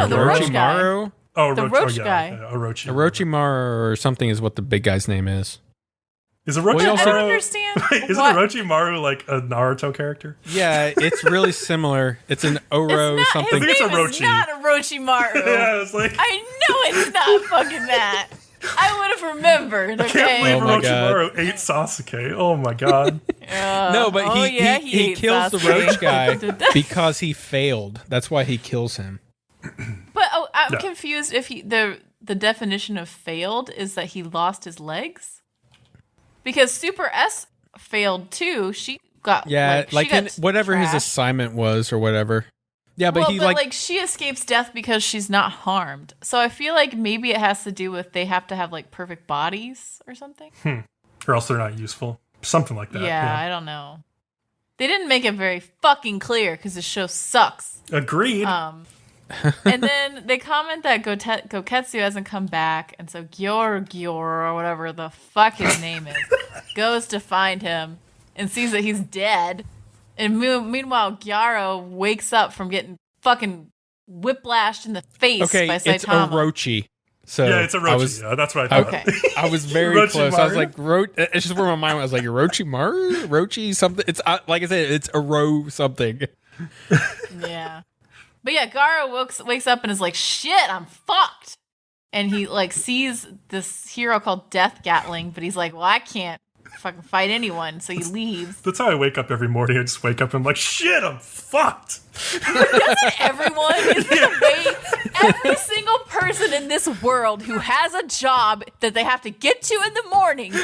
Speaker 2: the roach guy.
Speaker 1: Orochimaru.
Speaker 3: Oh,
Speaker 2: The roach guy.
Speaker 3: Yeah,
Speaker 1: Orochimaru or something is what the big guy's name is.
Speaker 3: Is Orochimaru?
Speaker 1: We also-
Speaker 2: I don't understand.
Speaker 3: Isn't
Speaker 2: what?
Speaker 3: Orochimaru like a Naruto character?
Speaker 1: Yeah, it's really similar. It's an Oro
Speaker 2: It's not,
Speaker 1: something.
Speaker 2: His name
Speaker 3: Orochi.
Speaker 2: is not Orochimaru.
Speaker 3: Yeah, I was like,
Speaker 2: I know it's not fucking that. I would have remembered,
Speaker 3: I can't
Speaker 2: okay?
Speaker 3: believe
Speaker 1: Oh my
Speaker 3: Orochimaru ate Sasuke. Oh my god.
Speaker 1: No, but he
Speaker 2: ate
Speaker 1: kills the
Speaker 2: Sasuke.
Speaker 1: roach guy because he failed. That's why he kills him.
Speaker 2: But I'm
Speaker 3: No.
Speaker 2: confused if the definition of failed is that he lost his legs? Because Super S failed too. She got
Speaker 1: Like
Speaker 2: she got
Speaker 1: whatever his
Speaker 2: trashed.
Speaker 1: assignment was or whatever. Yeah, but
Speaker 2: Well,
Speaker 1: he
Speaker 2: but she escapes death because she's not harmed. So I feel like maybe it has to do with they have to have like perfect bodies or something.
Speaker 3: Or else they're not useful. Something like that.
Speaker 2: Yeah, I don't know. They didn't make it very fucking clear because the show sucks.
Speaker 3: Agreed.
Speaker 2: And then they comment that Goketsu hasn't come back, and so Gyor or whatever the fuck his name is goes to find him and sees that he's dead. And meanwhile, Gyaro wakes up from getting fucking whiplashed in the face
Speaker 1: okay,
Speaker 2: by
Speaker 1: it's
Speaker 2: Saitama.
Speaker 1: Orochi. So
Speaker 3: yeah, it's Orochi. Yeah, that's what I thought.
Speaker 2: Okay.
Speaker 1: I was very close. I was
Speaker 3: Orochimaru?
Speaker 1: like, it's just where my mind was like, Orochimaru? Orochi something. It's like I said, it's Oro something.
Speaker 2: Yeah. But yeah, Gyaro wakes up and is like, shit, I'm fucked. And he like sees this hero called Death Gatling, but he's like, well, I can't fucking fight anyone, so he leaves.
Speaker 3: That's how I wake up every morning. I just wake up and I'm like, shit, I'm fucked.
Speaker 2: Doesn't everyone? Isn't the way every single person in this world who has a job that they have to get to in the morning,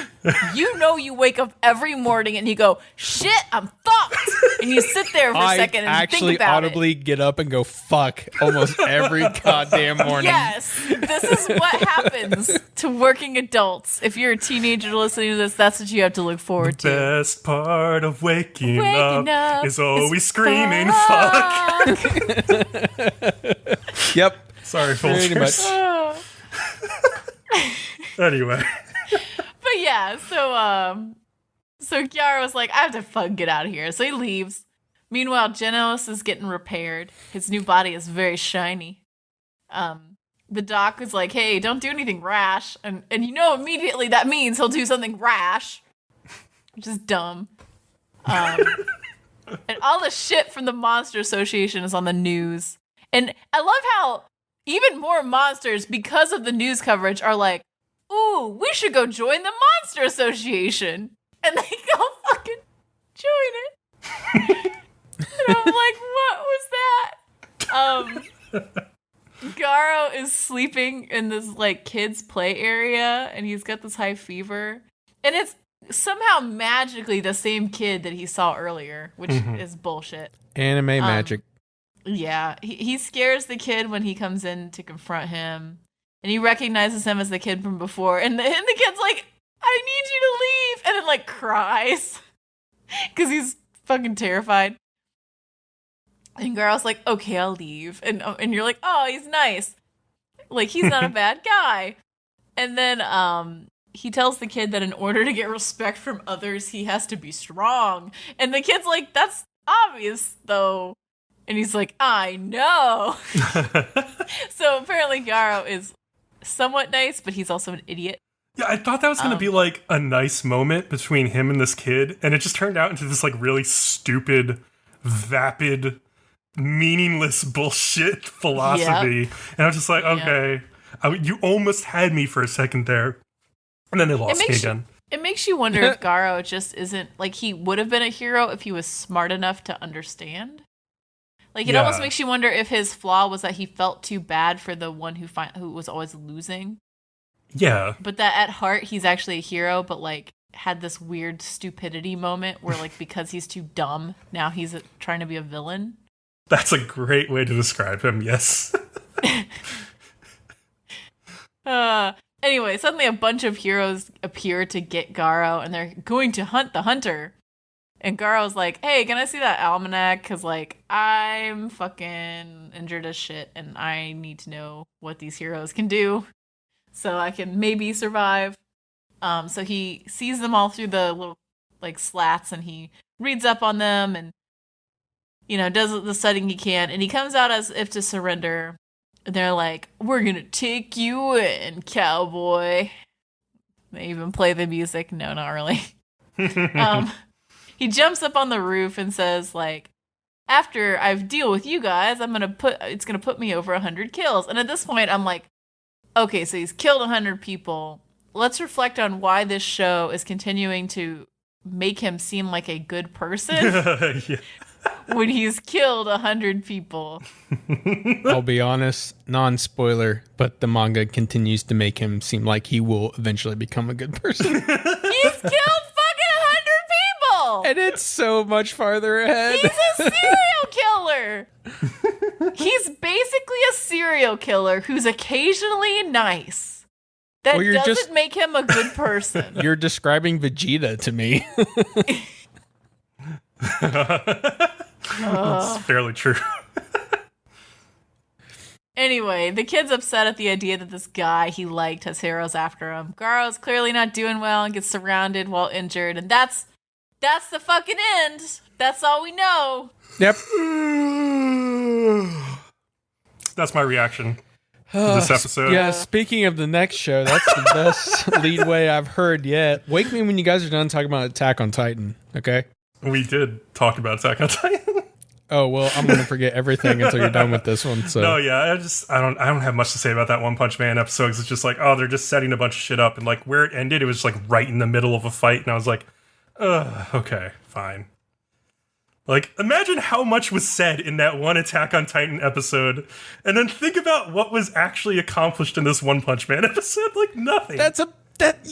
Speaker 2: you wake up every morning and you go, shit, I'm fucked. And you sit there for a second and
Speaker 1: actually
Speaker 2: think about
Speaker 1: audibly get up and go fuck almost every goddamn
Speaker 2: it.
Speaker 1: morning.
Speaker 2: Yes, this is what happens to working adults. If you're a teenager listening to this, that's what you have to look forward to.
Speaker 3: Best part of waking
Speaker 2: Waking up
Speaker 3: is always
Speaker 2: is
Speaker 3: screaming fuck.
Speaker 1: Yep.
Speaker 3: Sorry,
Speaker 1: Pretty much.
Speaker 3: Folgers. Anyway.
Speaker 2: But yeah, so Gyaro was like, I have to fucking get out of here. So he leaves. Meanwhile, Genos is getting repaired. His new body is very shiny. The doc is like, hey, don't do anything rash. And immediately that means he'll do something rash. Which is dumb. And all the shit from the Monster Association is on the news. And I love how even more monsters, because of the news coverage, are like, ooh, we should go join the Monster Association. And they go fucking join it. And I'm like, what was that? Garo is sleeping in this like kids play area and he's got this high fever. And it's somehow magically the same kid that he saw earlier, which is bullshit.
Speaker 1: Anime magic.
Speaker 2: Yeah, he scares the kid when he comes in to confront him, and he recognizes him as the kid from before, and the kid's like, I need you to leave, and then like cries because he's fucking terrified. And Garo's like, okay, I'll leave, and you're like, oh, he's nice, like he's not a bad guy. And then he tells the kid that in order to get respect from others, he has to be strong, and the kid's like, that's obvious though. And he's like, I know. So apparently Garo is somewhat nice, but he's also an idiot.
Speaker 3: Yeah, I thought that was going to be like a nice moment between him and this kid, and it just turned out into this like really stupid, vapid, meaningless bullshit philosophy. And I was just like, okay, you almost had me for a second there. And then they lost me again.
Speaker 2: It makes you wonder if Garo just isn't, like, he would have been a hero if he was smart enough to understand. Like, it almost makes you wonder if his flaw was that he felt too bad for the one who was always losing.
Speaker 3: Yeah.
Speaker 2: But that at heart, he's actually a hero, but, like, had this weird stupidity moment where, like, because he's too dumb, now he's trying to be a villain.
Speaker 3: That's a great way to describe him, yes.
Speaker 2: Anyway, suddenly a bunch of heroes appear to get Garo, and they're going to hunt the hunter. And Garo's like, hey, can I see that almanac? Because, like, I'm fucking injured as shit, and I need to know what these heroes can do so I can maybe survive. So he sees them all through the little, like, slats, and he reads up on them and, you know, does the studying he can. And he comes out as if to surrender. And they're like, we're going to take you in, cowboy. They even play the music. No, not really. He jumps up on the roof and says, like, after I've deal with you guys, it's going to put me over 100 kills. And at this point, I'm like, okay, so he's killed 100 people. Let's reflect on why this show is continuing to make him seem like a good person. When he's killed 100 people.
Speaker 1: I'll be honest, non-spoiler, but the manga continues to make him seem like he will eventually become a good person.
Speaker 2: He's killed fucking 100 people!
Speaker 1: And it's so much farther ahead.
Speaker 2: He's a serial killer! He's basically a serial killer who's occasionally nice. That doesn't make him a good person.
Speaker 1: You're describing Vegeta to me.
Speaker 3: That's fairly true.
Speaker 2: Anyway, the kid's upset at the idea that this guy he liked has heroes after him. Garo's clearly not doing well and gets surrounded while injured, and that's the fucking end. That's all we know.
Speaker 1: Yep.
Speaker 3: That's my reaction to this episode.
Speaker 1: Yeah, speaking of the next show, that's the best leadway I've heard yet. Wake me when you guys are done talking about Attack on Titan, okay?
Speaker 3: We did talk about Attack on Titan.
Speaker 1: Oh, well, I'm going to forget everything until you're done with this one. So.
Speaker 3: No, yeah, I don't have much to say about that One Punch Man episode, because it's just like, oh, they're just setting a bunch of shit up, and like where it ended, it was like right in the middle of a fight, and I was like, okay, fine. Like, imagine how much was said in that one Attack on Titan episode, and then think about what was actually accomplished in this One Punch Man episode. Like, nothing.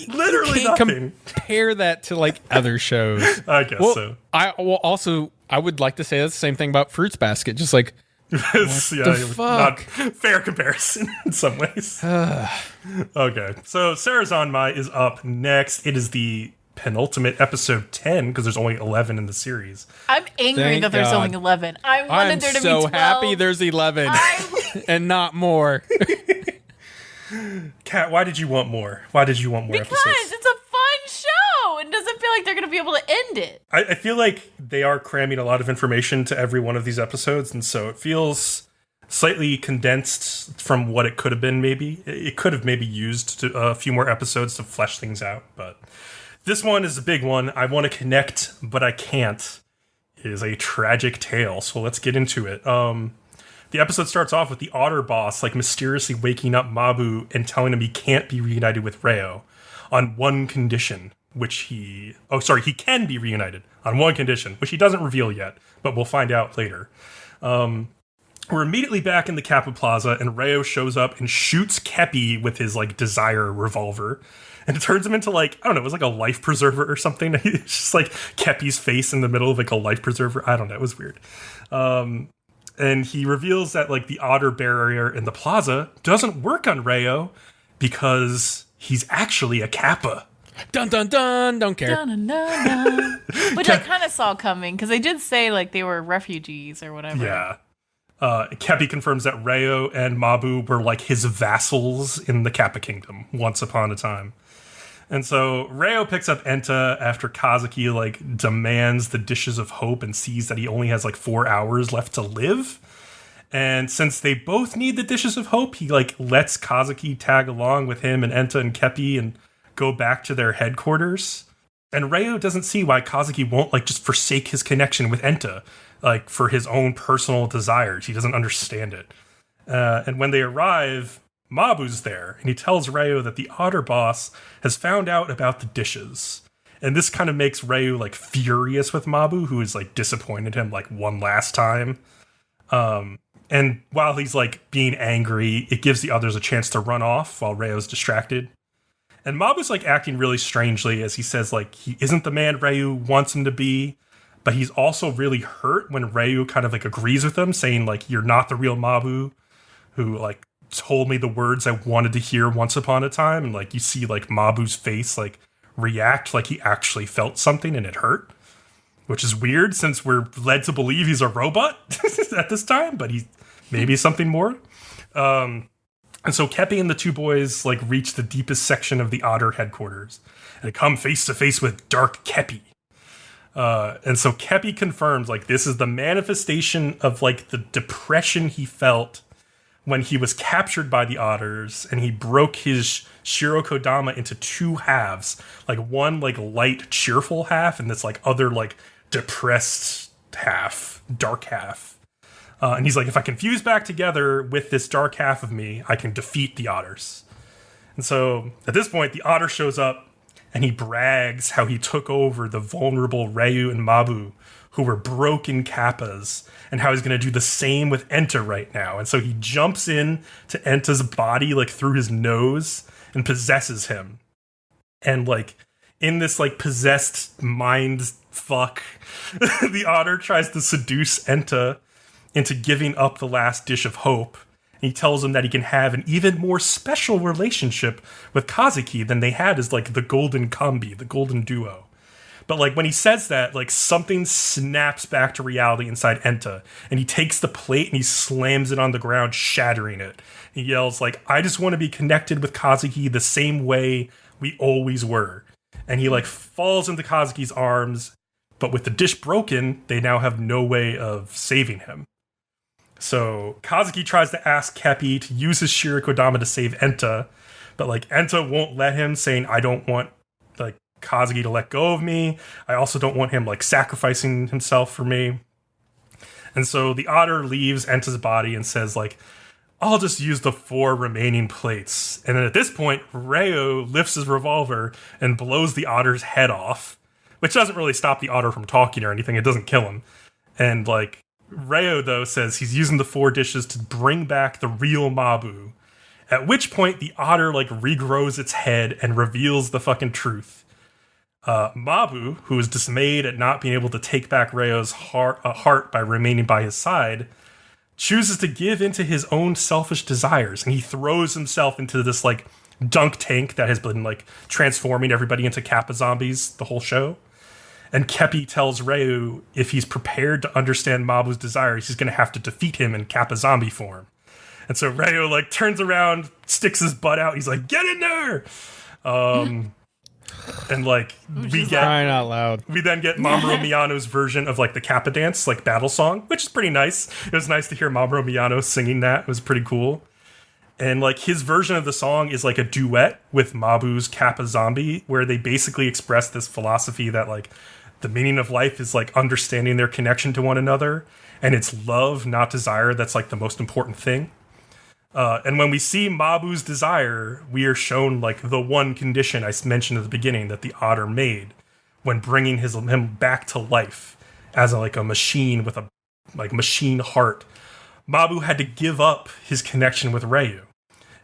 Speaker 3: Literally nothing.
Speaker 1: Compare that to like other shows.
Speaker 3: I guess so.
Speaker 1: I would like to say that's the same thing about Fruits Basket. Just like, the fuck?
Speaker 3: Not fair comparison in some ways. Okay, so Sarazanmai is up next. It is the penultimate episode 10, because there's only 11 in the series.
Speaker 2: I'm angry that there's only 11. I wanted there to be 12.
Speaker 1: I'm so happy there's 11 and not more.
Speaker 3: Kat, why did you want more? Why did you want more episodes?
Speaker 2: Because it's a fun show. It doesn't feel like they're going to be able to end it.
Speaker 3: I feel like they are cramming a lot of information to every one of these episodes, and so it feels slightly condensed from what it could have been, maybe. It could have maybe used a few more episodes to flesh things out, but this one is a big one. I want to connect, but I can't. It is a tragic tale, so let's get into it. The episode starts off with the Otter boss like mysteriously waking up Mabu and telling him he can't be reunited with Reo on one condition, he can be reunited on one condition, which he doesn't reveal yet, but we'll find out later. We're immediately back in the Kappa Plaza, and Reo shows up and shoots Kepi with his like Desire revolver. And it turns him into like, I don't know, it was like a life preserver or something. It's just like Kepi's face in the middle of like a life preserver. I don't know, it was weird. And he reveals that like the otter barrier in the plaza doesn't work on Reo because he's actually a Kappa.
Speaker 1: Dun dun dun, don't care.
Speaker 2: Dun, dun, dun, dun. Which I kind of saw coming, because they did say like they were refugees or whatever.
Speaker 3: Yeah. Kepi confirms that Reo and Mabu were like his vassals in the Kappa Kingdom once upon a time. And so Reo picks up Enta after Kazuki like demands the dishes of hope and sees that he only has like 4 hours left to live. And since they both need the dishes of hope, he like lets Kazuki tag along with him and Enta and Kepi and go back to their headquarters. And Ryo doesn't see why Kazuki won't like just forsake his connection with Enta, like for his own personal desires. He doesn't understand it. And when they arrive, Mabu's there, and he tells Ryo that the Otter boss has found out about the dishes. And this kind of makes Ryo like furious with Mabu, who has like disappointed him like one last time. And while he's like being angry, it gives the others a chance to run off while Ryo's distracted. And Mabu's like acting really strangely as he says like he isn't the man Ryo wants him to be, but he's also really hurt when Ryo kind of like agrees with him, saying like you're not the real Mabu who like told me the words I wanted to hear once upon a time. And like you see like Mabu's face like react like he actually felt something and it hurt, which is weird since we're led to believe he's a robot at this time, but he maybe something more. And so Kepi and the two boys like reach the deepest section of the Otter headquarters and come face to face with Dark Kepi. And so Kepi confirms like this is the manifestation of like the depression he felt when he was captured by the Otters and he broke his Shirokodama into two halves, like one like light cheerful half and this like other like depressed half, dark half. And he's like, if I can fuse back together with this dark half of me, I can defeat the Otters. And so at this point, the Otter shows up and he brags how he took over the vulnerable Ryu and Mabu, who were broken Kappas, and how he's going to do the same with Enta right now. And so he jumps in to Enta's body, like through his nose, and possesses him. And like in this like possessed mind fuck, the Otter tries to seduce Enta into giving up the last dish of hope. And he tells him that he can have an even more special relationship with Kazuki than they had as like the golden combi, the golden duo. But like when he says that, like something snaps back to reality inside Enta, and he takes the plate and he slams it on the ground, shattering it. He yells like, I just want to be connected with Kazuki the same way we always were. And he like falls into Kazuki's arms, but with the dish broken, they now have no way of saving him. So Kazuki tries to ask Kepi to use his Shirikodama to save Enta, but like Enta won't let him, saying, I don't want like Kazuki to let go of me. I also don't want him like sacrificing himself for me. And so the Otter leaves Enta's body and says like, I'll just use the 4 remaining plates. And then at this point, Ryo lifts his revolver and blows the Otter's head off, which doesn't really stop the Otter from talking or anything. It doesn't kill him. And like Ryo, though, says he's using the 4 dishes to bring back the real Mabu, at which point the Otter like regrows its head and reveals the fucking truth. Mabu, who is dismayed at not being able to take back Ryo's heart by remaining by his side, chooses to give into his own selfish desires, and he throws himself into this like dunk tank that has been like transforming everybody into Kappa zombies the whole show. And Kepi tells Ryu if he's prepared to understand Mabu's desires, he's going to have to defeat him in Kappa zombie form. And so Ryu like turns around, sticks his butt out. He's like, "Get in there!" And like we get
Speaker 1: crying out loud.
Speaker 3: We then get Mamoru Miyano's version of like the Kappa dance, like battle song, which is pretty nice. It was nice to hear Mamoru Miyano singing that. It was pretty cool. And like his version of the song is like a duet with Mabu's Kappa zombie, where they basically express this philosophy that like the meaning of life is like understanding their connection to one another, and it's love, not desire, that's like the most important thing. And when we see Mabu's desire, we are shown like the one condition I mentioned at the beginning that the Otter made when bringing him back to life as a machine with a like machine heart. Mabu had to give up his connection with Ryu.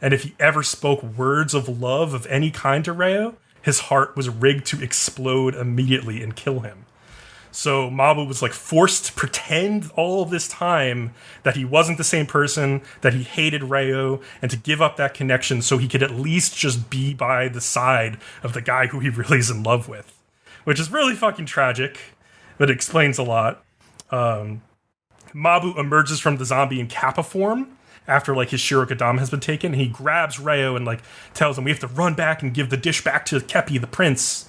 Speaker 3: And if he ever spoke words of love of any kind to Ryu, his heart was rigged to explode immediately and kill him. So Mabu was like forced to pretend all of this time that he wasn't the same person, that he hated Ryu, and to give up that connection so he could at least just be by the side of the guy who he really is in love with. Which is really fucking tragic, but it explains a lot. Mabu emerges from the zombie in Kappa form after like his Shirokodama has been taken. He grabs Ryo and like tells him we have to run back and give the dish back to Kepi, the prince.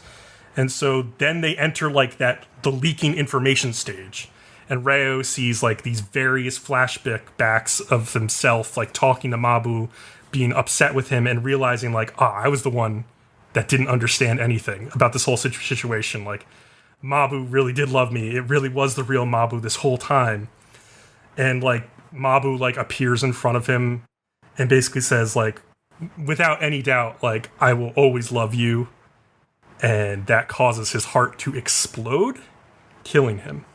Speaker 3: And so then they enter like the leaking information stage. And Ryo sees like these various flashbacks of himself like talking to Mabu, being upset with him and realizing like, I was the one that didn't understand anything about this whole situation. Like, Mabu really did love me. It really was the real Mabu this whole time. And, like, Mabu, like, appears in front of him and basically says, like, without any doubt, like, I will always love you. And that causes his heart to explode, killing him.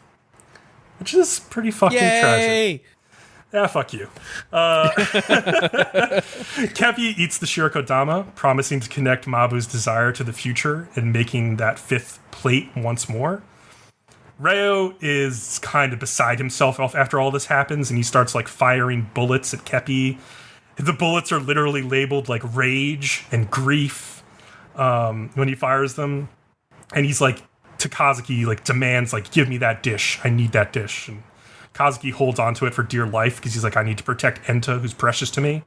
Speaker 3: Which is pretty fucking tragic. Yeah, fuck you. Kepi eats the Shirikodama, promising to connect Mabu's desire to the future and making that fifth plate once more. Reo is kind of beside himself after all this happens, and he starts like firing bullets at Kepi. The bullets are literally labeled like rage and grief when he fires them. And he's like, to Kazuki, like demands like, give me that dish. I need that dish. And Kazuki holds onto it for dear life because he's like, I need to protect Enta, who's precious to me.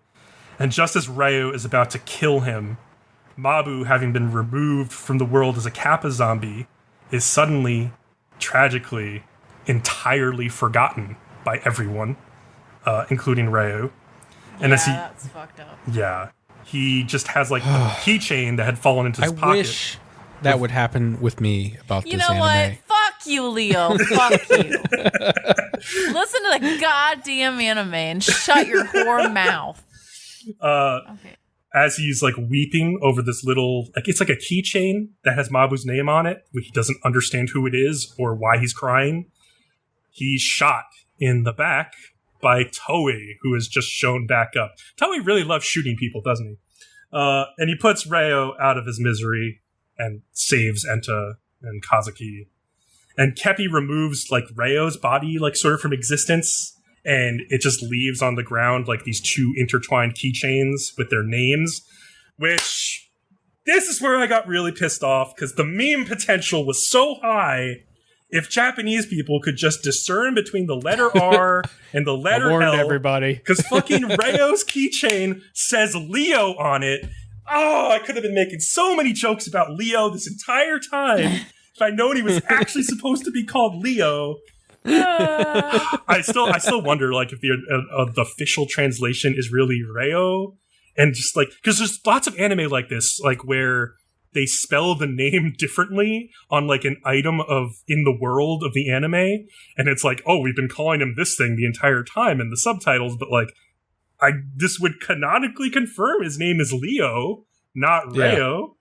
Speaker 3: And just as Reo is about to kill him, Mabu, having been removed from the world as a Kappa zombie, is suddenly, tragically, entirely forgotten by everyone, including Reo. And
Speaker 2: yeah, that's fucked up.
Speaker 3: Yeah. He just has like a keychain that had fallen into his pocket.
Speaker 1: I wish that would happen with me about this anime.
Speaker 2: You know what? Fuck you, Leo. Fuck you. Listen to the goddamn anime and shut your whore mouth. Okay.
Speaker 3: As he's like weeping over this little, like it's like a keychain that has Mabu's name on it, but he doesn't understand who it is or why he's crying. He's shot in the back by Toei, who has just shown back up. Toei really loves shooting people, doesn't he? And he puts Reo out of his misery and saves Enta and Kazuki. And Kepi removes like Reo's body, like sort of from existence, and it just leaves on the ground like these two intertwined keychains with their names, which this is where I got really pissed off because the meme potential was so high. If Japanese people could just discern between the letter R and the letter
Speaker 1: L,
Speaker 3: everybody, because fucking Reo's keychain says Leo on it. Oh, I could have been making so many jokes about Leo this entire time if I'd known he was actually supposed to be called Leo. I still wonder like if the official translation is really Reo, and just like because there's lots of anime like this, like where they spell the name differently on like an item in the world of the anime, and it's like, oh, we've been calling him this thing the entire time in the subtitles, but like this would canonically confirm his name is Leo, not Reo.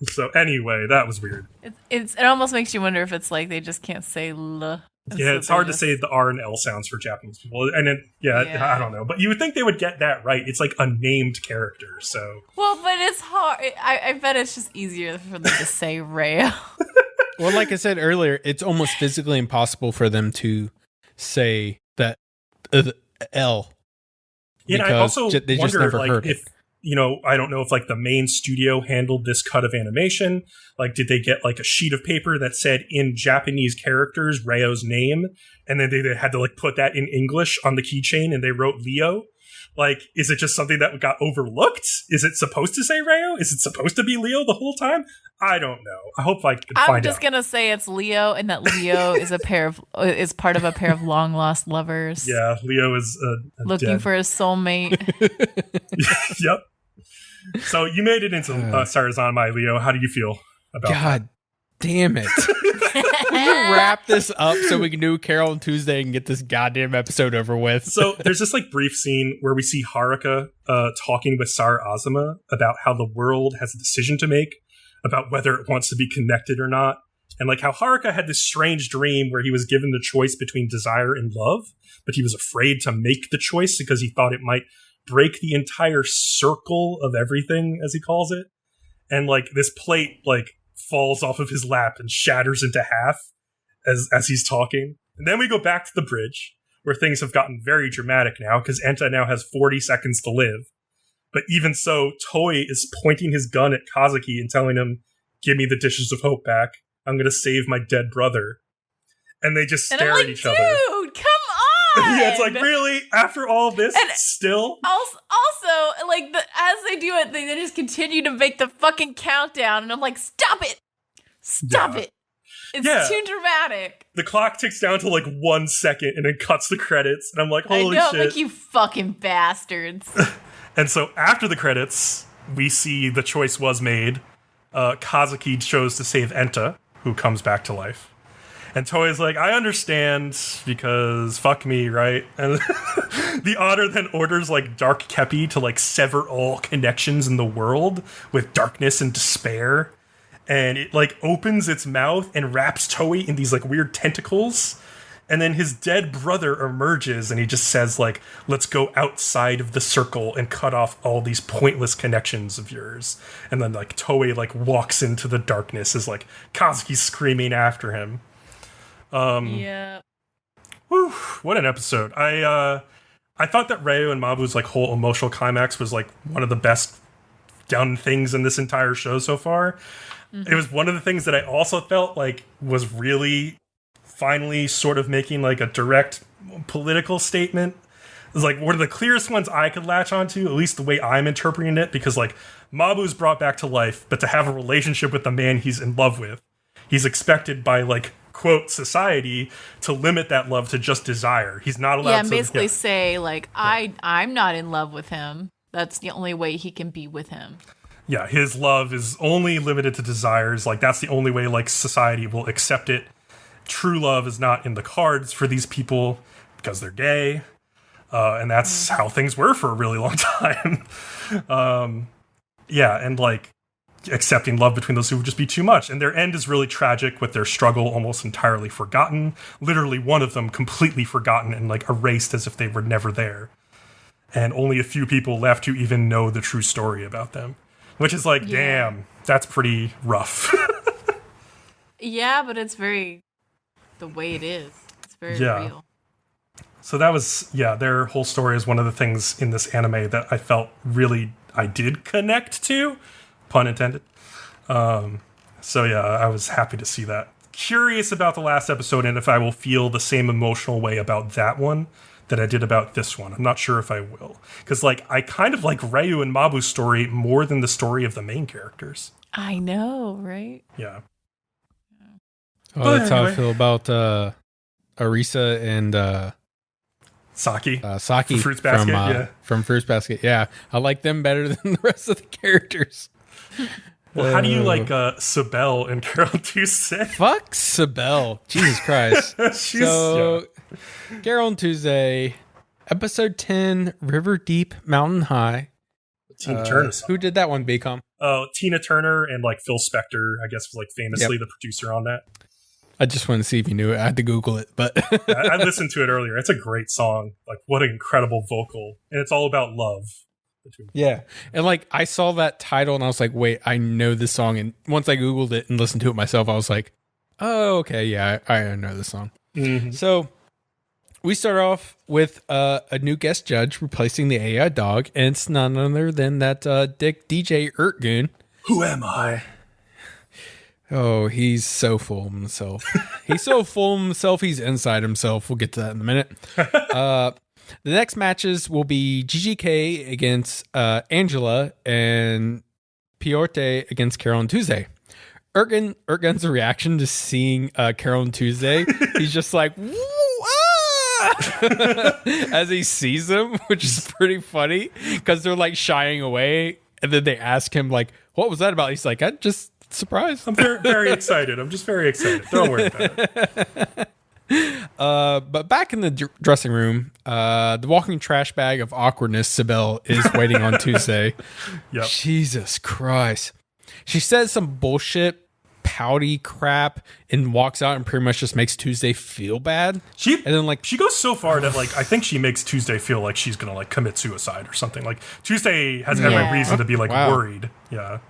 Speaker 3: So anyway, that was weird.
Speaker 2: It almost makes you wonder if it's like they just can't say L.
Speaker 3: Yeah, it's hard to say the R and L sounds for Japanese people. And I don't know. But you would think they would get that right. It's like a named character, so.
Speaker 2: Well, but it's hard. I bet it's just easier for them to say Reo.
Speaker 1: Well, like I said earlier, it's almost physically impossible for them to say that L.
Speaker 3: Yeah, I also
Speaker 1: they
Speaker 3: wonder,
Speaker 1: just never
Speaker 3: like,
Speaker 1: heard
Speaker 3: if,
Speaker 1: it.
Speaker 3: you know, I don't know if, like, the main studio handled this cut of animation. Like, did they get, like, a sheet of paper that said in Japanese characters Reo's name, and then they had to, like, put that in English on the keychain, and they wrote Leo? Like, is it just something that got overlooked? Is it supposed to say Reo? Is it supposed to be Leo the whole time? I don't know. I hope I can find out.
Speaker 2: I'm just gonna say it's Leo, and that Leo is part of a pair of long lost lovers.
Speaker 3: Yeah, Leo is
Speaker 2: looking for his soulmate.
Speaker 3: Yep. So you made it into Sarazanmai, Leo. How do you feel about
Speaker 1: God damn it. Can you wrap this up so we can do Carole Tuesday and get this goddamn episode over with?
Speaker 3: So there's this like brief scene where we see Haruka talking with Sarazanmai about how the world has a decision to make about whether it wants to be connected or not. And like how Haruka had this strange dream where he was given the choice between desire and love, but he was afraid to make the choice because he thought it might break the entire circle of everything, as he calls it. And like this plate like falls off of his lap and shatters into half as he's talking. And then we go back to the bridge where things have gotten very dramatic now because Enta now has 40 seconds to live. But even so, Toei is pointing his gun at Kazuki and telling him, "Give me the dishes of hope back. I'm going to save my dead brother." And they just stare at each other.
Speaker 2: Dude, come on!
Speaker 3: Yeah, it's like, really? After all this,
Speaker 2: and
Speaker 3: still?
Speaker 2: Also, like, as they do it, they just continue to make the fucking countdown, and I'm like, stop it! Stop it! It's too dramatic.
Speaker 3: The clock ticks down to like 1 second, and it cuts the credits, and I'm like, holy shit.
Speaker 2: Like, you fucking bastards.
Speaker 3: And so after the credits, we see the choice was made. Kazuki chose to save Enta, who comes back to life. And Toei's like, I understand, because fuck me, right? And the Otter then orders, like, Dark Kepi to, like, sever all connections in the world with darkness and despair. And it, like, opens its mouth and wraps Toei in these, like, weird tentacles. And then his dead brother emerges, and he just says, like, let's go outside of the circle and cut off all these pointless connections of yours. And then, like, Toei, like, walks into the darkness as, like, Kazuki's screaming after him.
Speaker 2: Yeah.
Speaker 3: Whew, what an episode. I thought that Ryu and Mabu's, like, whole emotional climax was, like, one of the best done things in this entire show so far. Mm-hmm. It was one of the things that I also felt like was really finally sort of making, like, a direct political statement. It was, like, one of the clearest ones I could latch onto, at least the way I'm interpreting it, because, like, Mabu's brought back to life, but to have a relationship with the man he's in love with, he's expected by, like, quote, society to limit that love to just desire. He's not allowed to...
Speaker 2: And basically say, like, I'm not in love with him. That's the only way he can be with him.
Speaker 3: Yeah, his love is only limited to desires. Like, that's the only way, like, society will accept it. True love is not in the cards for these people because they're gay. And that's how things were for a really long time. Yeah, and, like, accepting love between those two would just be too much. And their end is really tragic, with their struggle almost entirely forgotten. Literally one of them completely forgotten and, like, erased as if they were never there. And only a few people left who even know the true story about them. Which is like, damn, that's pretty rough.
Speaker 2: Yeah, but it's very the way it is. It's very real.
Speaker 3: So that was, their whole story is one of the things in this anime that I felt really I did connect to. Pun intended. So yeah, I was happy to see that. Curious about the last episode and if I will feel the same emotional way about that one that I did about this one. I'm not sure if I will. Because, like, I kind of like Ryu and Mabu's story more than the story of the main characters.
Speaker 2: I know, right?
Speaker 3: Yeah.
Speaker 1: Oh, that's how I feel about Arisa and
Speaker 3: Saki.
Speaker 1: Saki
Speaker 3: from Fruits Basket,
Speaker 1: from Fruits Basket. Yeah, I like them better than the rest of the characters.
Speaker 3: Well, how do you like Cybelle and Carole Tuesday?
Speaker 1: Fuck Cybelle. Jesus Christ. Carole Tuesday, episode 10, River Deep, Mountain High.
Speaker 3: Tina Turner.
Speaker 1: Who did that one, Bcom?
Speaker 3: Oh, Tina Turner and, like, Phil Spector, I guess, was, like, famously the producer on that.
Speaker 1: I just wanted to see if you knew it. I had to Google it, but
Speaker 3: I listened to it earlier. It's a great song. Like, what an incredible vocal. And it's all about love.
Speaker 1: Yeah. And, like, I saw that title and I was like, wait, I know this song. And once I Googled it and listened to it myself, I was like, oh, okay, yeah, I know this song. Mm-hmm. So we start off with a new guest judge replacing the AI dog, and it's none other than that dick DJ Ertgoon.
Speaker 3: Who am I?
Speaker 1: Oh, he's so full of himself. He's so full of himself, he's inside himself. We'll get to that in a minute. The next matches will be GGK against Angela and Piorte against Carole Tuesday. Ertgun's reaction to seeing Carole Tuesday, he's just like, woo, as he sees them, which is pretty funny because they're like shying away, and then they ask him like, what was that about? He's like, I just surprised.
Speaker 3: I'm very, very excited. I'm just very excited. Don't worry about it.
Speaker 1: But back in the dressing room, the walking trash bag of awkwardness, Cybelle, is waiting on Tuesday.
Speaker 3: Yep.
Speaker 1: Jesus Christ. She says some bullshit, pouty crap, and walks out and pretty much just makes Tuesday feel bad. She
Speaker 3: goes so far that, like, I think she makes Tuesday feel like she's gonna, like, commit suicide or something. Like, Tuesday has every reason to be, like, worried. Yeah.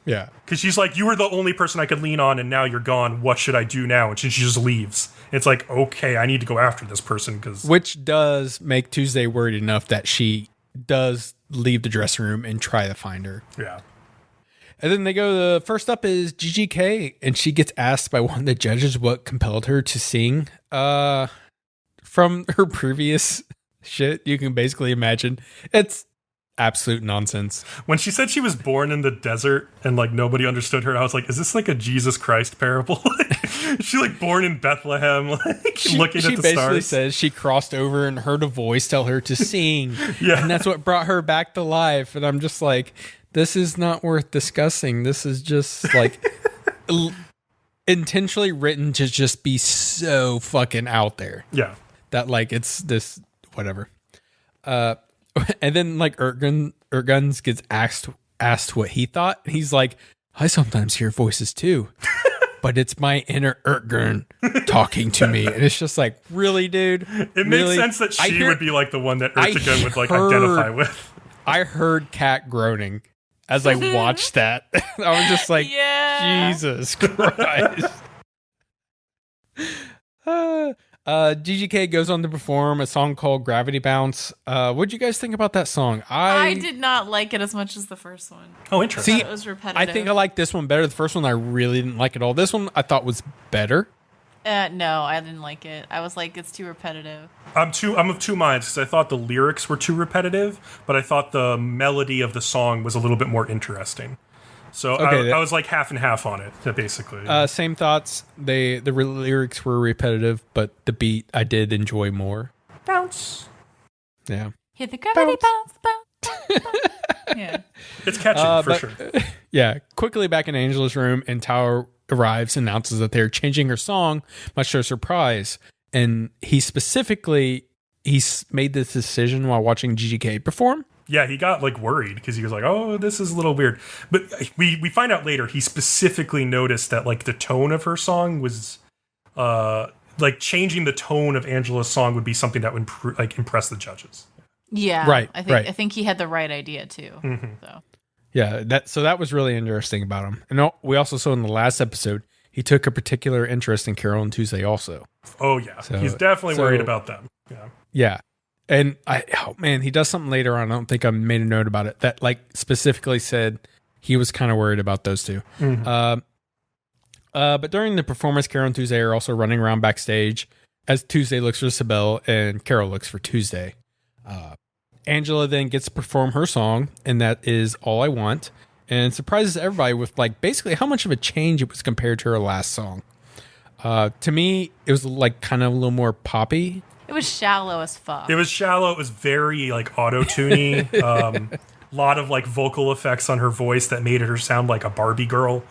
Speaker 1: Yeah.
Speaker 3: Because she's like, you were the only person I could lean on, and now you're gone. What should I do now? And she just leaves. It's like, okay, I need to go after this person.
Speaker 1: Which does make Tuesday worried enough that she does leave the dressing room and try to find her.
Speaker 3: Yeah.
Speaker 1: And then they go, the first up is GGK, and she gets asked by one of the judges what compelled her to sing. From her previous shit, you can basically imagine. It's absolute nonsense.
Speaker 3: When she said she was born in the desert and, like, nobody understood her, I was like, is this like a Jesus Christ parable? Is she, like, born in Bethlehem, like, looking at the stars? She
Speaker 1: basically says she crossed over and heard a voice tell her to sing.
Speaker 3: Yeah.
Speaker 1: And that's what brought her back to life. And I'm just like, this is not worth discussing. This is just like intentionally written to just be so fucking out there.
Speaker 3: Yeah.
Speaker 1: That like it's this whatever. And then like Erguns gets asked what he thought. He's like, I sometimes hear voices too, but it's my inner Ergun talking to me. And it's just like, really, dude?
Speaker 3: It makes sense that she would be like the one that Ertugun would like identify with.
Speaker 1: I heard Kat groaning as I watched that. I was just like, Jesus Christ. GGK goes on to perform a song called Gravity Bounce. What'd you guys think about that song?
Speaker 2: I did not like it as much as the first one.
Speaker 3: Oh, interesting.
Speaker 2: I thought it was repetitive.
Speaker 1: I think I like this one better. The first one I really didn't like at all. This one I thought was better.
Speaker 2: No, I didn't like it. I was like, it's too repetitive.
Speaker 3: I'm of two minds because I thought the lyrics were too repetitive, but I thought the melody of the song was a little bit more interesting. So I was like half and half on it, basically.
Speaker 1: Same thoughts. The lyrics were repetitive, but the beat I did enjoy more.
Speaker 3: Bounce.
Speaker 1: Yeah.
Speaker 2: Hit the gravity bounce. Yeah.
Speaker 3: It's catchy, for sure.
Speaker 1: Yeah. Quickly back in Angela's room, and Tower arrives and announces that they're changing her song, much to her surprise. And he's made this decision while watching GGK perform.
Speaker 3: Yeah, he got like worried because he was like, "Oh, this is a little weird." But we find out later he specifically noticed that like the tone of her song was like changing the tone of Angela's song would be something that would impress the judges.
Speaker 2: Yeah,
Speaker 1: right.
Speaker 2: I think he had the right idea too.
Speaker 3: Mm-hmm.
Speaker 2: So
Speaker 1: yeah, that was really interesting about him. And we also saw in the last episode he took a particular interest in Carole and Tuesday also.
Speaker 3: Oh yeah, so, he's definitely worried about them. Yeah.
Speaker 1: Yeah. And he does something later on. I don't think I made a note about it that like specifically said he was kind of worried about those two.
Speaker 3: Mm-hmm.
Speaker 1: But during the performance, Carole and Tuesday are also running around backstage as Tuesday looks for Cybelle and Carole looks for Tuesday. Angela then gets to perform her song, and that is All I Want, and surprises everybody with like basically how much of a change it was compared to her last song. To me, it was like kind of a little more poppy.
Speaker 2: it was shallow as fuck.
Speaker 3: It was shallow. It was very like auto-tuney. Lot of like vocal effects on her voice that made her sound like a Barbie girl.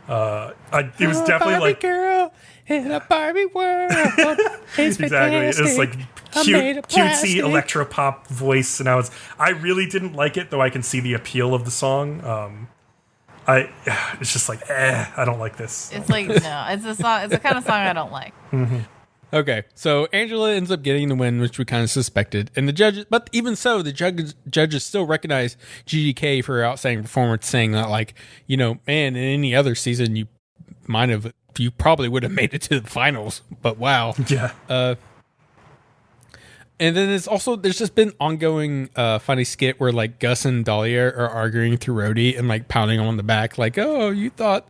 Speaker 3: It was definitely
Speaker 1: Barbie
Speaker 3: like
Speaker 1: girl in a Barbie world. It's
Speaker 3: exactly. It's
Speaker 1: fantastic.
Speaker 3: like
Speaker 1: made of
Speaker 3: cutesy
Speaker 1: plastic.
Speaker 3: electro pop voice, and I really didn't like it, though I can see the appeal of the song. It's just like I don't like this.
Speaker 2: It's like no, it's a song. It's the kind of song I don't like.
Speaker 3: Mm-hmm.
Speaker 1: Okay, so Angela ends up getting the win, which we kind of suspected, and the judges. But even so, the judges still recognize GGK for her outstanding performance, saying that, like, you know, man, in any other season, you probably would have made it to the finals. But wow,
Speaker 3: Yeah.
Speaker 1: And then there's just been ongoing funny skit where like Gus and Dahlia are arguing through Rhodey and like pounding him on the back, like, oh, you thought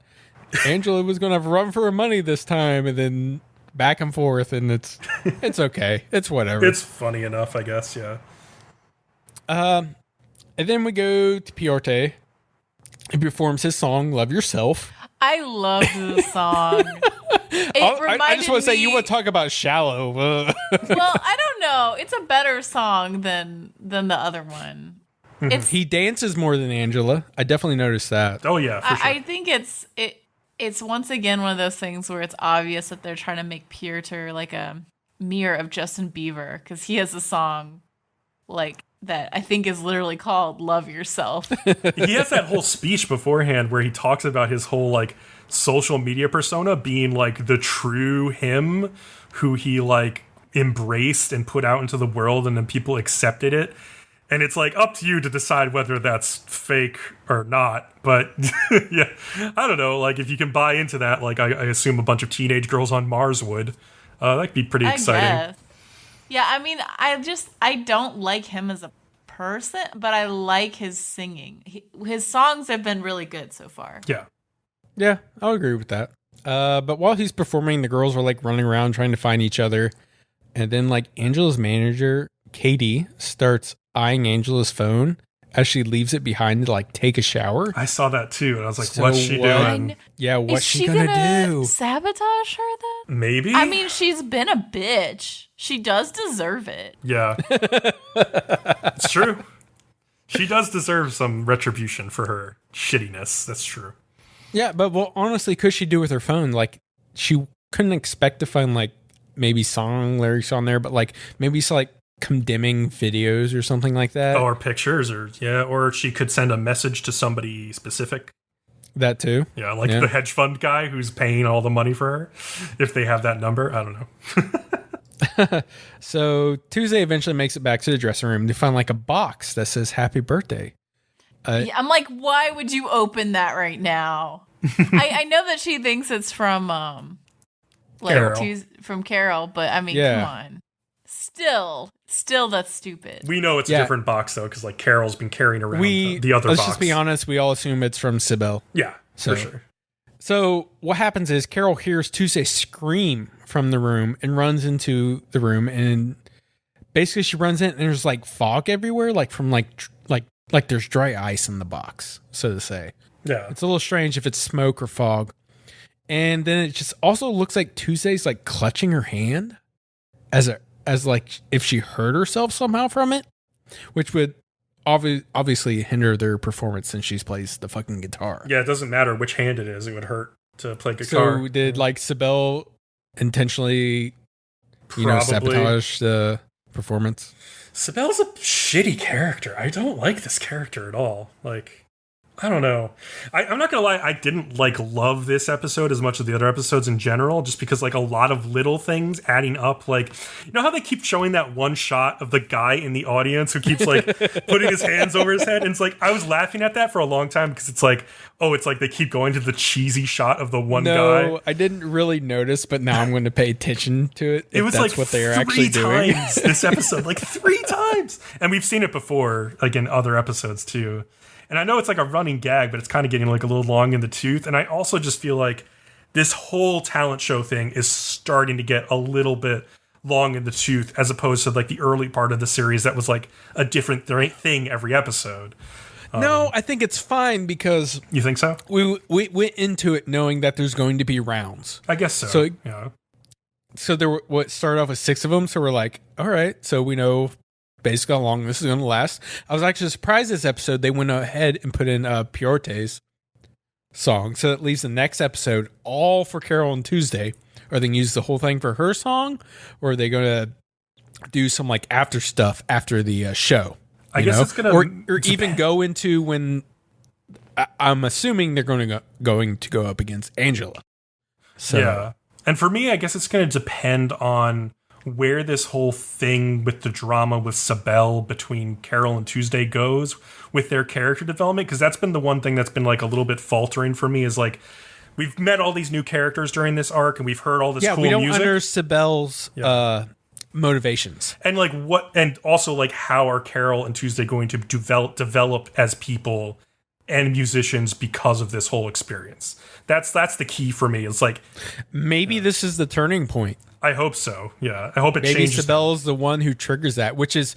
Speaker 1: Angela was going to run for her money this time, and then back and forth, and it's okay. It's whatever.
Speaker 3: It's funny enough, I guess, yeah.
Speaker 1: And then we go to Piorte. He performs his song, Love Yourself.
Speaker 2: I love this song.
Speaker 1: I just want to say, you want to talk about shallow.
Speaker 2: Well, I don't know. It's a better song than the other one.
Speaker 1: He dances more than Angela. I definitely noticed that.
Speaker 3: Oh, yeah, for sure.
Speaker 2: I think it's once again one of those things where it's obvious that they're trying to make Piotr like a mirror of Justin Bieber, because he has a song like that I think is literally called Love Yourself.
Speaker 3: He has that whole speech beforehand where he talks about his whole like social media persona being like the true him who he like embraced and put out into the world, and then people accepted it. And it's like up to you to decide whether that's fake or not. But yeah, I don't know. Like if you can buy into that, like I assume a bunch of teenage girls on Mars would. That'd be pretty exciting.
Speaker 2: Guess. Yeah, I mean, I don't like him as a person, but I like his singing. His songs have been really good so far.
Speaker 1: Yeah, I'll agree with that. But while he's performing, the girls are like running around trying to find each other. And then like Angela's manager, Katie, starts eyeing Angela's phone as she leaves it behind to like take a shower.
Speaker 3: I saw that too, and I was like,
Speaker 1: So
Speaker 3: what's she doing?
Speaker 1: Yeah, what's
Speaker 2: Is
Speaker 1: she gonna do?
Speaker 2: Sabotage her then?
Speaker 3: Maybe?
Speaker 2: I mean, she's been a bitch. She does deserve it.
Speaker 3: Yeah. It's true. She does deserve some retribution for her shittiness. That's true.
Speaker 1: Yeah, but well, honestly, could she do with her phone? Like, she couldn't expect to find like maybe song lyrics on there, but like maybe it's like condemning videos or something like that.
Speaker 3: Or pictures, or she could send a message to somebody specific.
Speaker 1: That too.
Speaker 3: Yeah, like the hedge fund guy who's paying all the money for her. If they have that number, I don't know.
Speaker 1: So Tuesday eventually makes it back to the dressing room. They find like a box that says "Happy Birthday."
Speaker 2: Yeah, I'm like, why would you open that right now? I know that she thinks it's from
Speaker 3: Carole.
Speaker 2: from Carole, but I mean, come on. Still, that's stupid.
Speaker 3: We know it's a different box though, because like Carole's been carrying around the other box.
Speaker 1: Let's just be honest. We all assume it's from Cybelle.
Speaker 3: Yeah, for sure.
Speaker 1: So what happens is Carole hears Tuesday scream from the room and runs into the room, and basically she runs in and there's like fog everywhere, like from like there's dry ice in the box, so to say.
Speaker 3: Yeah,
Speaker 1: it's a little strange if it's smoke or fog. And then it just also looks like Tuesday's like clutching her hand as like if she hurt herself somehow from it, which would obviously hinder their performance since she plays the fucking guitar.
Speaker 3: Yeah, it doesn't matter which hand it is; it would hurt to play guitar.
Speaker 1: So did like Cybelle intentionally, sabotage the performance?
Speaker 3: Cybelle's a shitty character. I don't like this character at all. Like, I don't know. I'm not gonna lie. I didn't love this episode as much as the other episodes in general, just because like a lot of little things adding up. Like, you know how they keep showing that one shot of the guy in the audience who keeps like putting his hands over his head, and it's like I was laughing at that for a long time because it's like, oh, it's like they keep going to the cheesy shot of the one guy.
Speaker 1: No, I didn't really notice, but now I'm going to pay attention to it.
Speaker 3: It was
Speaker 1: that's
Speaker 3: like
Speaker 1: what they are actually doing.
Speaker 3: This episode, like 3 times, and we've seen it before, like in other episodes too. And I know it's like a running gag, but it's kind of getting like a little long in the tooth. And I also just feel like this whole talent show thing is starting to get a little bit long in the tooth, as opposed to like the early part of the series that was like a different thing every episode.
Speaker 1: No, I think it's fine because...
Speaker 3: You think so?
Speaker 1: We went into it knowing that there's going to be rounds.
Speaker 3: I guess so. Yeah.
Speaker 1: So there were started off with 6 of them. So we're like, all right, so we know basically how long this is going to last. I was actually surprised this episode they went ahead and put in Puerte's song. So that leaves the next episode all for Carole and Tuesday. Are they going to use the whole thing for her song? Or are they going to do some like after stuff after the show?
Speaker 3: I guess it's going
Speaker 1: to... Or even go into when... I'm assuming they're going to go up against Angela. So,
Speaker 3: yeah. And for me, I guess it's going to depend on where this whole thing with the drama with Cybelle between Carole and Tuesday goes with their character development, because that's been the one thing that's been like a little bit faltering for me, is like we've met all these new characters during this arc and we've heard all this cool music.
Speaker 1: Yeah, we don't understand Cybelle's motivations.
Speaker 3: And like and also like how are Carole and Tuesday going to develop as people and musicians because of this whole experience? That's the key for me. It's like
Speaker 1: maybe this is the turning point.
Speaker 3: I hope so. Yeah, I hope it
Speaker 1: maybe
Speaker 3: changes.
Speaker 1: Maybe Cybelle's the one who triggers that, which is,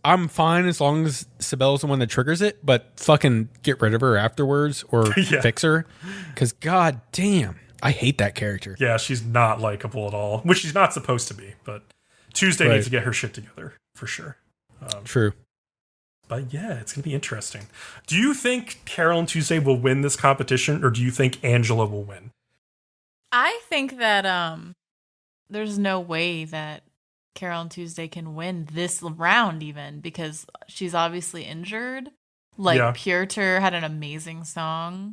Speaker 1: I'm fine as long as Cybelle's the one that triggers it, but fucking get rid of her afterwards or fix her, because god damn, I hate that character.
Speaker 3: Yeah, she's not likable at all, which she's not supposed to be. But Tuesday needs to get her shit together for sure.
Speaker 1: True.
Speaker 3: But yeah, it's gonna be interesting. Do you think Carole and Tuesday will win this competition, or do you think Angela will win?
Speaker 2: I think that there's no way that Carole and Tuesday can win this round, even because she's obviously injured. Like Puerter had an amazing song.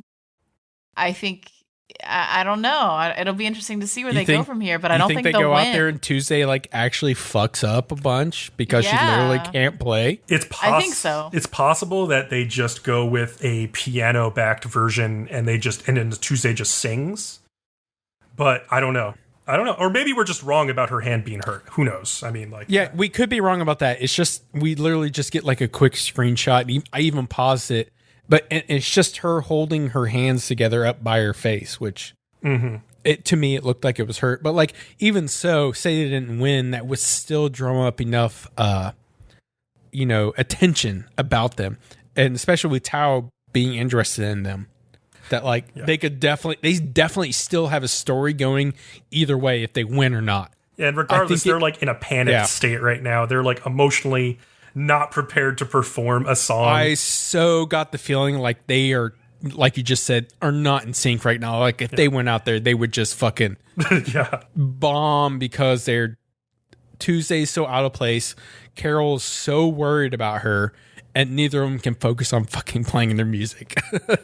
Speaker 2: I think I don't know. It'll be interesting to see where they go from here, but I don't think
Speaker 1: they
Speaker 2: they'll
Speaker 1: go
Speaker 2: win.
Speaker 1: out there and Tuesday like actually fucks up a bunch because she literally can't play.
Speaker 2: I think so.
Speaker 3: It's possible that they just go with a piano backed version and then Tuesday just sings. But I don't know. Or maybe we're just wrong about her hand being hurt. Who knows? I mean, like...
Speaker 1: Yeah, we could be wrong about that. It's just, we literally just get like a quick screenshot. I even paused it. But it's just her holding her hands together up by her face, which to me, it looked like it was hurt. But like, even so, say they didn't win, that would still drum up enough, attention about them. And especially with Tao being interested in them. That like they definitely still have a story going either way if they win or not.
Speaker 3: Yeah, and regardless, they're like in a panicked state right now. They're like emotionally not prepared to perform a song.
Speaker 1: I so got the feeling like they are, like you just said, are not in sync right now. Like if they went out there, they would just fucking bomb because they're Tuesday's so out of place. Carol's so worried about her, and neither of them can focus on fucking playing their music.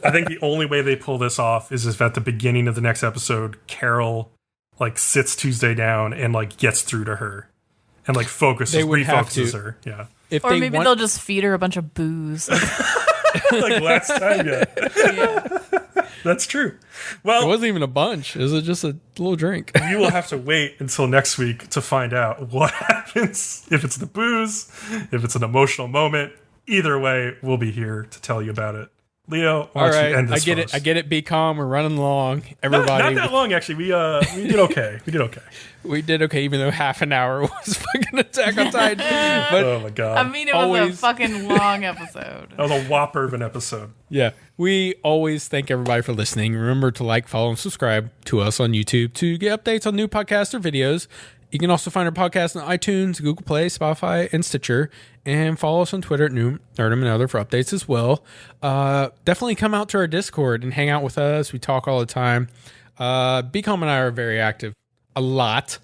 Speaker 3: I think the only way they pull this off is if at the beginning of the next episode, Carol like sits Tuesday down and like gets through to her and like refocuses her. Yeah.
Speaker 2: Or maybe they'll just feed her a bunch of booze.
Speaker 3: Like last time, yeah. That's true. Well,
Speaker 1: it wasn't even a bunch. It was just a little drink.
Speaker 3: You will have to wait until next week to find out what happens. If it's the booze, if it's an emotional moment, either way, we'll be here to tell you about it. Leo, why don't you end this for us?
Speaker 1: I get it. Bcom, we're running long. Everybody,
Speaker 3: not that long actually. We did okay.
Speaker 1: We did okay, even though half an hour was fucking Attack on Titan. But
Speaker 3: oh my god!
Speaker 2: I mean, it was a fucking long episode.
Speaker 3: That was a whopper of an episode.
Speaker 1: Yeah, we always thank everybody for listening. Remember to like, follow, and subscribe to us on YouTube to get updates on new podcasts or videos. You can also find our podcast on iTunes, Google Play, Spotify, and Stitcher. And follow us on Twitter at Nerdom and other for updates as well. Definitely come out to our Discord and hang out with us. We talk all the time. Bcom and I are very active. A lot.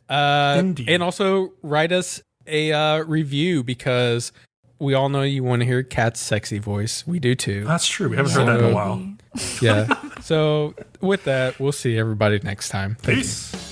Speaker 3: Indeed.
Speaker 1: And also write us a review because we all know you want to hear Kat's sexy voice. We do too.
Speaker 3: That's true. We haven't heard that in a while.
Speaker 1: Yeah. So with that, we'll see everybody next time. Thank you.
Speaker 3: Peace.